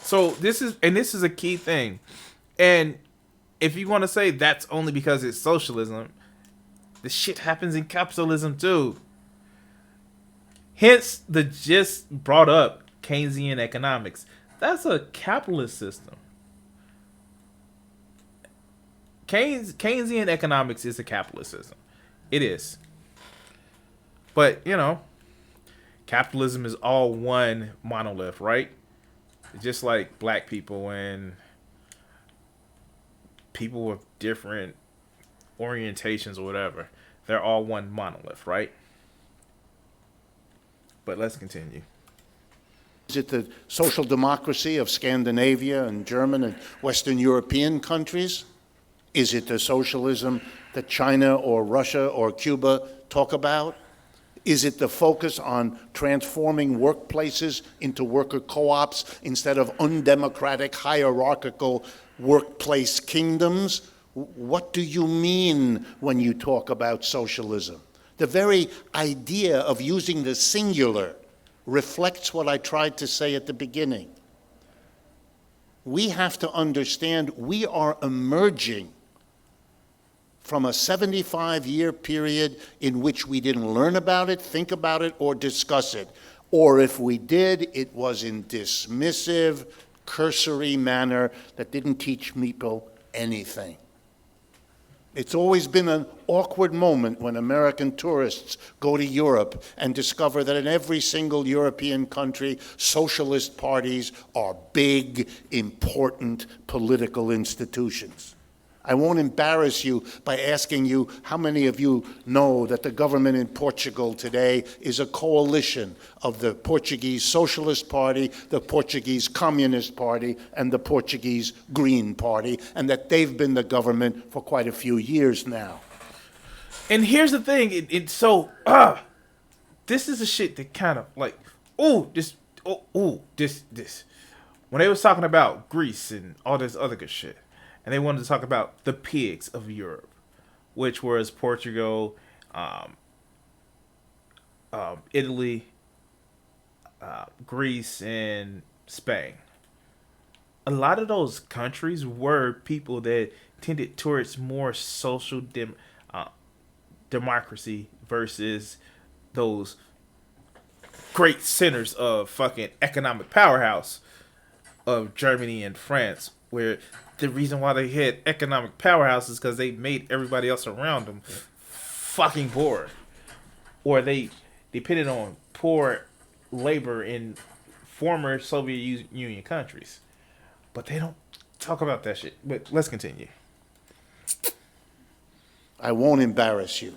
So this is a key thing. And if you want to say that's only because it's socialism, the shit happens in capitalism too. Hence the just brought up Keynesian economics. That's a capitalist system. Keynesian economics is a capitalist system. It is. But, you know, capitalism is all one monolith, right? Just like black people and people with different orientations or whatever. They're all one monolith, right? But let's continue. Is it the social democracy of Scandinavia and German and Western European countries? Is it the socialism that China or Russia or Cuba talk about? Is it the focus on transforming workplaces into worker co-ops instead of undemocratic, hierarchical workplace kingdoms? What do you mean when you talk about socialism? The very idea of using the singular reflects what I tried to say at the beginning. We have to understand we are emerging from a 75-year period in which we didn't learn about it, think about it, or discuss it. Or if we did, it was in dismissive, cursory manner that didn't teach people anything. It's always been an awkward moment when American tourists go to Europe and discover that in every single European country, socialist parties are big, important political institutions. I won't embarrass you by asking you how many of you know that the government in Portugal today is a coalition of the Portuguese Socialist Party, the Portuguese Communist Party, and the Portuguese Green Party, and that they've been the government for quite a few years now. And here's the thing, this is the shit that kind of like, this. When they was talking about Greece and all this other good shit, and they wanted to talk about the pigs of Europe, which was Portugal, Italy, Greece, and Spain. A lot of those countries were people that tended towards more social democracy versus those great centers of fucking economic powerhouse of Germany and France, where the reason why they had economic powerhouses is because they made everybody else around them fucking poor, or they depended on poor labor in former Soviet Union countries. But they don't talk about that shit. But let's continue. I won't embarrass you.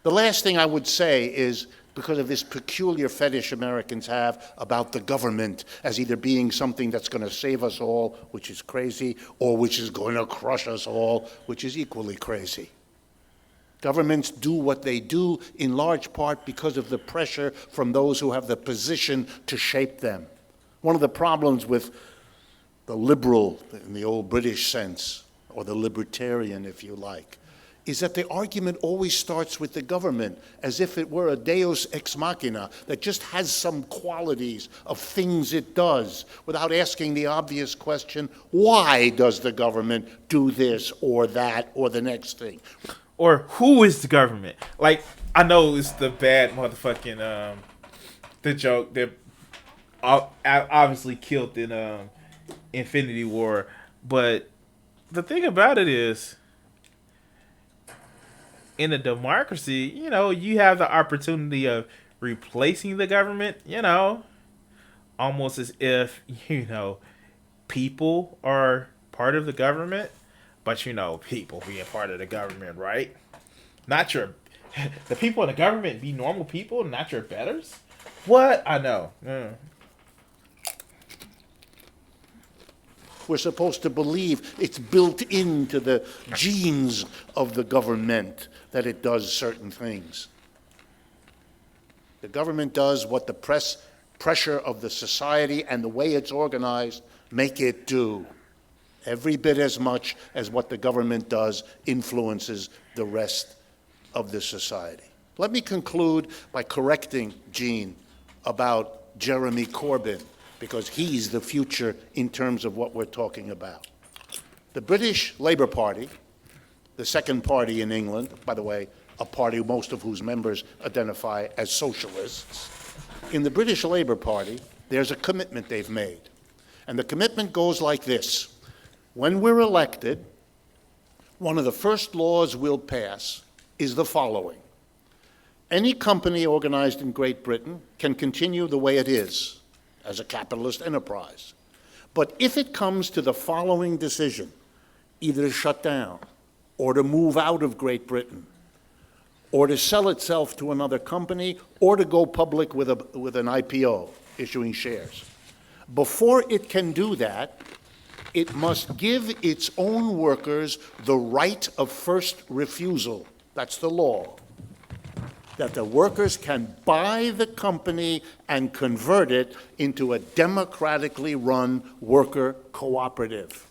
The last thing I would say is, because of this peculiar fetish Americans have about the government as either being something that's going to save us all, which is crazy, or which is going to crush us all, which is equally crazy. Governments do what they do in large part because of the pressure from those who have the position to shape them. One of the problems with the liberal, in the old British sense, or the libertarian, if you like, is that the argument always starts with the government, as if it were a deus ex machina that just has some qualities of things it does, without asking the obvious question, why does the government do this or that or the next thing? Or who is the government? Like, I know it's the bad motherfucking, the joke that obviously killed in Infinity War, but the thing about it is, in a democracy, you know, you have the opportunity of replacing the government, you know, almost as if, you know, people are part of the government, but, you know, people being part of the government, right? Not your, the people in the government be normal people, not your betters? What? I know. We're supposed to believe it's built into the genes of the government that it does certain things. The government does what the pressure of the society and the way it's organized make it do. Every bit as much as what the government does influences the rest of the society. Let me conclude by correcting Gene about Jeremy Corbyn, because he's the future in terms of what we're talking about. The British Labour Party, the second party in England, by the way, a party most of whose members identify as socialists, in the British Labour Party, there's a commitment they've made. And the commitment goes like this. When we're elected, one of the first laws we'll pass is the following. Any company organized in Great Britain can continue the way it is, as a capitalist enterprise. But if it comes to the following decision, either to shut down, or to move out of Great Britain, or to sell itself to another company, or to go public with an IPO, issuing shares, before it can do that, it must give its own workers the right of first refusal. That's the law. That the workers can buy the company and convert it into a democratically run worker cooperative.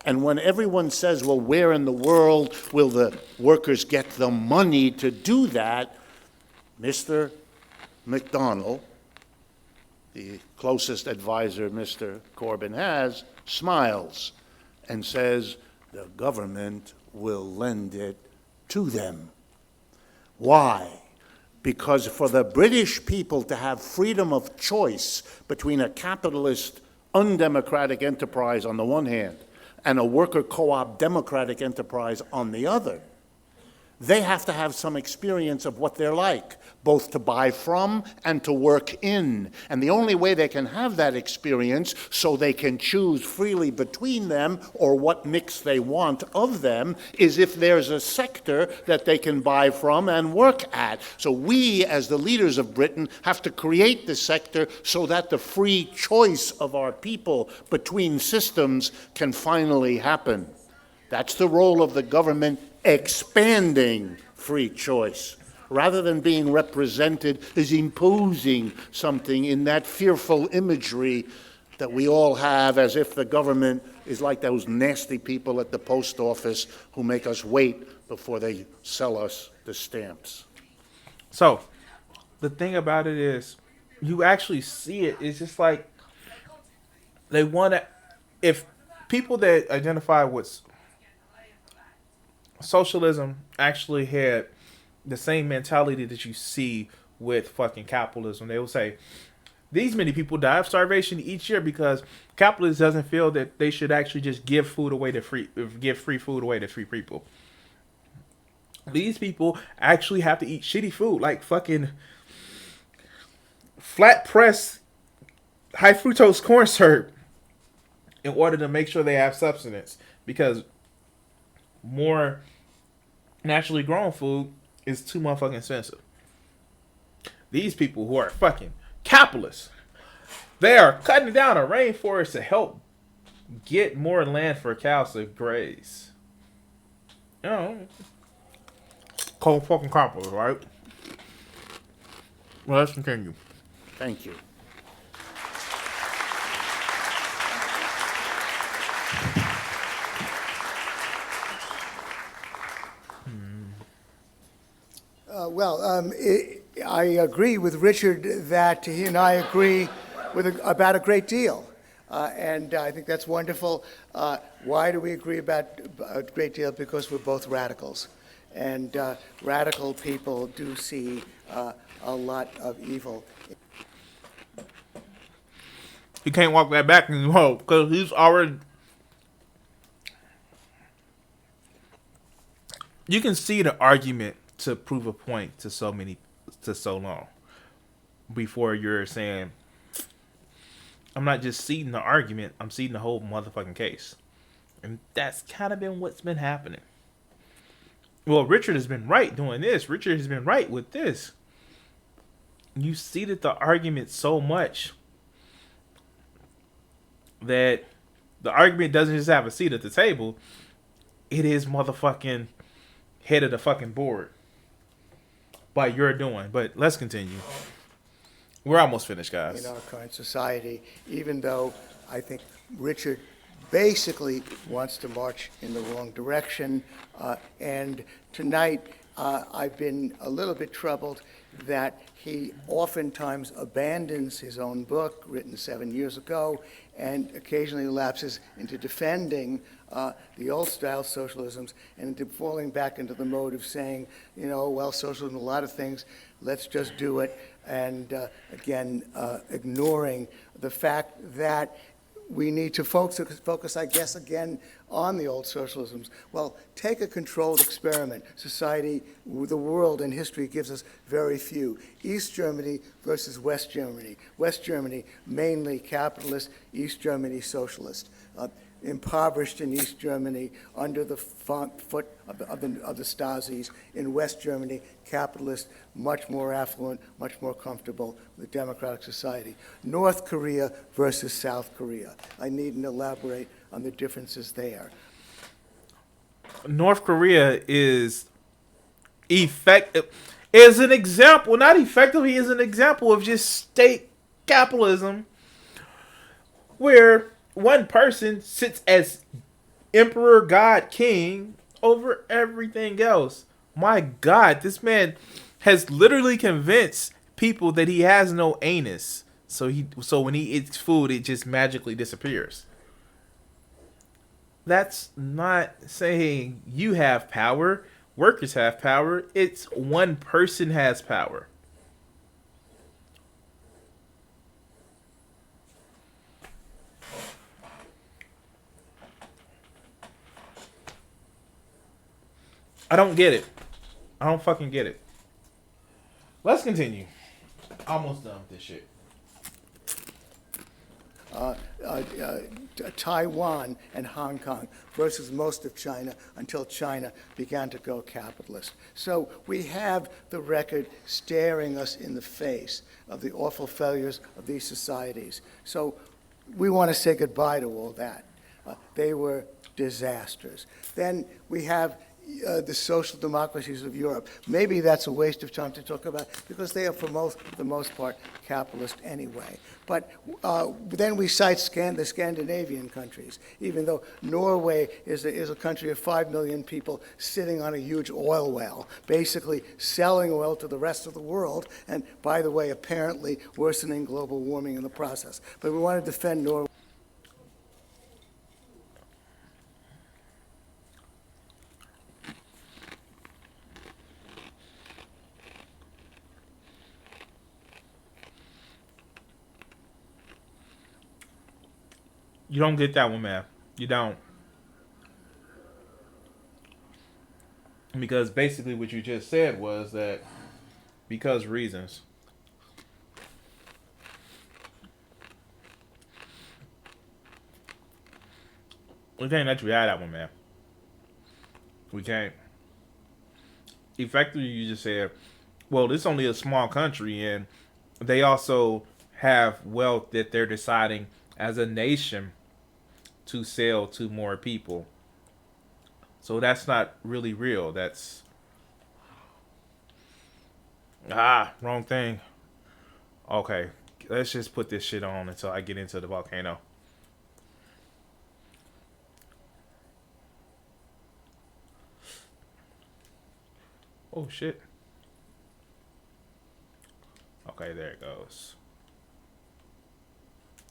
And when everyone says, well, where in the world will the workers get the money to do that, Mr. McDonnell, the closest advisor Mr. Corbyn has, smiles and says, the government will lend it to them. Why? Because for the British people to have freedom of choice between a capitalist, undemocratic enterprise on the one hand and a worker co-op democratic enterprise on the other, they have to have some experience of what they're like, both to buy from and to work in. And the only way they can have that experience so they can choose freely between them or what mix they want of them is if there's a sector that they can buy from and work at. So we, as the leaders of Britain, have to create the sector so that the free choice of our people between systems can finally happen. That's the role of the government, expanding free choice, rather than being represented as imposing something in that fearful imagery that we all have, as if the government is like those nasty people at the post office who make us wait before they sell us the stamps. So, the thing about it is, you actually see it. It's just like they want to, if people that identify with socialism actually had the same mentality that you see with fucking capitalism, they will say these many people die of starvation each year because capitalism doesn't feel that they should actually just give free food away to free people. These people actually have to eat shitty food, like fucking flat press high fructose corn syrup, in order to make sure they have subsistence, because more naturally grown food is too motherfucking expensive. These people who are fucking capitalists, they are cutting down a rainforest to help get more land for cows to graze. You know, cold fucking capitalists, right? Well, let's continue. Thank you. I agree with Richard that he and I agree about a great deal. And I think that's wonderful. Why do we agree about a great deal? Because we're both radicals. And radical people do see a lot of evil. He can't walk that back anymore because he's already. You can see the argument to prove a point to so long before you're saying, I'm not just seeding the argument, I'm seeding the whole motherfucking case. And that's kind of been what's been happening. Well, Richard has been right doing this. Richard has been right with this. You seeded the argument so much that the argument doesn't just have a seat at the table. It is motherfucking head of the fucking board by your doing. But let's continue. We're almost finished, guys. In our current society, even though I think Richard basically wants to march in the wrong direction. And tonight, I've been a little bit troubled that he oftentimes abandons his own book, written 7 years ago, and occasionally lapses into defending the old-style socialisms and into falling back into the mode of saying, you know, well, socialism, a lot of things, let's just do it, and again, ignoring the fact that we need to focus, I guess, again, on the old socialisms. Well, take a controlled experiment. Society, the world, and history gives us very few. East Germany versus West Germany. West Germany, mainly capitalist. East Germany, socialist. Impoverished in East Germany under the foot of the Stasis. In West Germany, capitalist, much more affluent, much more comfortable with democratic society. North Korea versus South Korea. I needn't elaborate on the differences there. North Korea is an example, not effectively, is an example of just state capitalism where one person sits as emperor, god, king over everything else. My God, this man has literally convinced people that he has no anus. So when he eats food, it just magically disappears. That's not saying you have power. Workers have power. It's one person has power. I don't get it. I don't fucking get it. Let's continue. Almost done with this shit. Taiwan and Hong Kong versus most of China until China began to go capitalist. So we have the record staring us in the face of the awful failures of these societies. So we want to say goodbye to all that. They were disasters. Then we have the social democracies of Europe. Maybe that's a waste of time to talk about because they are, for the most part, capitalist anyway. But then we cite the Scandinavian countries, even though Norway is a country of 5 million people sitting on a huge oil well, basically selling oil to the rest of the world, and by the way, apparently worsening global warming in the process. But we want to defend Norway. You don't get that one, man. You don't. Because basically what you just said was that because reasons. We can't let you have that one, man. We can't. Effectively, you just said, well, this is only a small country, and they also have wealth that they're deciding as a nation to sell to more people. So that's not really real. That's wrong thing. Okay, let's just put this shit on until I get into the volcano. Oh shit. Okay, there it goes.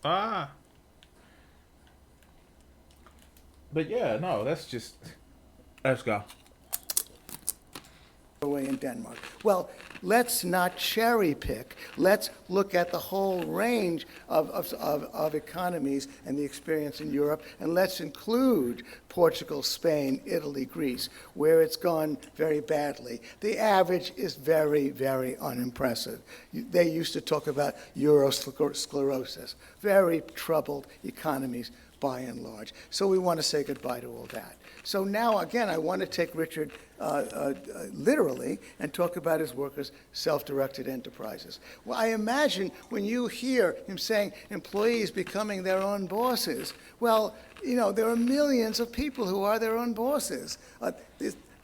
Ah. But yeah, no, let's go. Away in Denmark. Well, let's not cherry pick. Let's look at the whole range of economies and the experience in Europe, and let's include Portugal, Spain, Italy, Greece, where it's gone very badly. The average is very, very unimpressive. They used to talk about Eurosclerosis, very troubled economies by and large. So we want to say goodbye to all that. So now, again, I want to take Richard literally and talk about his work as self-directed enterprises. Well, I imagine when you hear him saying employees becoming their own bosses, well, you know, there are millions of people who are their own bosses.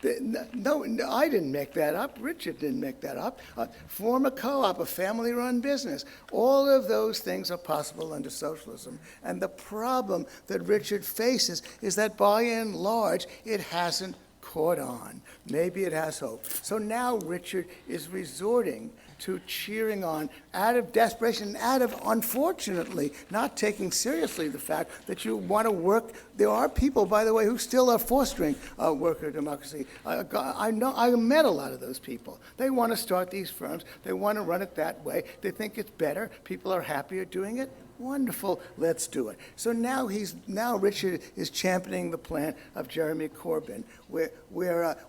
No, I didn't make that up. Richard didn't make that up. Form a co-op, a family-run business. All of those things are possible under socialism. And the problem that Richard faces is that by and large, it hasn't caught on. Maybe it has hope. So now Richard is resorting to cheering on out of desperation, out of, unfortunately, not taking seriously the fact that you want to work. There are people, by the way, who still are fostering worker democracy. I met a lot of those people. They want to start these firms. They want to run it that way. They think it's better. People are happier doing it. Wonderful, let's do it. So now Richard is championing the plan of Jeremy Corbyn, where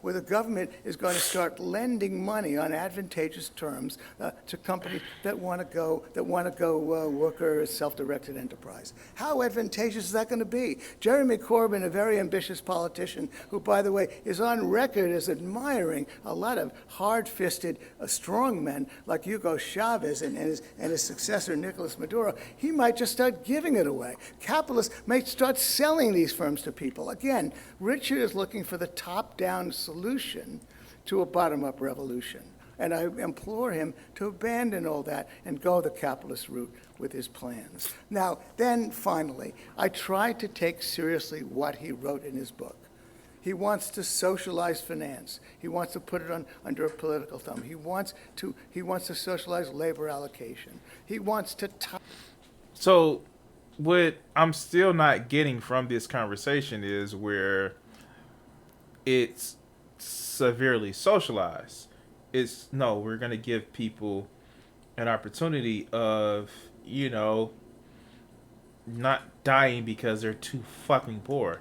the government is going to start lending money on advantageous terms to companies that want to go worker self-directed enterprise. How advantageous is that going to be? Jeremy Corbyn, a very ambitious politician, who, by the way, is on record as admiring a lot of hard-fisted strongmen like Hugo Chavez and his successor Nicolas Maduro. He might just start giving it away. Capitalists may start selling these firms to people. Again, Richard is looking for the top-down solution to a bottom-up revolution. And I implore him to abandon all that and go the capitalist route with his plans. Now, then, finally, I tried to take seriously what he wrote in his book. He wants to socialize finance. He wants to put it under a political thumb. He wants to socialize labor allocation. He wants to... So what I'm still not getting from this conversation is where it's severely socialized. It's, no, we're going to give people an opportunity of, you know, not dying because they're too fucking poor.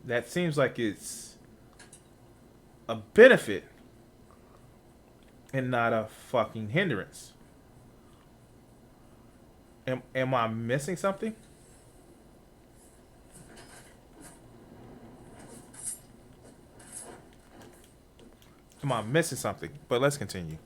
That seems like it's a benefit and not a fucking hindrance. Am I missing something? Am I missing something? But let's continue.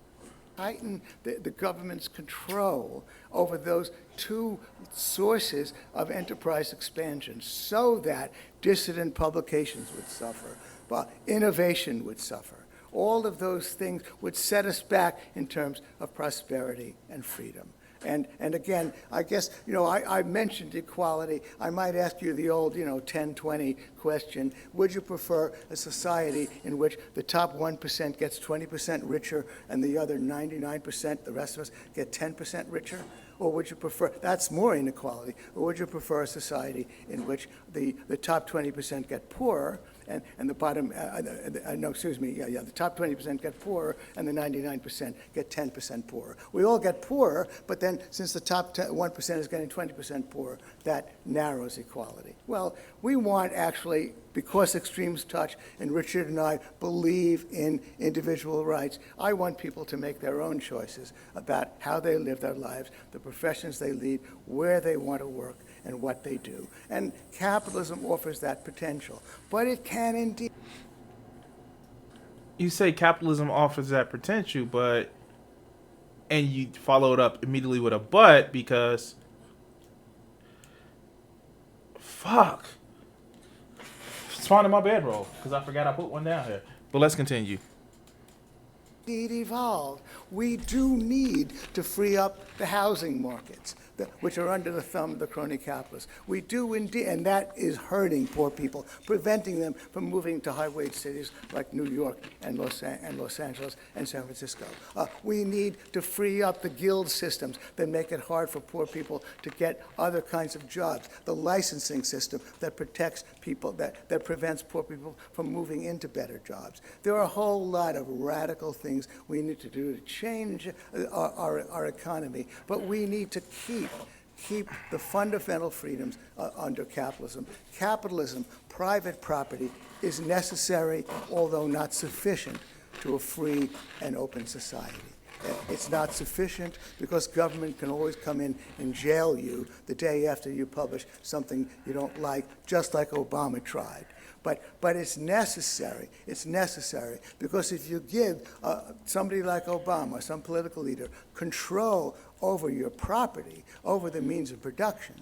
Tighten the government's control over those two sources of enterprise expansion so that dissident publications would suffer, but innovation would suffer. All of those things would set us back in terms of prosperity and freedom. And again, I guess, you know, I mentioned equality. I might ask you the old, 10-20 question. Would you prefer a society in which the top 1% gets 20% richer and the other 99%, the rest of us, get 10% richer? Or would you prefer, that's more inequality, or would you prefer a society in which the top 20% get poorer and the bottom, the top 20% get poorer and the 99% get 10% poorer? We all get poorer, but then since the top 1% is getting 20% poorer, that narrows equality. Well, we want actually, because extremes touch, and Richard and I believe in individual rights, I want people to make their own choices about how they live their lives, the professions they lead, where they want to work, and what they do. And capitalism offers that potential, but it can indeed. You say capitalism offers that potential, but, and you follow it up immediately with a but, because, fuck. It's finding my bedroll, because I forgot I put one down here. But let's continue. Evolve. We do need to free up the housing markets. which are under the thumb of the crony capitalists. We do indeed, and that is hurting poor people, preventing them from moving to high-wage cities like New York and Los Angeles and San Francisco. We need to free up the guild systems that make it hard for poor people to get other kinds of jobs, the licensing system that protects people, that prevents poor people from moving into better jobs. There are a whole lot of radical things we need to do to change our economy, but we need to keep the fundamental freedoms under capitalism. Capitalism, private property, is necessary, although not sufficient, to a free and open society. It's not sufficient because government can always come in and jail you the day after you publish something you don't like, just like Obama tried. But it's necessary. It's necessary because if you give somebody like Obama, some political leader, control over your property, over the means of production,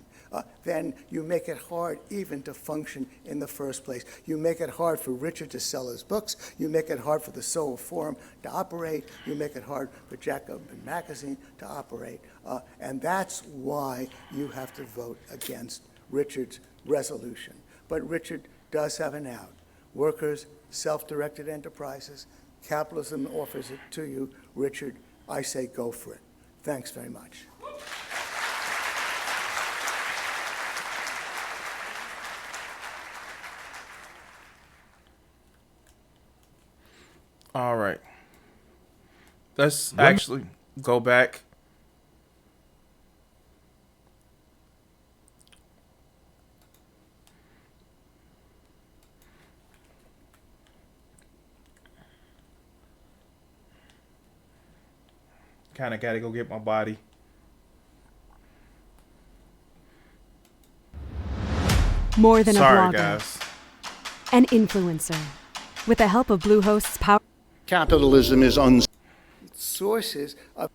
then you make it hard even to function in the first place. You make it hard for Richard to sell his books. You make it hard for the Soho Forum to operate. You make it hard for Jacobin Magazine to operate. And that's why you have to vote against Richard's resolution. But Richard does have an out. Workers, self-directed enterprises, capitalism offers it to you. Richard, I say go for it. Thanks very much. All right. Let's actually go back. Kind of got to go get my body. More than Sorry, a blogger. guys. An influencer. With the help of Bluehost's power. Capitalism is Sources of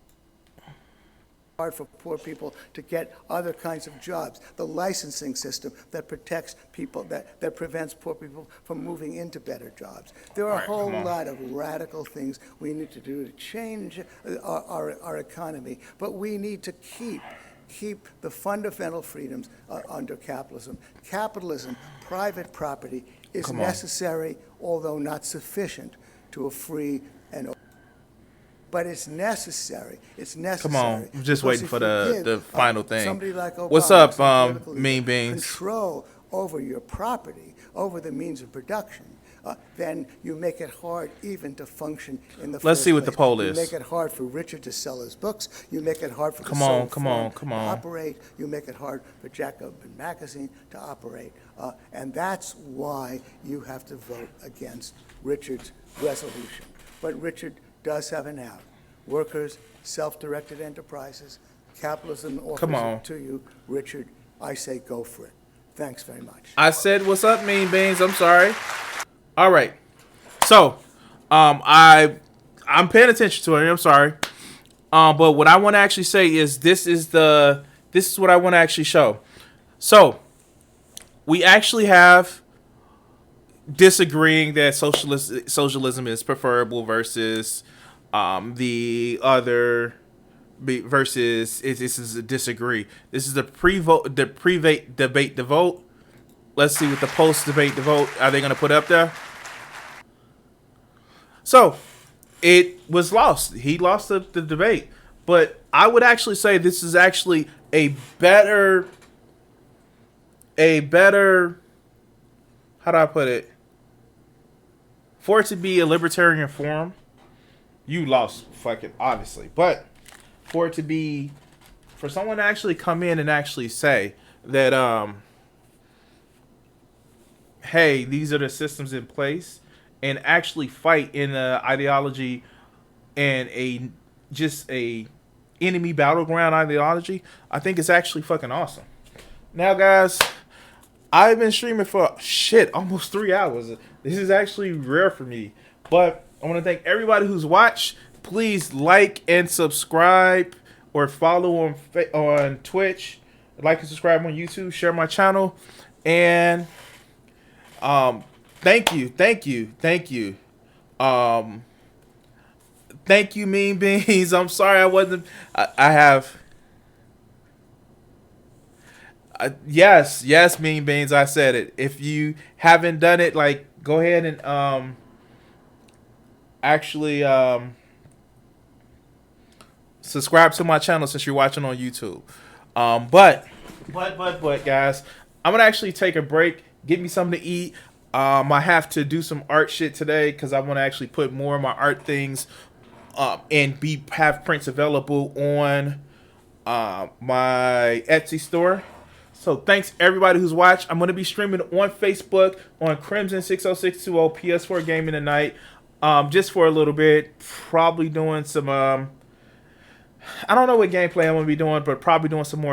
hard for poor people to get other kinds of jobs. The licensing system that protects people, that prevents poor people from moving into better jobs. There are a whole lot of radical things we need to do to change our economy, but we need to keep the fundamental freedoms under capitalism. Capitalism, private property, is necessary, although not sufficient, to a free and open. But it's necessary. It's necessary. Come on, I'm just waiting for the final thing. Somebody like Obama, what's up, some political Mean leader, Beans? Control over your property, over the means of production. Then you make it hard even to function in the Let's first see what place. the poll You is. make it hard for Richard to sell his books. You make it hard for Come the on, Soho come Forum on, come to on. operate. You make it hard for Jacobin Magazine to operate. And that's why you have to vote against Richard's resolution. But Richard does have an out. Workers, self-directed enterprises, capitalism offers it to you. Richard, I say go for it. Thanks very much. I said, what's up, Mean Beans? I'm sorry. All right. So, I'm paying attention to it. I'm sorry. But what I want to actually say is this is what I want to actually show. So, we actually have disagreeing that socialism is preferable versus the other versus this is a disagree. This is the pre-debate the vote. Let's see what the post-debate the vote are they going to put up there. So, it was lost. He lost the debate. But I would actually say this is actually a better, how do I put it? For it to be a libertarian forum, you lost fucking obviously. But for it to be, for someone to actually come in and actually say that, hey, these are the systems in place, and actually fight in a ideology and a enemy battleground ideology, I think it's actually fucking awesome. Now, guys, I've been streaming for almost 3 hours. This is actually rare for me, but I want to thank everybody who's watched. Please like and subscribe or follow on Twitch. Like and subscribe on YouTube. Share my channel, and thank you. Thank you, Mean Beans. I'm sorry I wasn't. I have. Yes, Mean Beans. I said it. If you haven't done it, like, go ahead and actually subscribe to my channel since you're watching on YouTube. But guys, I'm gonna actually take a break, get me something to eat. I have to do some art shit today because I want to actually put more of my art things and have prints available on my Etsy store. So thanks everybody who's watched. I'm going to be streaming on Facebook on Crimson 60620 PS4 Gaming tonight, just for a little bit. Probably doing some I don't know what gameplay I'm going to be doing, but probably doing some more